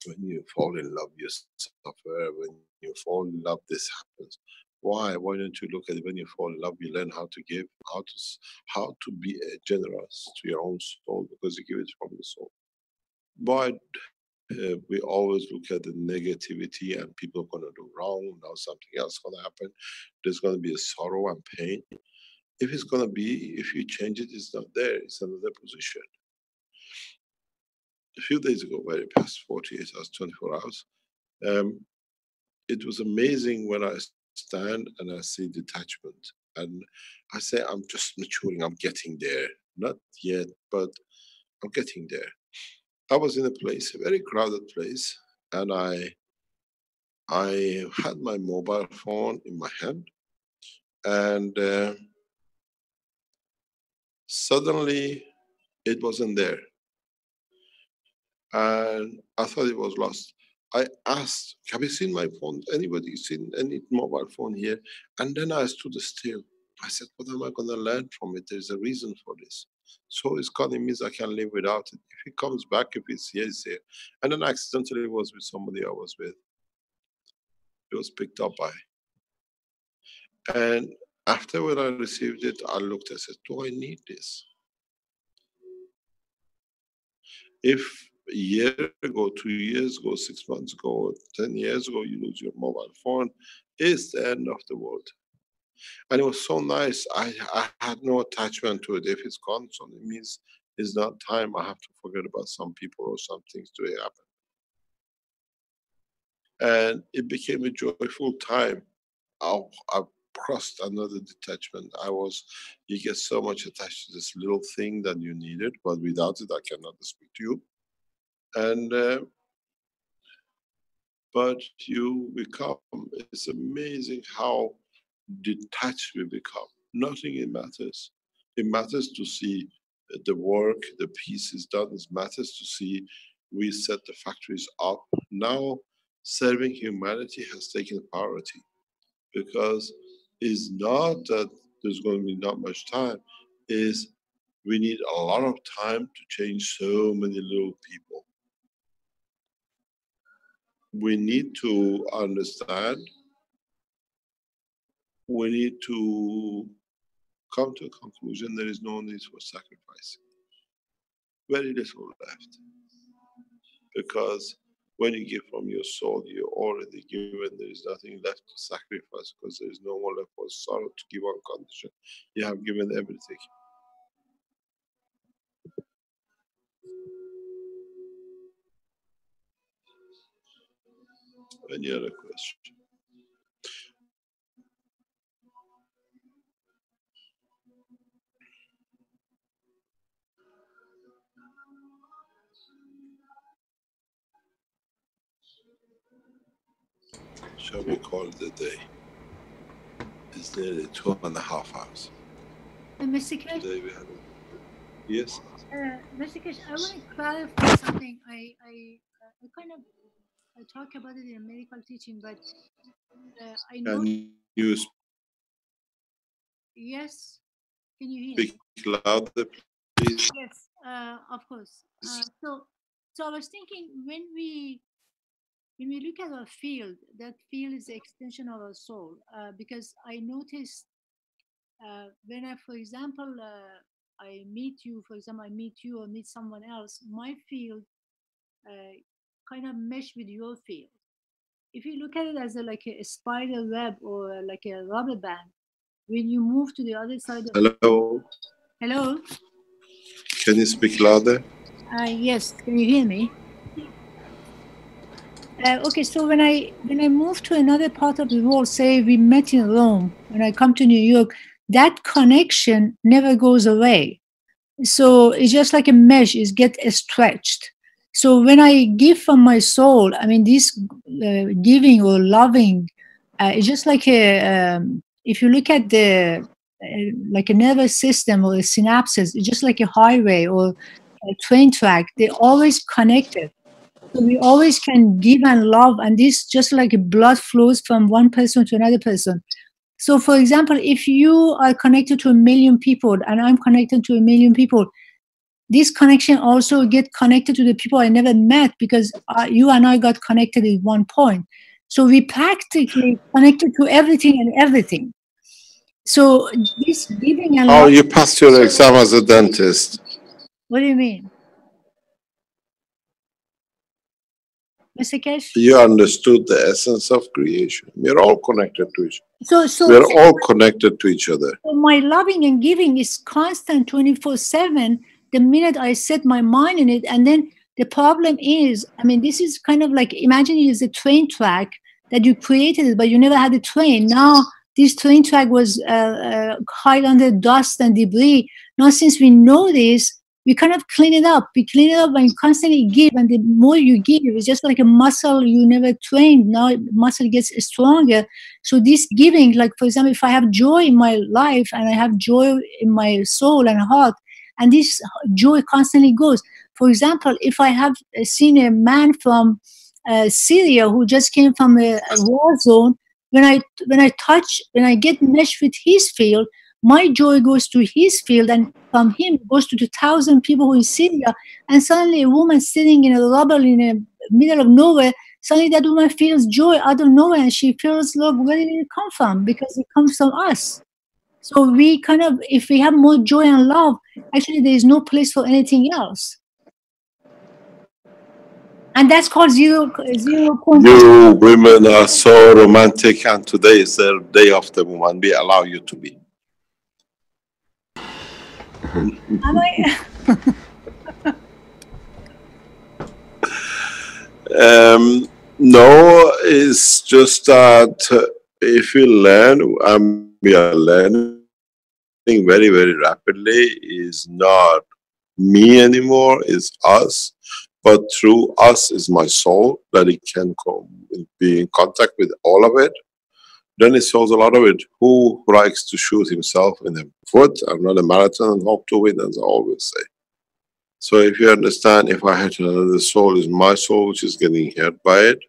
[SPEAKER 5] When you fall in love, you suffer. When you fall in love, this happens. Why? Why don't you look at it? When you fall in love, you learn how to give, how to be generous to your own soul, because you give it from the soul. But we always look at the negativity and people are going to do wrong, now something else is going to happen. There's going to be a sorrow and pain. If it's going to be, if you change it, it's not there, it's another position. A few days ago, very past 48 hours, 24 hours, it was amazing when I stand and I see detachment. And I say, I'm just maturing, I'm getting there. Not yet, but I'm getting there. I was in a place, a very crowded place, and I had my mobile phone in my hand, and suddenly it wasn't there. And I thought it was lost. I asked, have you seen my phone? Anybody seen any mobile phone here? And then I stood still. I said, what am I going to learn from it? There's a reason for this. So it's gone, it means I can live without it. If it comes back, if it's here, it's here. And then accidentally it was with somebody I was with. It was picked up by. And after when I received it, I looked, I said, do I need this? If a year ago, 2 years ago, 6 months ago, 10 years ago, you lose your mobile phone, it's the end of the world. And it was so nice. I had no attachment to it. If it's gone, so it means it's not time. I have to forget about some people or some things to happen. And it became a joyful time. I crossed another detachment. You get so much attached to this little thing that you needed, but without it, I cannot speak to you. And but you become, it's amazing how detached we become. Nothing it matters. It matters to see the work, the piece is done. It matters to see we set the factories up. Now serving humanity has taken priority, because it's not that there's going to be not much time, is we need a lot of time to change so many little people. We need to understand, we need to come to a conclusion there is no need for sacrifice. Very little left. Because when you give from your soul, you're already given, there is nothing left to sacrifice, because there is no more left for sorrow to give on condition. You have given everything. Any other question? Shall we call it a day? It's nearly 2.5 hours.
[SPEAKER 9] Mr. Kesh,
[SPEAKER 5] Today we had yes?
[SPEAKER 9] Mr. Kesh, I want to clarify something. I kind of talk about it in medical teaching, but I know.
[SPEAKER 5] Can you
[SPEAKER 9] Yes. Can you hear
[SPEAKER 5] speak louder, please?
[SPEAKER 9] Yes, of course. So I was thinking, when we look at our field, that field is the extension of our soul. Because I noticed when for example, I meet you, I meet you or meet someone else, my field kind of mesh with your field. If you look at it as like a spider web or like a rubber band, when you move to the other side of
[SPEAKER 5] Hello?
[SPEAKER 9] Hello?
[SPEAKER 5] Can you speak louder?
[SPEAKER 9] Yes, can you hear me? Okay, so when I move to another part of the world, say we met in Rome, when I come to New York, that connection never goes away. So it's just like a mesh, it gets stretched. So when I give from my soul, I mean, this giving or loving, it's just like if you look at the like a nervous system or a synapses, it's just like a highway or a train track. They're always connected. So we always can give and love, and this just like blood flows from one person to another person. So, for example, if you are connected to 1 million people and I'm connected to 1 million people, this connection also get connected to the people I never met, because you and I got connected at one point. So we practically connected to everything and everything. So this giving and
[SPEAKER 5] Oh,
[SPEAKER 9] love.
[SPEAKER 5] you passed your exam as a dentist.
[SPEAKER 9] What do you mean? Mr. Kesh?
[SPEAKER 5] You understood the essence of creation. We're all connected to each other.
[SPEAKER 9] So
[SPEAKER 5] We're all connected to each other.
[SPEAKER 9] So my loving and giving is constant 24/7 the minute I set my mind in it. And then the problem is, I mean, this is kind of like, imagine it is a train track that you created, but you never had a train. Now this train track was hide under dust and debris. Now, since we know this, we kind of clean it up. We clean it up and constantly give. And the more you give, it's just like a muscle you never trained. Now muscle gets stronger. So this giving, like, for example, if I have joy in my life and I have joy in my soul and heart, and this joy constantly goes. For example, if I have seen a man from Syria who just came from a war zone, when I get meshed with his field, my joy goes to his field, and from him goes to the 1,000 people who in Syria. And suddenly a woman sitting in a rubble in the middle of nowhere, suddenly that woman feels joy out of nowhere, and she feels, look, where did it come from? Because it comes from us. So we kind of, if we have more joy and love, actually there is no place for anything else. And that's called zero point.
[SPEAKER 5] You women are so romantic, and today is the day of the woman. We allow you to be. No, it's just that if you learn, and we are learning very, very rapidly, is not me anymore, is us. But through us is my soul, that it can be in contact with all of it. Then it shows a lot of it. Who likes to shoot himself in the foot and run a marathon and hope to win, as I always say. So if you understand, if I hurt another soul, is my soul which is getting hurt by it,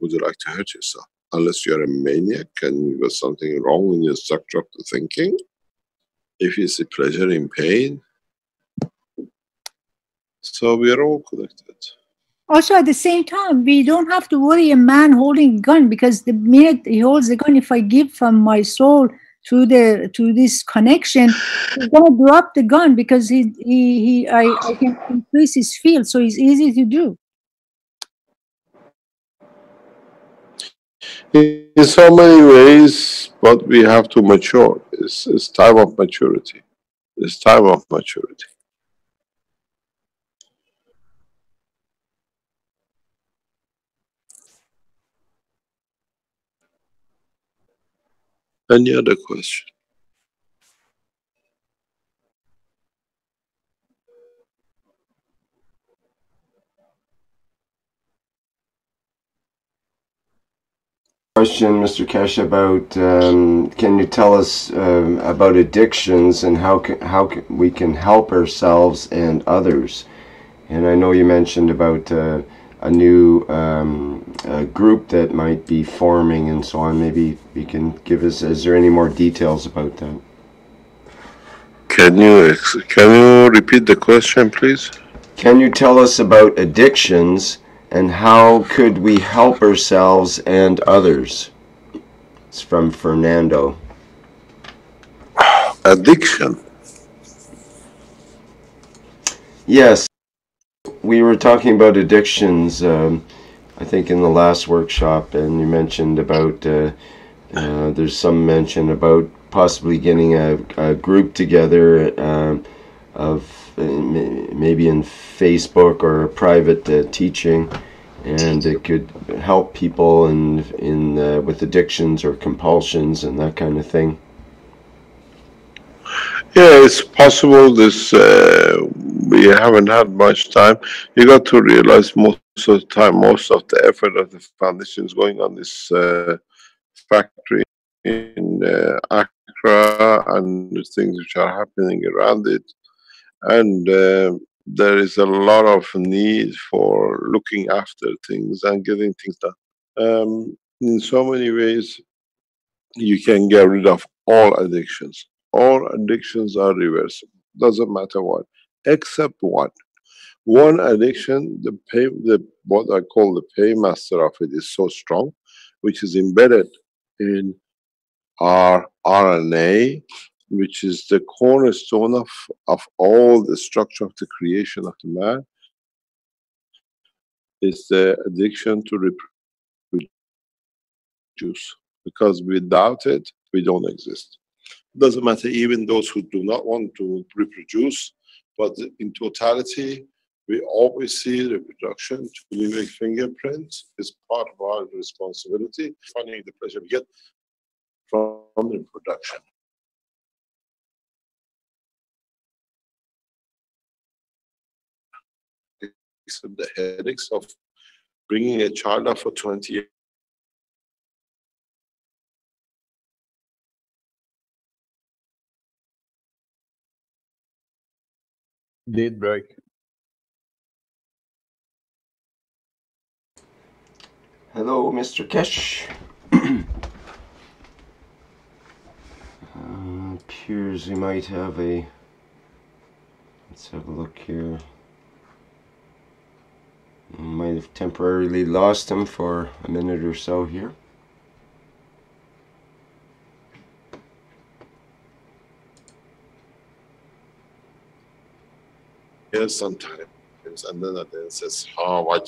[SPEAKER 5] would you like to hurt yourself? Unless you're a maniac and you've got something wrong in your structure of the thinking. If you see pleasure in pain, so we are all connected.
[SPEAKER 9] Also, at the same time, we don't have to worry a man holding a gun, because the minute he holds the gun, if I give from my soul to this connection, he's gonna drop the gun, because I can increase his field, so it's easy to do.
[SPEAKER 5] In so many ways, but we have to mature. It's time of maturity. It's time of maturity. Any other question?
[SPEAKER 2] Question, Mr. Kesh, about can you tell us about addictions and how we can help ourselves and others? And I know you mentioned about a new group that might be forming and so on. Maybe you can give us, is there any more details about that?
[SPEAKER 5] Can you repeat the question, please?
[SPEAKER 2] Can you tell us about addictions and how could we help ourselves and others? It's from Fernando.
[SPEAKER 5] Addiction.
[SPEAKER 2] Yes, we were talking about addictions, I think in the last workshop, and you mentioned about, there's some mention about possibly getting a group together of maybe in Facebook or a private teaching, and it could help people in with addictions or compulsions and that kind of thing.
[SPEAKER 5] Yeah, it's possible. This we haven't had much time. You got to realize most of the time, most of the effort of the foundation is going on this factory in Accra and the things which are happening around it, and there is a lot of need for looking after things and getting things done. In so many ways, you can get rid of all addictions. All addictions are reversible. Doesn't matter what, except one. One addiction, what I call the paymaster of it is so strong, which is embedded in our RNA, which is the cornerstone of all the structure of the creation of the man, is the addiction to reproduce. Because without it, we don't exist. Doesn't matter, even those who do not want to reproduce, but in totality, we always see reproduction. To leave a fingerprint is part of our responsibility, finding the pleasure we get from reproduction. Except the headaches of bringing a child up for 20 years.
[SPEAKER 13] Did break.
[SPEAKER 2] Hello, Mr. Kesh. Appears we might have a. Let's have a look here. We might have temporarily lost him for a minute or so here.
[SPEAKER 5] Yes, sometimes, and then it says, "Oh, why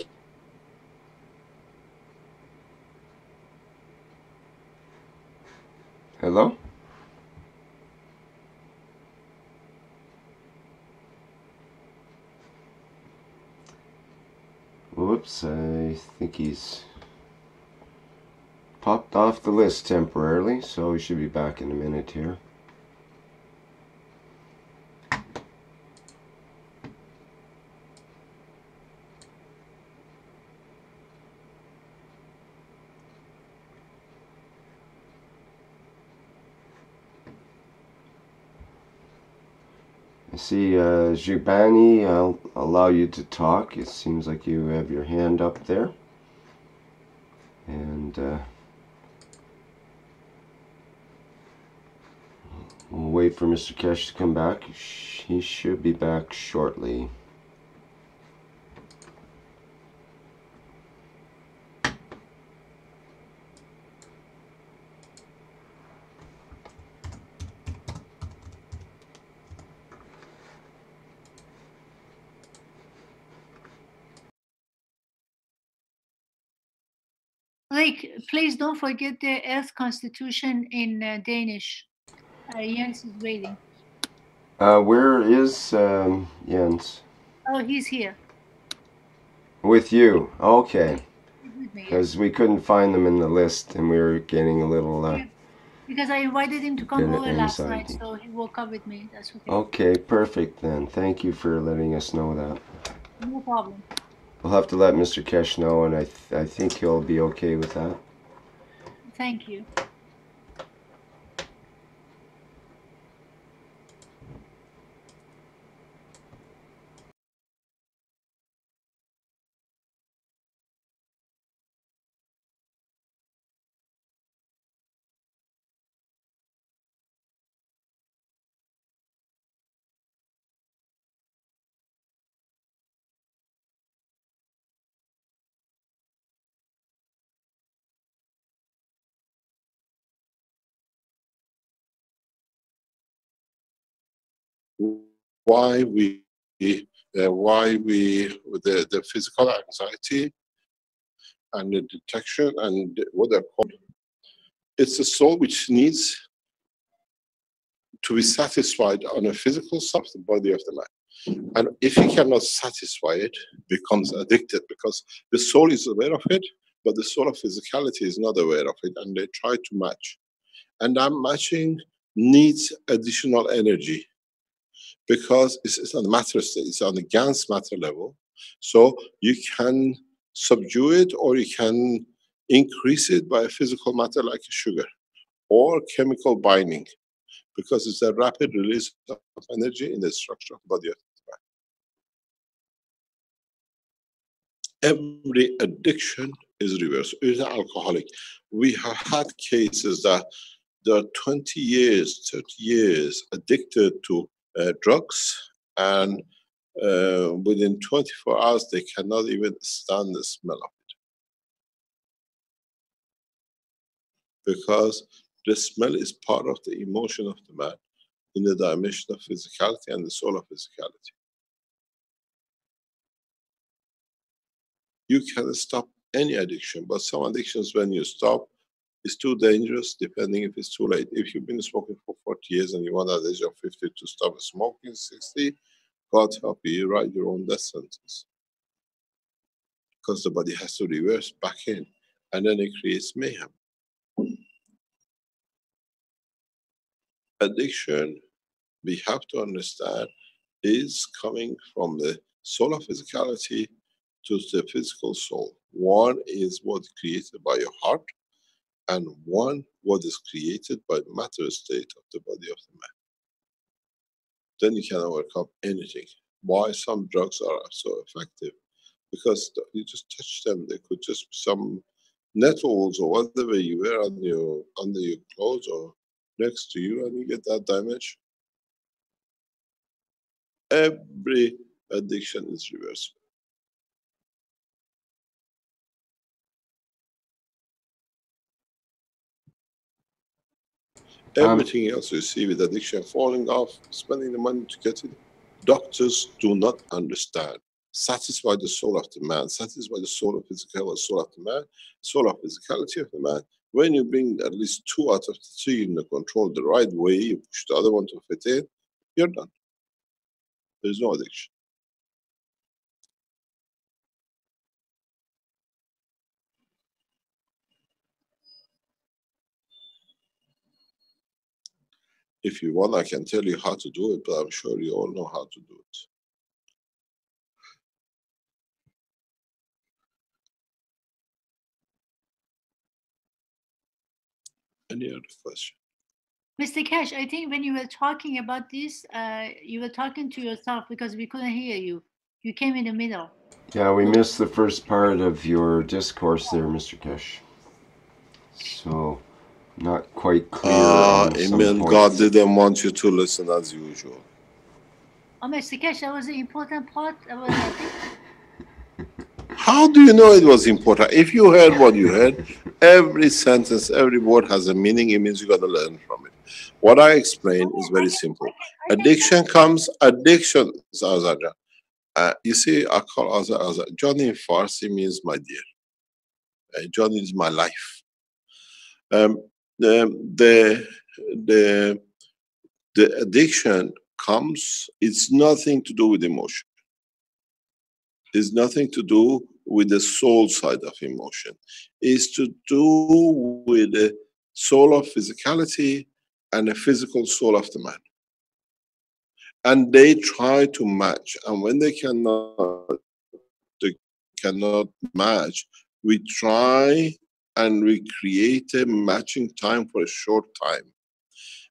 [SPEAKER 2] Whoops, I think he's popped off the list temporarily, so he should be back in a minute here. I see Jubani, I'll allow you to talk. It seems like you have your hand up there. And we'll wait for Mr. Kesh to come back. He should be back shortly.
[SPEAKER 9] Like, please don't forget the Earth Constitution in Danish. Jens is waiting.
[SPEAKER 2] Where is Jens?
[SPEAKER 9] Oh, he's here.
[SPEAKER 2] With you. Okay.
[SPEAKER 9] He's with me.
[SPEAKER 2] Because we couldn't find them in the list and we were getting a little...
[SPEAKER 9] because I invited him to come
[SPEAKER 2] bit of
[SPEAKER 9] over last night,
[SPEAKER 2] anxiety.
[SPEAKER 9] so he woke up with me. That's okay.
[SPEAKER 2] Okay, perfect then. Thank you for letting us know that.
[SPEAKER 9] No problem.
[SPEAKER 2] We'll have to let Mr. Kesh know, and I think he'll be okay with that.
[SPEAKER 9] Thank you.
[SPEAKER 5] Why the physical anxiety and the detection and what they're called. It's a soul which needs to be satisfied on a physical side, the body of the man. And if he cannot satisfy it, becomes addicted, because the soul is aware of it, but the soul of physicality is not aware of it, and they try to match. And that matching needs additional energy, because it's on the matter state, it's on the Gans matter level. So you can subdue it, or you can increase it by a physical matter like sugar, or chemical binding, because it's a rapid release of energy in the structure of the body of the man. Every addiction is reversed. It's an alcoholic. We have had cases that they are 20 years, 30 years addicted to drugs, and within 24 hours they cannot even stand the smell of it, because the smell is part of the emotion of the man in the dimension of physicality and the soul of physicality. You can stop any addiction, but some addictions, when you stop, it's too dangerous, depending if it's too late. If you've been smoking for 40 years and you want at the age of 50 to stop smoking, 60, God help you, you write your own death sentence. Because the body has to reverse back in, and then it creates mayhem. Addiction, we have to understand, is coming from the soul of physicality to the physical soul. One is what is created by your heart, and one what is created by the matter state of the body of the man. Then you can overcome anything. Why some drugs are so effective? Because you just touch them. They could just be some nettles or whatever you wear on your, under your clothes or next to you, and you get that damage. Every addiction is reversible. Everything else you see with addiction, falling off, spending the money to get it, doctors do not understand. Satisfy the soul of the man, satisfy the soul of physical, the soul of the man, soul of physicality of the man. When you bring at least 2 out of the 3 in the control the right way, you push the other one to fit in, you're done. There's no addiction. If you want, I can tell you how to do it, but I'm sure you all know how to do it. Any other question?
[SPEAKER 9] Mr. Cash, I think when you were talking about this, you were talking to yourself because we couldn't hear you. You came in the middle.
[SPEAKER 2] Yeah, we missed the first part of your discourse there, Mr. Cash. So, not quite clear on some
[SPEAKER 5] Amen.
[SPEAKER 2] points.
[SPEAKER 5] God didn't want you to listen as usual.
[SPEAKER 9] Oh, Mr. Cash, that was the important part.
[SPEAKER 5] How do you know it was important? If you heard what you heard, every sentence, every word has a meaning. It means you got to learn from it. What I explain is very simple. Addiction comes, addiction. You see, I call Azar. Johnny in Farsi means my dear. Johnny is my life. The addiction comes, it's nothing to do with emotion. It's nothing to do with the soul side of emotion. It's to do with the soul of physicality and the physical soul of the man. And they try to match, and when they cannot match, we try and we create a matching time for a short time.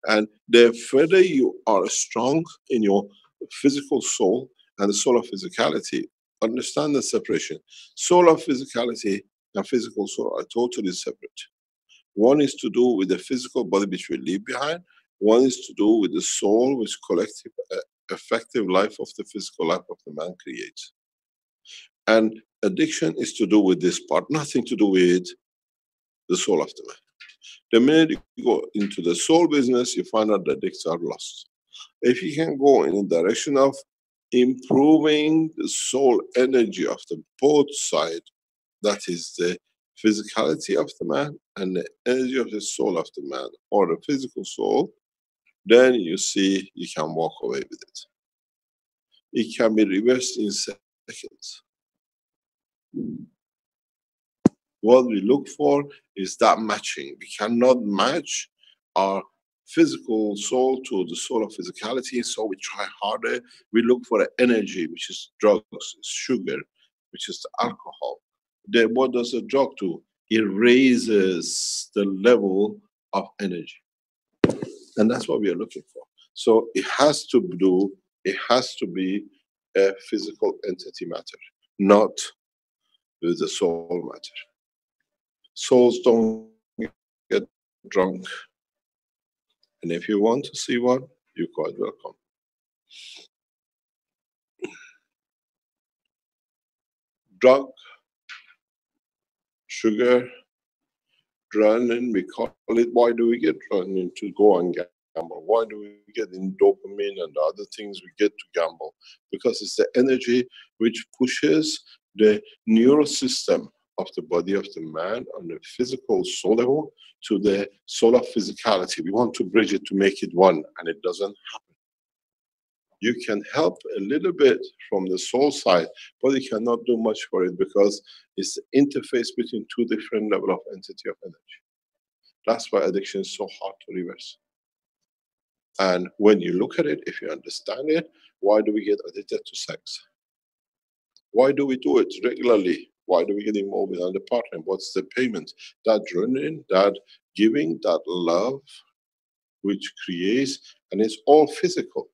[SPEAKER 5] And the further you are strong in your physical soul and the soul of physicality, understand the separation. Soul of physicality and physical soul are totally separate. One is to do with the physical body which we leave behind. One is to do with the soul which collective, effective life of the physical life of the man creates. And addiction is to do with this part, nothing to do with the soul of the man. The minute you go into the soul business, you find out the addicts are lost. If you can go in the direction of improving the soul energy of the both side, that is the physicality of the man and the energy of the soul of the man, or the physical soul, then you see you can walk away with it. It can be reversed in seconds. What we look for is that matching. We cannot match our physical soul to the soul of physicality, so we try harder. We look for energy, which is drugs, sugar, which is the alcohol. Then what does the drug do? It raises the level of energy. And that's what we are looking for. So it has to be a physical entity matter, not with the soul matter. Souls don't get drunk. And if you want to see one, you're quite welcome. Drug, sugar, adrenaline, we call it. Why do we get adrenaline? To go and gamble. Why do we get in dopamine and the other things we get to gamble? Because it's the energy which pushes the neural system of the body of the man on the physical soul level to the soul of physicality. We want to bridge it to make it one, and it doesn't happen. You can help a little bit from the soul side, but you cannot do much for it because it's the interface between two different levels of entity of energy. That's why addiction is so hard to reverse. And when you look at it, if you understand it, why do we get addicted to sex? Why do we do it regularly? Why do we get involved with another partner? What's the payment? That journey, that giving, that love, which creates, and it's all physical.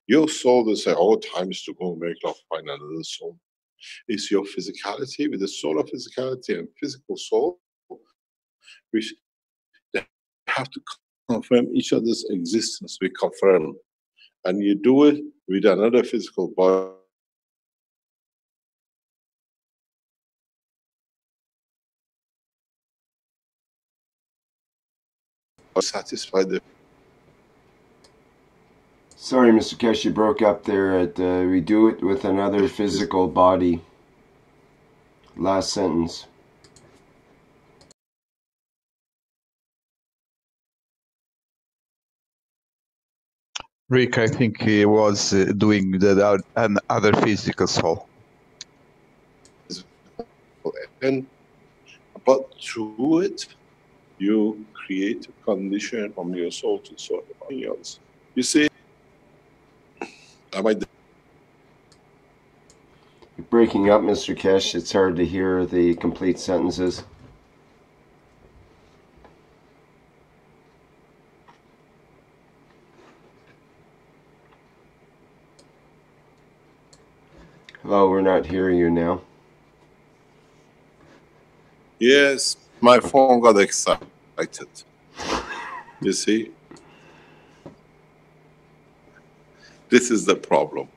[SPEAKER 5] Your soul will say, oh, time is to go make love, find another soul. It's your physicality with the soul of physicality and physical soul, which they have to confirm each other's existence. We confirm. And you do it with another physical body. Satisfy the.
[SPEAKER 2] Sorry, Mr. Kesh, you broke up there. We do it with another physical body. Last sentence.
[SPEAKER 7] Rick, I think he was doing another physical soul.
[SPEAKER 5] And but through it, You create a condition from your soul to soul about else. You see, am I?
[SPEAKER 2] You're breaking up, Mr. Kesh. It's hard to hear the complete sentences. Oh, we're not hearing you now.
[SPEAKER 5] Yes, my phone got excited. You see? This is the problem.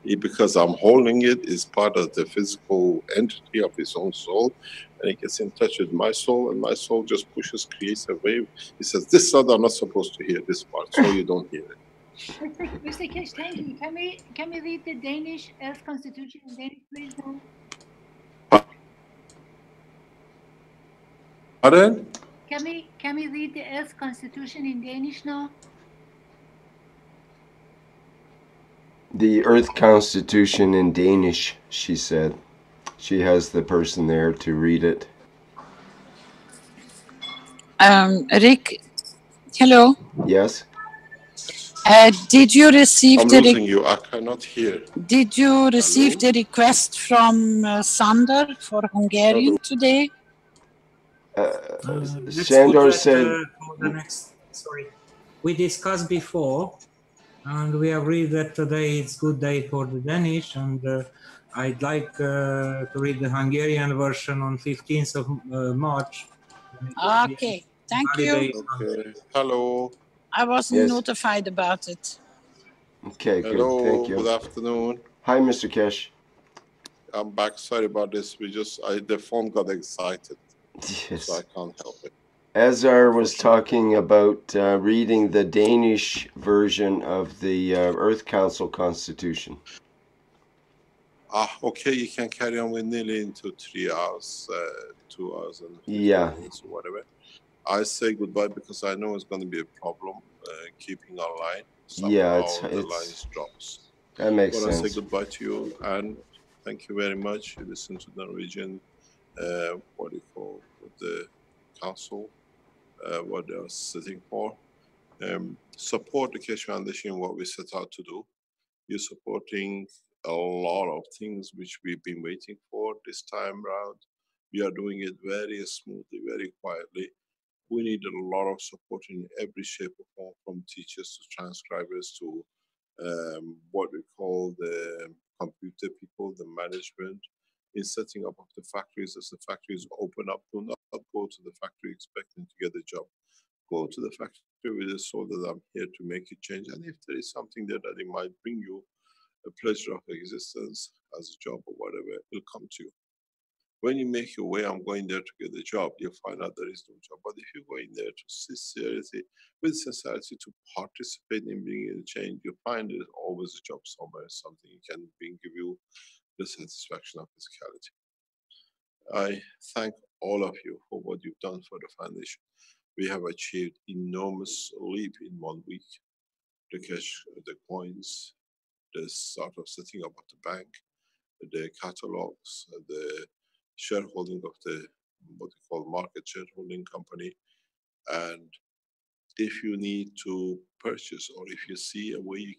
[SPEAKER 5] Because I'm holding it, it's part of the physical entity of his own soul, and it gets in touch with my soul, and my soul just pushes, creates a wave. He says, this side I'm not supposed to hear this part, so you don't hear it.
[SPEAKER 9] Mr. Kesh, thank you. Can we read the Danish Earth Constitution in Danish, please?
[SPEAKER 5] Pardon?
[SPEAKER 9] Can we read the Earth Constitution in Danish now?
[SPEAKER 2] The Earth Constitution in Danish, she said. She has the person there to read it.
[SPEAKER 4] Rick, hello.
[SPEAKER 2] Yes?
[SPEAKER 4] Did you receive
[SPEAKER 5] I'm losing you. I cannot hear.
[SPEAKER 4] Did you receive the request from Sander for Hungarian today?
[SPEAKER 2] Sandor said...
[SPEAKER 14] for the next, sorry. We discussed before, and we agreed that today is good day for the Danish, and I'd like to read the Hungarian version on 15th of March.
[SPEAKER 4] Okay, thank you.
[SPEAKER 5] Okay. Hello.
[SPEAKER 4] I wasn't notified about it.
[SPEAKER 2] Okay, good.
[SPEAKER 5] Hello,
[SPEAKER 2] Thank you.
[SPEAKER 5] good afternoon.
[SPEAKER 2] Hi, Mr. Kesh.
[SPEAKER 5] I'm back. Sorry about this. The phone got excited.
[SPEAKER 2] Yes.
[SPEAKER 5] So I can't help it.
[SPEAKER 2] Azar was talking about reading the Danish version of the Earth Council Constitution.
[SPEAKER 5] Okay, you can carry on with nearly into 3 hours, 2 hours and 15 minutes or whatever. I say goodbye because I know it's going to be a problem keeping online. Somehow the lines drops.
[SPEAKER 2] That makes sense.
[SPEAKER 5] I say goodbye to you and thank you very much. You listen to the Norwegian, what do you call the council, what they are sitting for. Support the Keshe Foundation, what we set out to do. You're supporting a lot of things which we've been waiting for this time round. We are doing it very smoothly, very quietly. We need a lot of support in every shape or form, from teachers to transcribers to what we call the computer people, the management, in setting up of the factories. As the factories open up, do not go to the factory expecting to get a job. Go to the factory with the soul that I'm here to make a change. And if there is something there that it might bring you a pleasure of existence as a job or whatever, it'll come to you. When you make your way, I'm going there to get a job, you'll find out there is no job. But if you go in there to sincerity, with sincerity to participate in bringing a change, you'll find there's always a job somewhere, something you can bring, give you the satisfaction of physicality. I thank all of you for what you've done for the foundation. We have achieved enormous leap in 1 week. The cash, the coins, the start of setting up of the bank, the catalogs, the shareholding of the what we call market shareholding company. And if you need to purchase, or if you see a way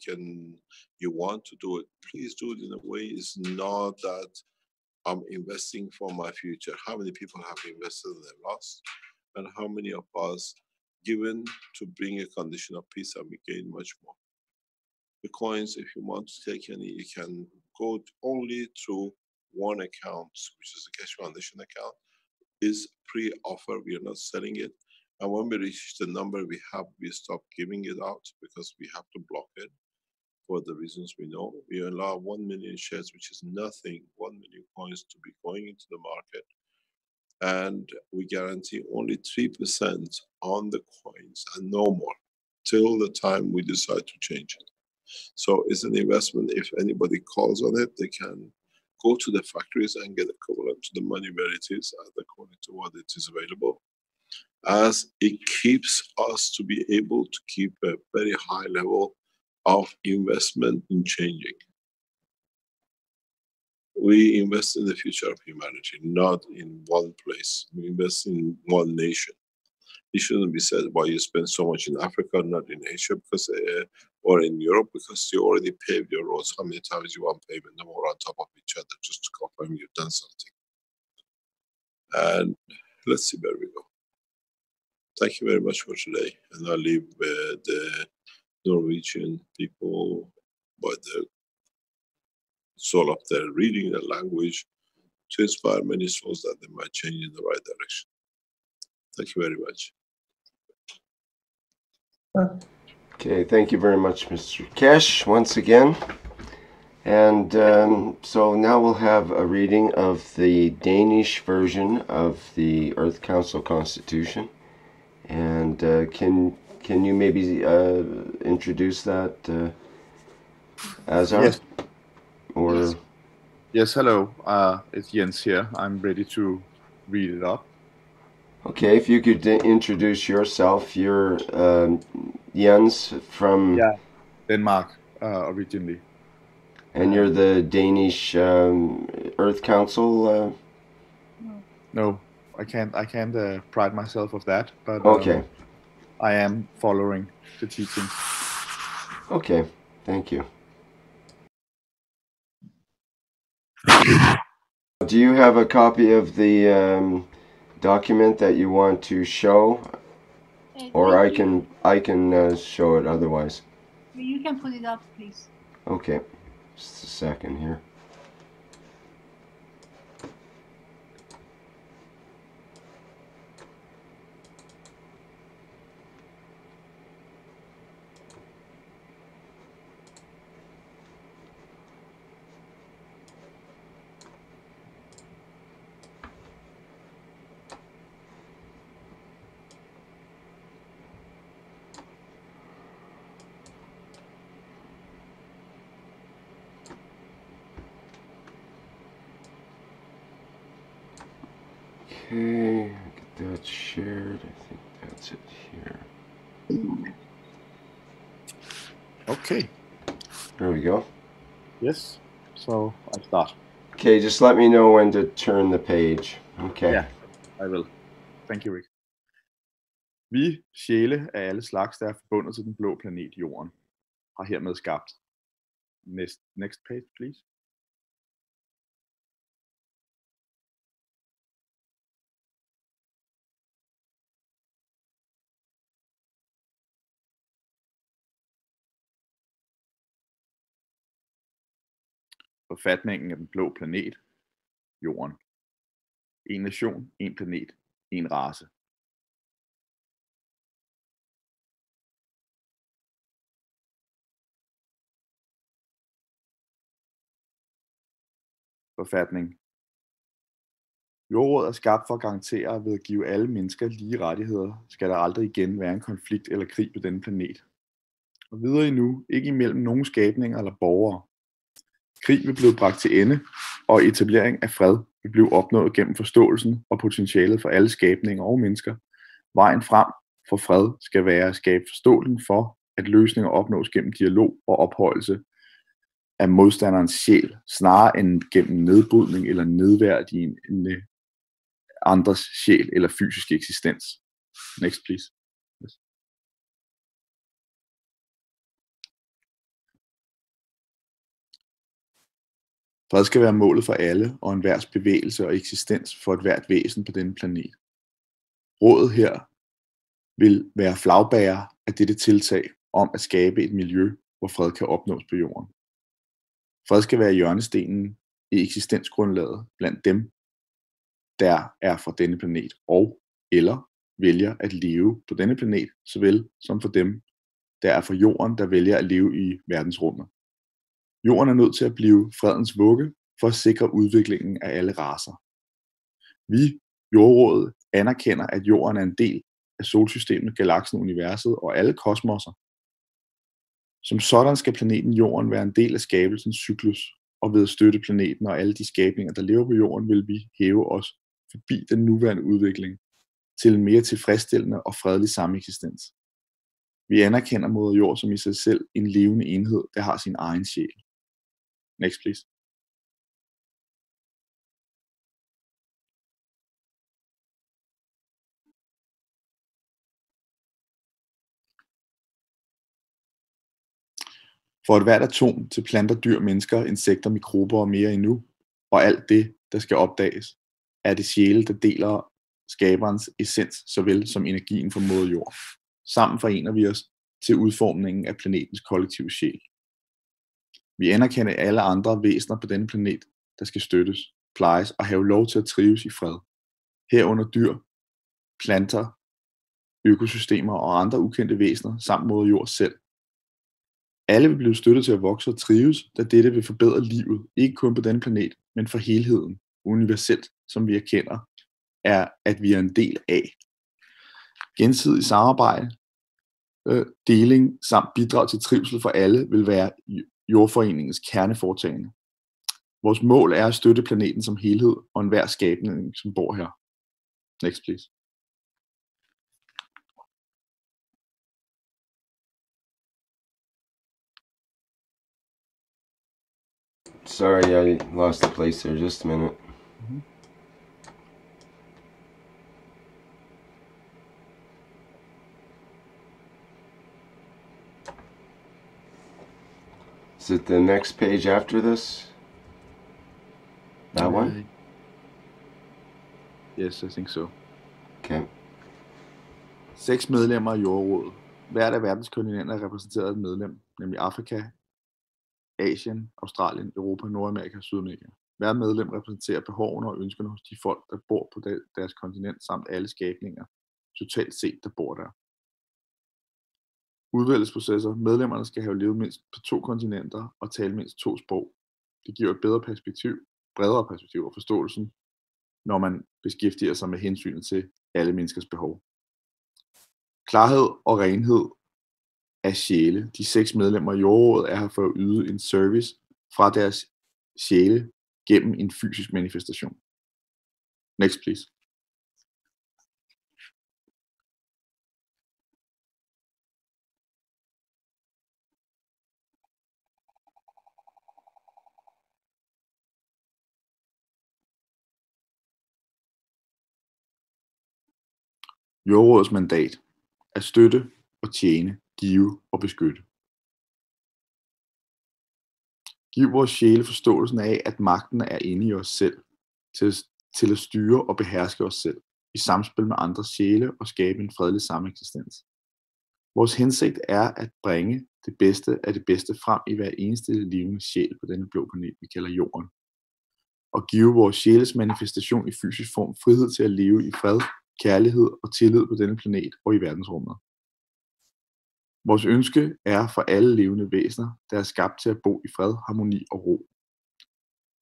[SPEAKER 5] you want to do it, please do it in a way it's not that I'm investing for my future. How many people have invested and they've lost? And how many of us given to bring a condition of peace and we gain much more? The coins, if you want to take any, you can go only through one account, which is the Keshe Foundation account. Is pre-offer, we are not selling it. And when we reach the number we have, we stop giving it out because we have to block it for the reasons we know. We allow 1 million shares, which is nothing, 1 million coins to be going into the market. And we guarantee only 3% on the coins and no more till the time we decide to change it. So it's an investment. If anybody calls on it, they can go to the factories and get equivalent to the money where it is, according to what it is available. As it keeps us to be able to keep a very high level of investment in changing. We invest in the future of humanity, not in one place. We invest in one nation. It shouldn't be said why you spend so much in Africa, not in Asia, because or in Europe, because you already paved your roads. How many times you want pavement more on top of each other just to confirm you've done something? And let's see where we go. Thank you very much for today, and I'll leave the Norwegian people by the soul of their reading, their language, to inspire many souls that they might change in the right direction. Thank you very much.
[SPEAKER 2] Okay, thank you very much, Mr. Kesh, once again. And so now we'll have a reading of the Danish version of the Earth Council Constitution. And can you maybe introduce that, Azar?
[SPEAKER 15] Yes.
[SPEAKER 2] Or
[SPEAKER 15] Yes. Yes, hello. It's Jens here. I'm ready to read it up.
[SPEAKER 2] Okay, if you could introduce yourself. You're Jens from...
[SPEAKER 15] Yeah, Denmark, originally.
[SPEAKER 2] And you're the Danish Earth Council?
[SPEAKER 15] No, I can't pride myself of that, but
[SPEAKER 2] okay.
[SPEAKER 15] I am following the teachings.
[SPEAKER 2] Okay, thank you. Do you have a copy of the document that you want to show, or I can show it otherwise?
[SPEAKER 9] You can put it up, please.
[SPEAKER 2] Okay, just a second here. Okay, get that shared. I think that's it here.
[SPEAKER 15] Okay.
[SPEAKER 2] There we go.
[SPEAKER 15] Yes, so I start.
[SPEAKER 2] Okay, just let me know when to turn the page. Okay.
[SPEAKER 15] Yeah, I will. Thank you, Rick. Vi, sjæle af alle slags, der er forbundet til den blå planet Jorden, har hermed skabt. Next page, please. Forfatningen af den blå planet, Jorden. En nation, en planet, en race. Forfatning. Jordrådet er skabt for at garantere, at ved at give alle mennesker lige rettigheder, skal der aldrig igen være en konflikt eller krig på denne planet. Og videre endnu, ikke imellem nogen skabninger eller borgere. Krig vil blive bragt til ende, og etablering af fred vil blive opnået gennem forståelsen og potentialet for alle skabninger og mennesker. Vejen frem for fred skal være at skabe forståelsen for, at løsninger opnås gennem dialog og ophøjelse af modstanderens sjæl, snarere end gennem nedbrydning eller nedværdigende andres sjæl eller fysiske eksistens. Next, please. Yes. Fred skal være målet for alle og enhvers bevægelse og eksistens for et hvert væsen på denne planet. Rådet her vil være flagbærer af dette tiltag om at skabe et miljø, hvor fred kan opnås på jorden. Fred skal være hjørnestenen i eksistensgrundlaget blandt dem, der er fra denne planet og eller vælger at leve på denne planet, såvel som for dem, der er fra jorden, der vælger at leve i verdensrummet. Jorden er nødt til at blive fredens vugge for at sikre udviklingen af alle racer. Vi, Jordrådet, anerkender, at jorden er en del af solsystemet, galaksen, universet og alle kosmosser. Som sådan skal planeten Jorden være en del af skabelsens cyklus, og ved at støtte planeten og alle de skabninger, der lever på jorden, vil vi hæve os forbi den nuværende udvikling til en mere tilfredsstillende og fredelig sameksistens. Vi anerkender moder jord som i sig selv en levende enhed, der har sin egen sjæl. Next, please. For et hvert atom til planter, dyr, mennesker, insekter, mikrober og mere endnu, og alt det, der skal opdages, er det sjæle, der deler skaberens essens, såvel som energien fra moder jord. Sammen forener vi os til udformningen af planetens kollektive sjæl. Vi anerkender alle andre væsener på denne planet, der skal støttes, plejes og have lov til at trives i fred. Herunder dyr, planter, økosystemer og andre ukendte væsener samt moder jord selv. Alle vil blive støttet til at vokse og trives, da dette vil forbedre livet, ikke kun på denne planet, men for helheden, universelt, som vi erkender, er, at vi er en del af. Gensidig samarbejde, deling samt bidrag til trivsel for alle vil være jordforeningens kerneforetagende. Vores mål er at støtte planeten som helhed og enhver skabning, som bor her. Next, please.
[SPEAKER 2] Sorry, I lost the place there just a minute. Is it the next page after this? That one?
[SPEAKER 15] Yes, I think so.
[SPEAKER 2] Okay.
[SPEAKER 15] 6 medlemmer af jordrådet. Hvert af verdens kontinenter er repræsenteret af et medlem, nemlig Afrika, Asien, Australien, Europa, Nordamerika og Sydamerika. Hver medlem repræsenterer behovene og ønskerne hos de folk, der bor på deres kontinent, samt alle skabninger, totalt set, der bor der. Udvælgelsesprocesser. Medlemmerne skal have levet mindst på 2 kontinenter og tale mindst 2 sprog. Det giver et bredere perspektiv og forståelsen, når man beskæftiger sig med hensynet til alle menneskers behov. Klarhed og renhed af sjæle. De 6 medlemmer i jordrådet er her for at yde en service fra deres sjæle gennem en fysisk manifestation. Next, please. Jordrådets mandat: at støtte og tjene, give og beskytte. Giv vores sjæle forståelsen af, at magten er inde i os selv, til at styre og beherske os selv, i samspil med andres sjæle og skabe en fredelig sameksistens. Vores hensigt er at bringe det bedste af det bedste frem i hver eneste levende sjæl på denne blå planet, vi kalder jorden. Og give vores sjæles manifestation i fysisk form frihed til at leve i fred, kærlighed og tillid på denne planet og i verdensrummet. Vores ønske er for alle levende væsener, der er skabt til at bo i fred, harmoni og ro.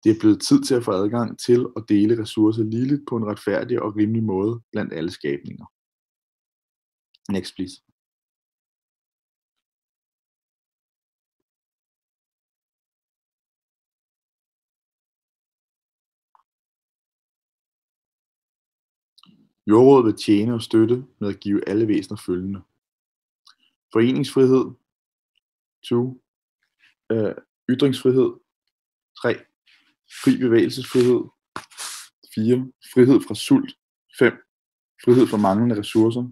[SPEAKER 15] Det er blevet tid til at få adgang til at dele ressourcer ligeligt på en retfærdig og rimelig måde blandt alle skabninger. Next, please. Jordrådet vil tjene og støtte med at give alle væsener følgende: foreningsfrihed, 2, ytringsfrihed, 3, fri bevægelsesfrihed, 4, frihed fra sult, 5, frihed fra manglende ressourcer,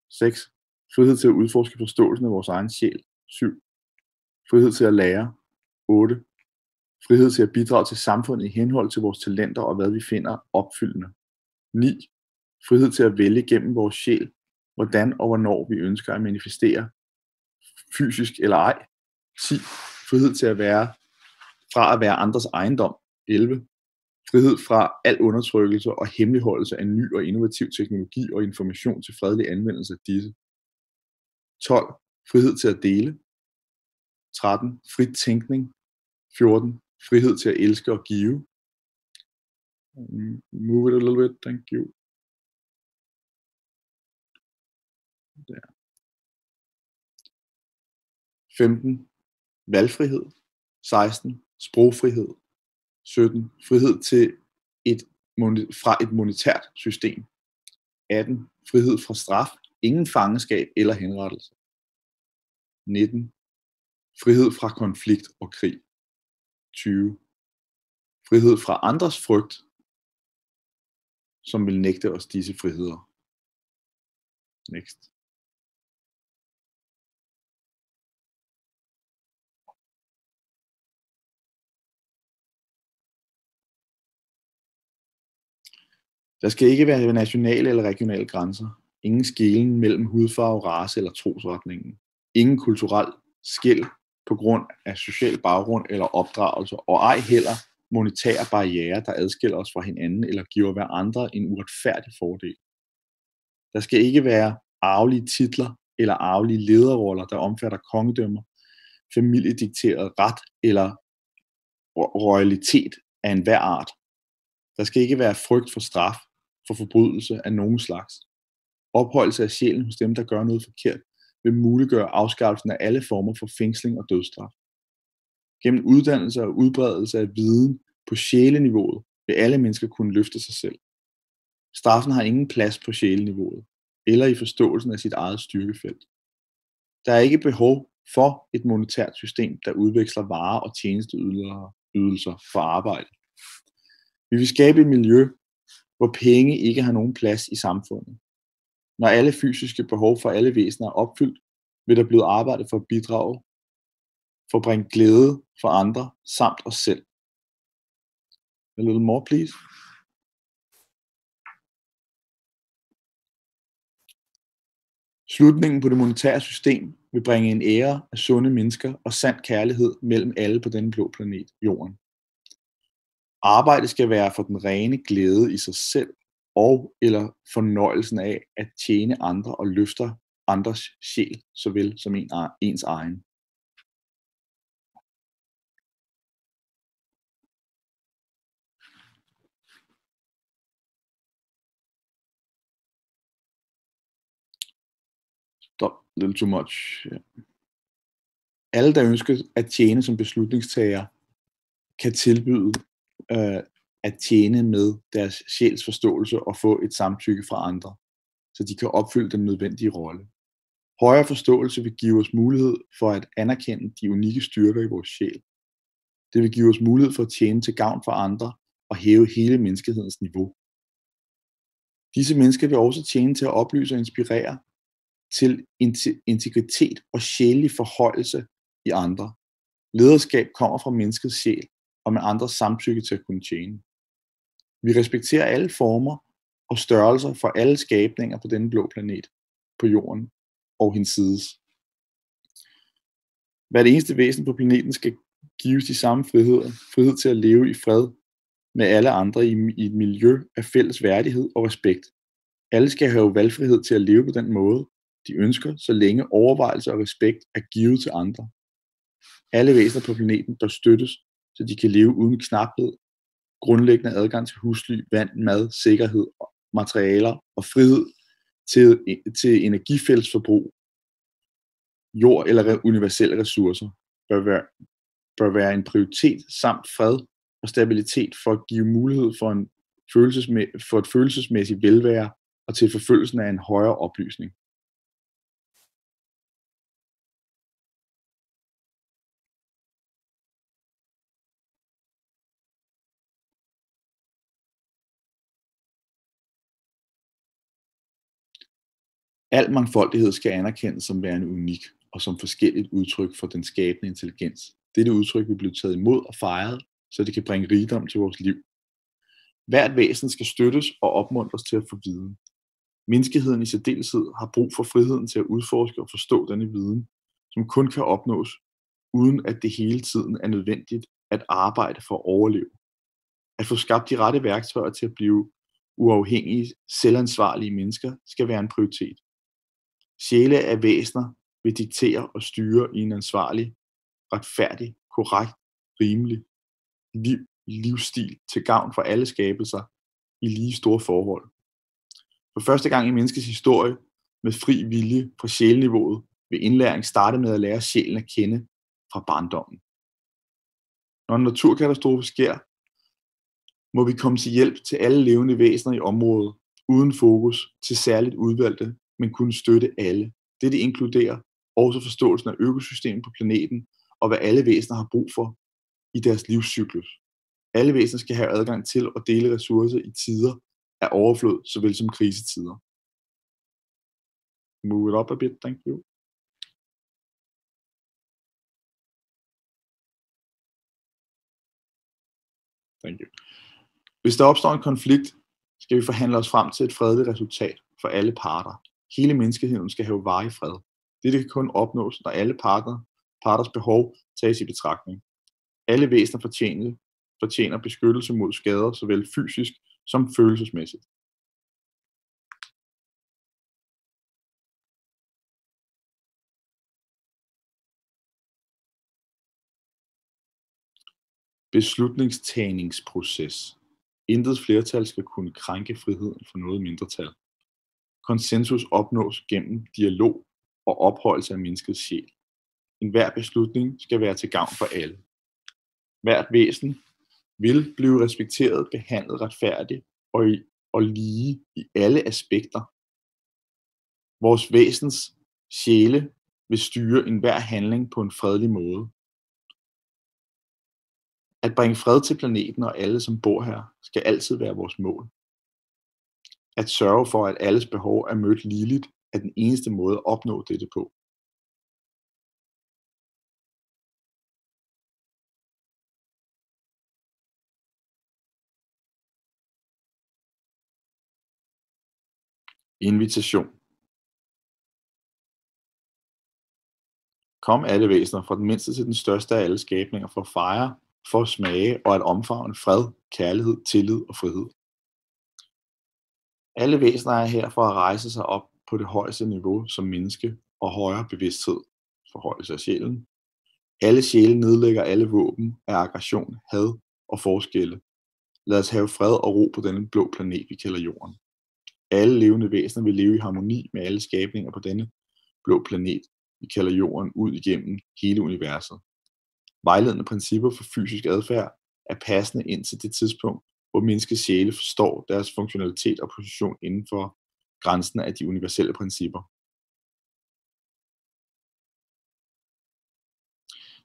[SPEAKER 15] 6, frihed til at udforske forståelsen af vores egen sjæl, 7, frihed til at lære, 8, frihed til at bidrage til samfundet i henhold til vores talenter og hvad vi finder opfyldende, 9, frihed til at vælge gennem vores sjæl, hvordan og hvornår vi ønsker at manifestere, fysisk eller ej, 10, frihed til at være fra at være andres ejendom, 11, frihed fra al undertrykkelse og hemmeligholdelse af ny og innovativ teknologi og information til fredelig anvendelse af disse, 12, frihed til at dele, 13, fri tænkning, 14, frihed til at elske og give. Move it a little bit, thank you. Der. 15, valgfrihed, 16, sprogfrihed, 17, frihed til fra et monetært system, 18, frihed fra straf, ingen fangenskab eller henrettelse, 19, frihed fra konflikt og krig, 20, frihed fra andres frygt, som vil nægte os disse friheder. Next. Der skal ikke være nationale eller regionale grænser. Ingen skelen mellem hudfarve, race eller trosretningen. Ingen kulturel skel på grund af social baggrund eller opdragelse, og ej heller monetære barrierer, der adskiller os fra hinanden eller giver hver andre en uretfærdig fordel. Der skal ikke være arvelige titler eller arvelige lederroller, der omfatter kongedømmer, familiedikteret ret eller royalitet af enhver art. Der skal ikke være frygt for straf, for forbrydelse af nogen slags. Opholdelse af sjælen hos dem, der gør noget forkert, vil muliggøre afskaffelsen af alle former for fængsling og dødsstraf. Gennem uddannelse og udbredelse af viden på sjæleniveauet vil alle mennesker kunne løfte sig selv. Straffen har ingen plads på sjæleniveauet eller i forståelsen af sit eget styrkefelt. Der er ikke behov for et monetært system, der udveksler varer og tjenesteydelser for arbejde. Vi vil skabe et miljø, hvor penge ikke har nogen plads i samfundet. Når alle fysiske behov for alle væsener er opfyldt, vil der blive arbejdet for at bidrage, for at bringe glæde for andre samt os selv. A little more, please. Slutningen på det monetære system vil bringe en ære af sunde mennesker og sand kærlighed mellem alle på denne blå planet, Jorden. Arbejdet skal være for den rene glæde i sig selv og eller fornøjelsen af at tjene andre og løfter andres sjæl, såvel som ens egen. Stop, a little too much. Yeah. Alle, der ønsker at tjene som beslutningstager, kan tilbyde at tjene med deres sjæls forståelse og få et samtykke fra andre, så de kan opfylde den nødvendige rolle. Højere forståelse vil give os mulighed for at anerkende de unikke styrker i vores sjæl. Det vil give os mulighed for at tjene til gavn for andre og hæve hele menneskehedens niveau. Disse mennesker vil også tjene til at oplyse og inspirere til integritet og sjælelig forhøjelse i andre. Lederskab kommer fra menneskets sjæl og med andres samtykke til at kunne tjene. Vi respekterer alle former og størrelser for alle skabninger på denne blå planet, på jorden og hinsides. Hvert eneste væsen på planeten skal gives de samme friheder. Frihed til at leve i fred med alle andre i et miljø af fælles værdighed og respekt. Alle skal have valgfrihed til at leve på den måde, de ønsker, så længe overvejelse og respekt er givet til andre. Alle væsener på planeten bør støttes, så de kan leve uden knaphed, grundlæggende adgang til husly, vand, mad, sikkerhed, materialer og frihed til energifællesforbrug. Jord eller universelle ressourcer bør være en prioritet samt fred og stabilitet for at give mulighed for et følelsesmæssigt velvære og til forfølgelsen af en højere oplysning. Al mangfoldighed skal anerkendes som værende unik og som forskelligt udtryk for den skabende intelligens. Dette udtryk vil blive taget imod og fejret, så det kan bringe rigdom til vores liv. Hvert væsen skal støttes og opmuntres til at få viden. Menneskeheden i særdeleshed har brug for friheden til at udforske og forstå denne viden, som kun kan opnås, uden at det hele tiden er nødvendigt at arbejde for at overleve. At få skabt de rette værktøjer til at blive uafhængige, selvansvarlige mennesker skal være en prioritet. Sjæle af væsener vil diktere og styre i en ansvarlig, retfærdig, korrekt, rimelig livsstil til gavn for alle skabelser i lige store forhold. For første gang i menneskets historie med fri vilje fra sjæleniveauet vil indlæring starte med at lære sjælen at kende fra barndommen. Når en naturkatastrofe sker, må vi komme til hjælp til alle levende væsener i området, uden fokus til særligt udvalgte, men kunne støtte alle. Dette inkluderer også forståelsen af økosystemet på planeten, og hvad alle væsener har brug for i deres livscyklus. Alle væsener skal have adgang til at dele ressourcer i tider af overflod, såvel som krisetider. Move it up a bit, thank you. Thank you. Hvis der opstår en konflikt, skal vi forhandle os frem til et fredeligt resultat for alle parter. Hele menneskeheden skal have varig fred. Dette kan kun opnås, når alle parters behov tages i betragtning. Alle væsener fortjener beskyttelse mod skader, såvel fysisk som følelsesmæssigt. Beslutningstagningsproces. Intet flertal skal kunne krænke friheden for noget mindretal. Konsensus opnås gennem dialog og opholdelse af menneskets sjæl. Enhver beslutning skal være til gavn for alle. Hvert væsen vil blive respekteret, behandlet retfærdigt og lige i alle aspekter. Vores væsens sjæle vil styre enhver handling på en fredelig måde. At bringe fred til planeten og alle, som bor her, skal altid være vores mål. At sørge for, at alles behov er mødt ligeligt, er den eneste måde at opnå dette på. Invitation. Kom alle væsener, fra den mindste til den største af alle skabninger, for at fejre, for at smage og at omfavne fred, kærlighed, tillid og frihed. Alle væsener er her for at rejse sig op på det højeste niveau som menneske og højere bevidsthed, forhøjelse af sjælen. Alle sjæle nedlægger alle våben af aggression, had og forskelle. Lad os have fred og ro på denne blå planet, vi kalder jorden. Alle levende væsener vil leve i harmoni med alle skabninger på denne blå planet, vi kalder jorden, ud igennem hele universet. Vejledende principper for fysisk adfærd er passende indtil det tidspunkt, hvor menneskets sjæle forstår deres funktionalitet og position inden for grænsen af de universelle principper.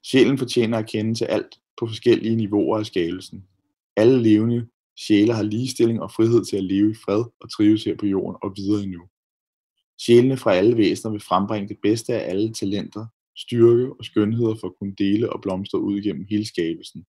[SPEAKER 15] Sjælen fortjener at kende til alt på forskellige niveauer af skabelsen. Alle levende sjæle har ligestilling og frihed til at leve i fred og trives her på jorden og videre endnu. Sjælene fra alle væsener vil frembringe det bedste af alle talenter, styrke og skønheder for at kunne dele og blomstre ud igennem hele skabelsen.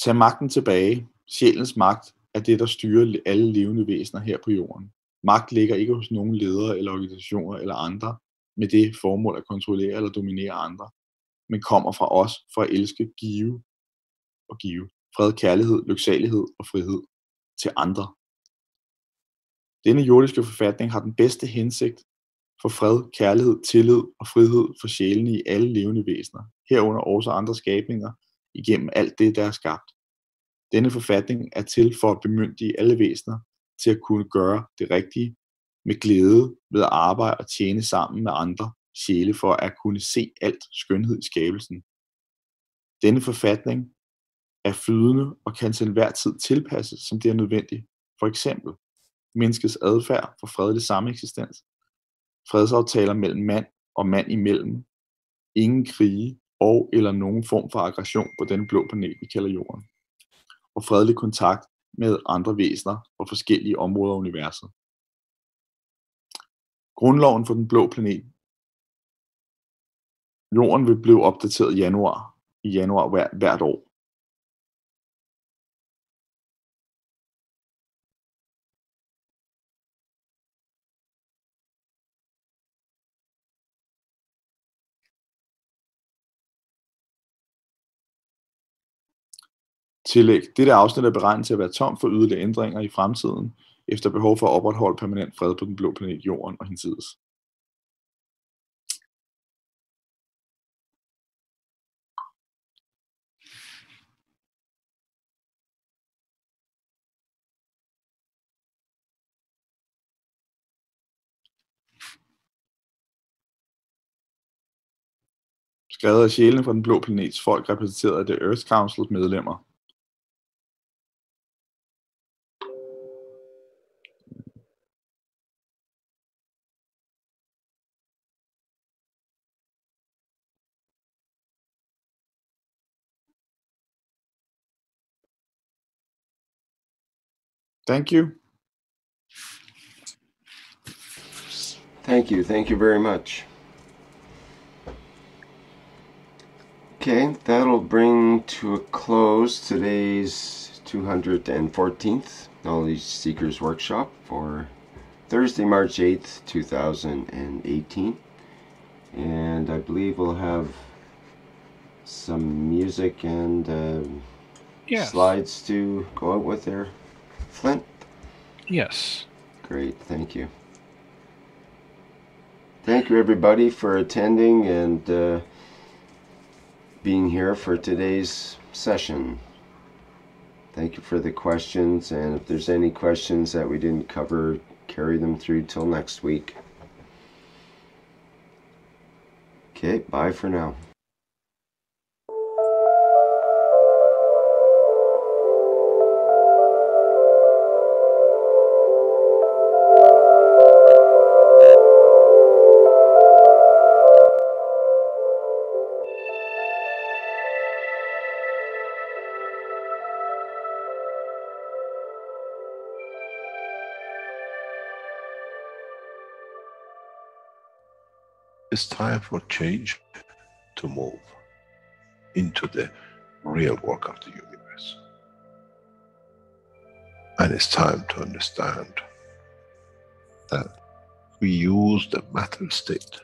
[SPEAKER 15] Tag magten tilbage. Sjælens magt er det, der styrer alle levende væsener her på jorden. Magt ligger ikke hos nogen ledere eller organisationer eller andre med det formål at kontrollere eller dominere andre, men kommer fra os for at elske, give og give. Fred, kærlighed, lyksalighed og frihed til andre. Denne jordiske forfatning har den bedste hensigt for fred, kærlighed, tillid og frihed for sjælene i alle levende væsener, herunder også andre skabninger, igennem alt det, der er skabt. Denne forfatning er til for at bemyndige alle væsener til at kunne gøre det rigtige med glæde ved at arbejde og tjene sammen med andre sjæle for at kunne se alt skønhed i skabelsen. Denne forfatning er flydende og kan til enhver tid tilpasses, som det er nødvendigt. For eksempel menneskets adfærd for fredelig sameksistens, fredsaftaler mellem mand og mand imellem, ingen krige og eller nogen form for aggression på denne blå planet, vi kalder jorden, og fredelig kontakt med andre væsener på forskellige områder af universet. Grundloven for den blå planet. Jorden vil blive opdateret i januar hvert år. Tillæg. Dette afsnit er beregnet til at være tom for yderligere ændringer i fremtiden, efter behov for at opretholde permanent fred på den blå planet Jorden og hinsides. Skrevet af sjælene fra den blå planets folk, repræsenteret af The Earth Councils medlemmer. Thank you.
[SPEAKER 2] Thank you very much. Okay, that'll bring to a close today's 214th Knowledge Seekers Workshop for Thursday, March 8th, 2018. And I believe we'll have some music and
[SPEAKER 16] Yes.
[SPEAKER 2] slides to go out with there. Flint?
[SPEAKER 16] Yes.
[SPEAKER 2] Great, thank you. Thank you everybody for attending and being here for today's session. Thank you for the questions, and if there's any questions that we didn't cover, carry them through till next week. Okay, bye for now.
[SPEAKER 1] It's time for change to move into the real work of the universe. And it's time to understand that we use the matter state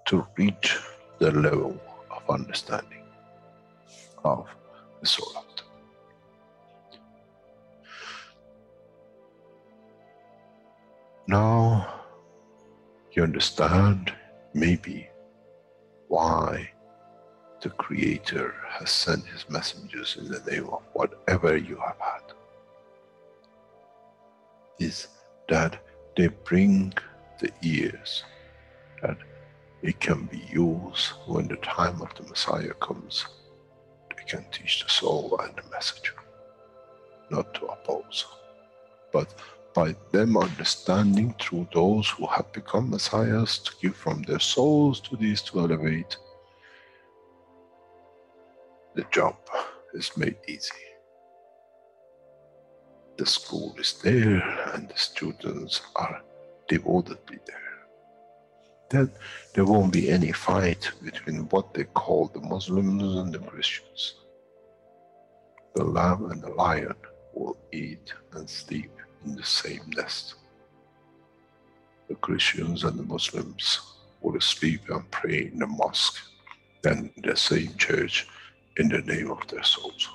[SPEAKER 1] to reach the level of understanding of the soul of the. Now you understand maybe why the Creator has sent his messengers in the name of whatever you have had. Is that they bring the ears, that it can be used when the time of the Messiah comes. They can teach the soul and the message, not to oppose, but by them understanding through those who have become Messiahs to give from their souls to these to elevate, the job is made easy. The school is there and the students are devotedly there. Then there won't be any fight between what they call the Muslims and the Christians. The lamb and the lion will eat and sleep in the same nest. The Christians and the Muslims will sleep and pray in the mosque, then in the same church, in the name of their souls,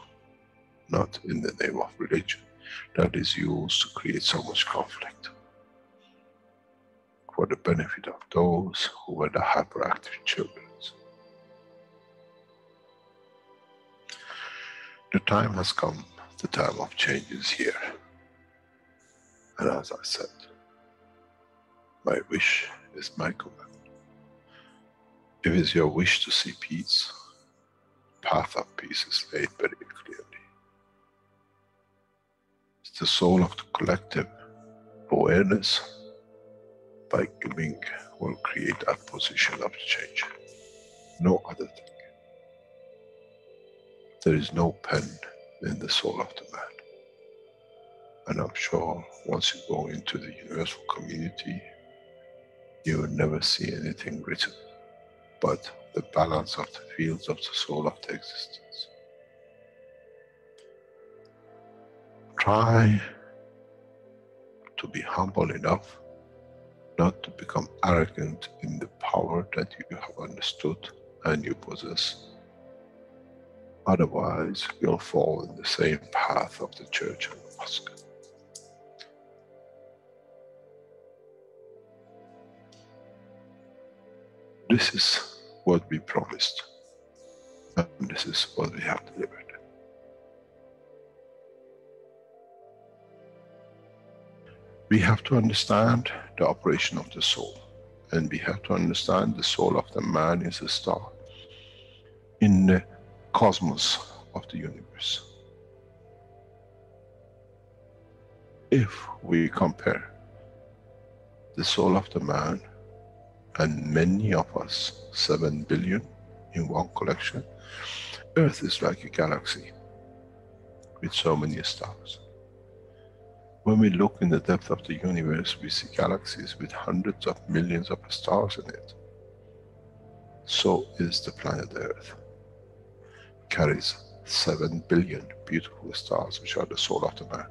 [SPEAKER 1] not in the name of religion that is used to create so much conflict for the benefit of those who were the hyperactive children. The time has come, the time of change is here. And as I said, my wish is my command. If it's your wish to see peace, the path of peace is laid very clearly. It's the soul of the collective awareness by giving will create that position of change. No other thing. There is no pen in the soul of the man. And I'm sure once you go into the universal community, you will never see anything written but the balance of the fields of the soul of the existence. Try to be humble enough not to become arrogant in the power that you have understood and you possess. Otherwise, you'll fall in the same path of the church and the mosque. This is what we promised, and this is what we have delivered. We have to understand the operation of the soul, and we have to understand the soul of the man is a star in the cosmos of the universe. If we compare the soul of the man and many of us, 7 billion in one collection, Earth is like a galaxy with so many stars. When we look in the depth of the universe, we see galaxies with hundreds of millions of stars in it. So is the planet Earth. Carries 7 billion beautiful stars, which are the soul of the man.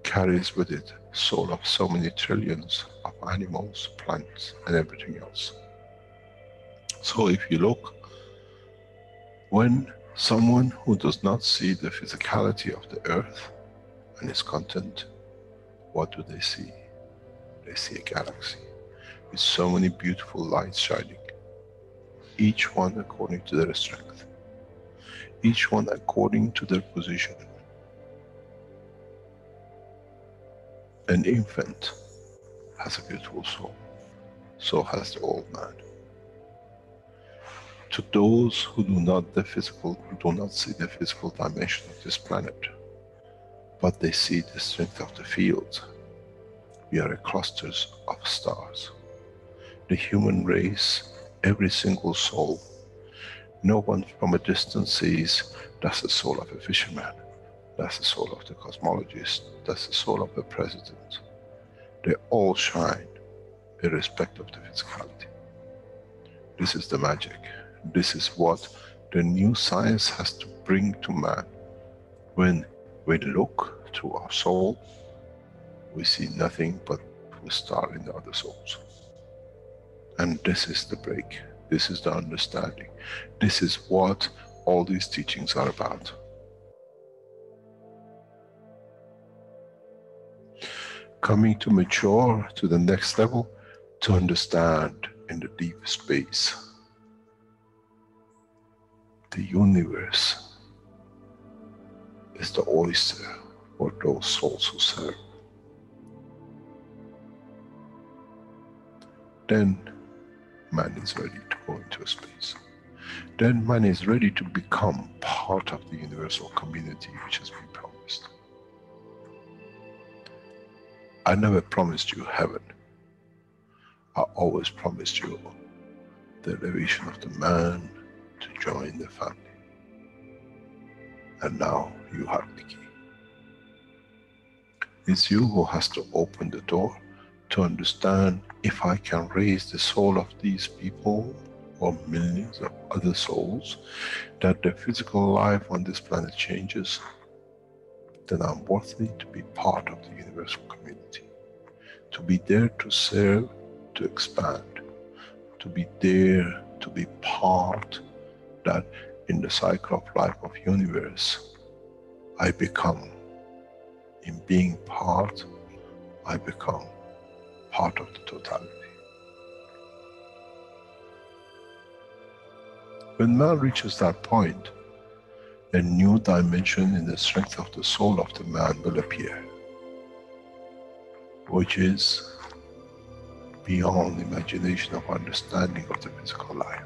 [SPEAKER 1] Carries with it soul of so many trillions of animals, plants, and everything else. So if you look, when someone who does not see the physicality of the earth and its content, what do they see? They see a galaxy with so many beautiful lights shining, each one according to their strength, each one according to their position. An infant has a beautiful soul, so has the old man. To those who do not see the physical dimension of this planet, but they see the strength of the field, we are clusters of stars. The human race, every single soul, no one from a distance sees that's the soul of a fisherman, that's the soul of the cosmologist, that's the soul of the president. They all shine irrespective of the physicality. This is the magic. This is what the new science has to bring to man. When we look through our soul, we see nothing but a star in the other souls. And this is the break. This is the understanding. This is what all these teachings are about. Coming to mature to the next level, to understand in the deep space, the universe is the oyster for those souls who serve. Then man is ready to go into space. Then man is ready to become part of the universal community which has been promised. I never promised you heaven. I always promised you the elevation of the man to join the family. And now you have the key. It's you who has to open the door to understand, if I can raise the soul of these people or millions of other souls, that the physical life on this planet changes, then I'm worthy to be part of the universal community. To be there to serve, to expand, to be there, to be part, that in the cycle of life of universe, I become, in being part, I become part of the totality. When man reaches that point, a new dimension in the strength of the soul of the man will appear, which is beyond imagination of understanding of the physical life.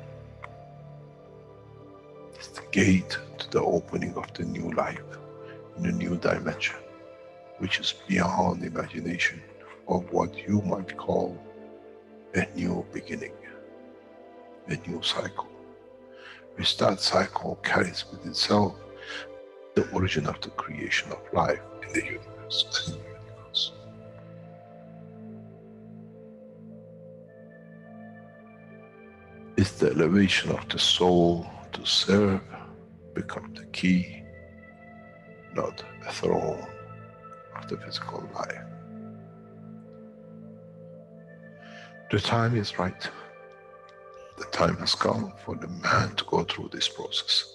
[SPEAKER 1] It's the gate to the opening of the new life, in a new dimension, which is beyond imagination of what you might call a new beginning, a new cycle. Which that cycle carries with itself the origin of the creation of life in the universe and in the universe. It's the elevation of the soul to serve become the key, not a throne of the physical life. The time is right. The time has come for the man to go through this process.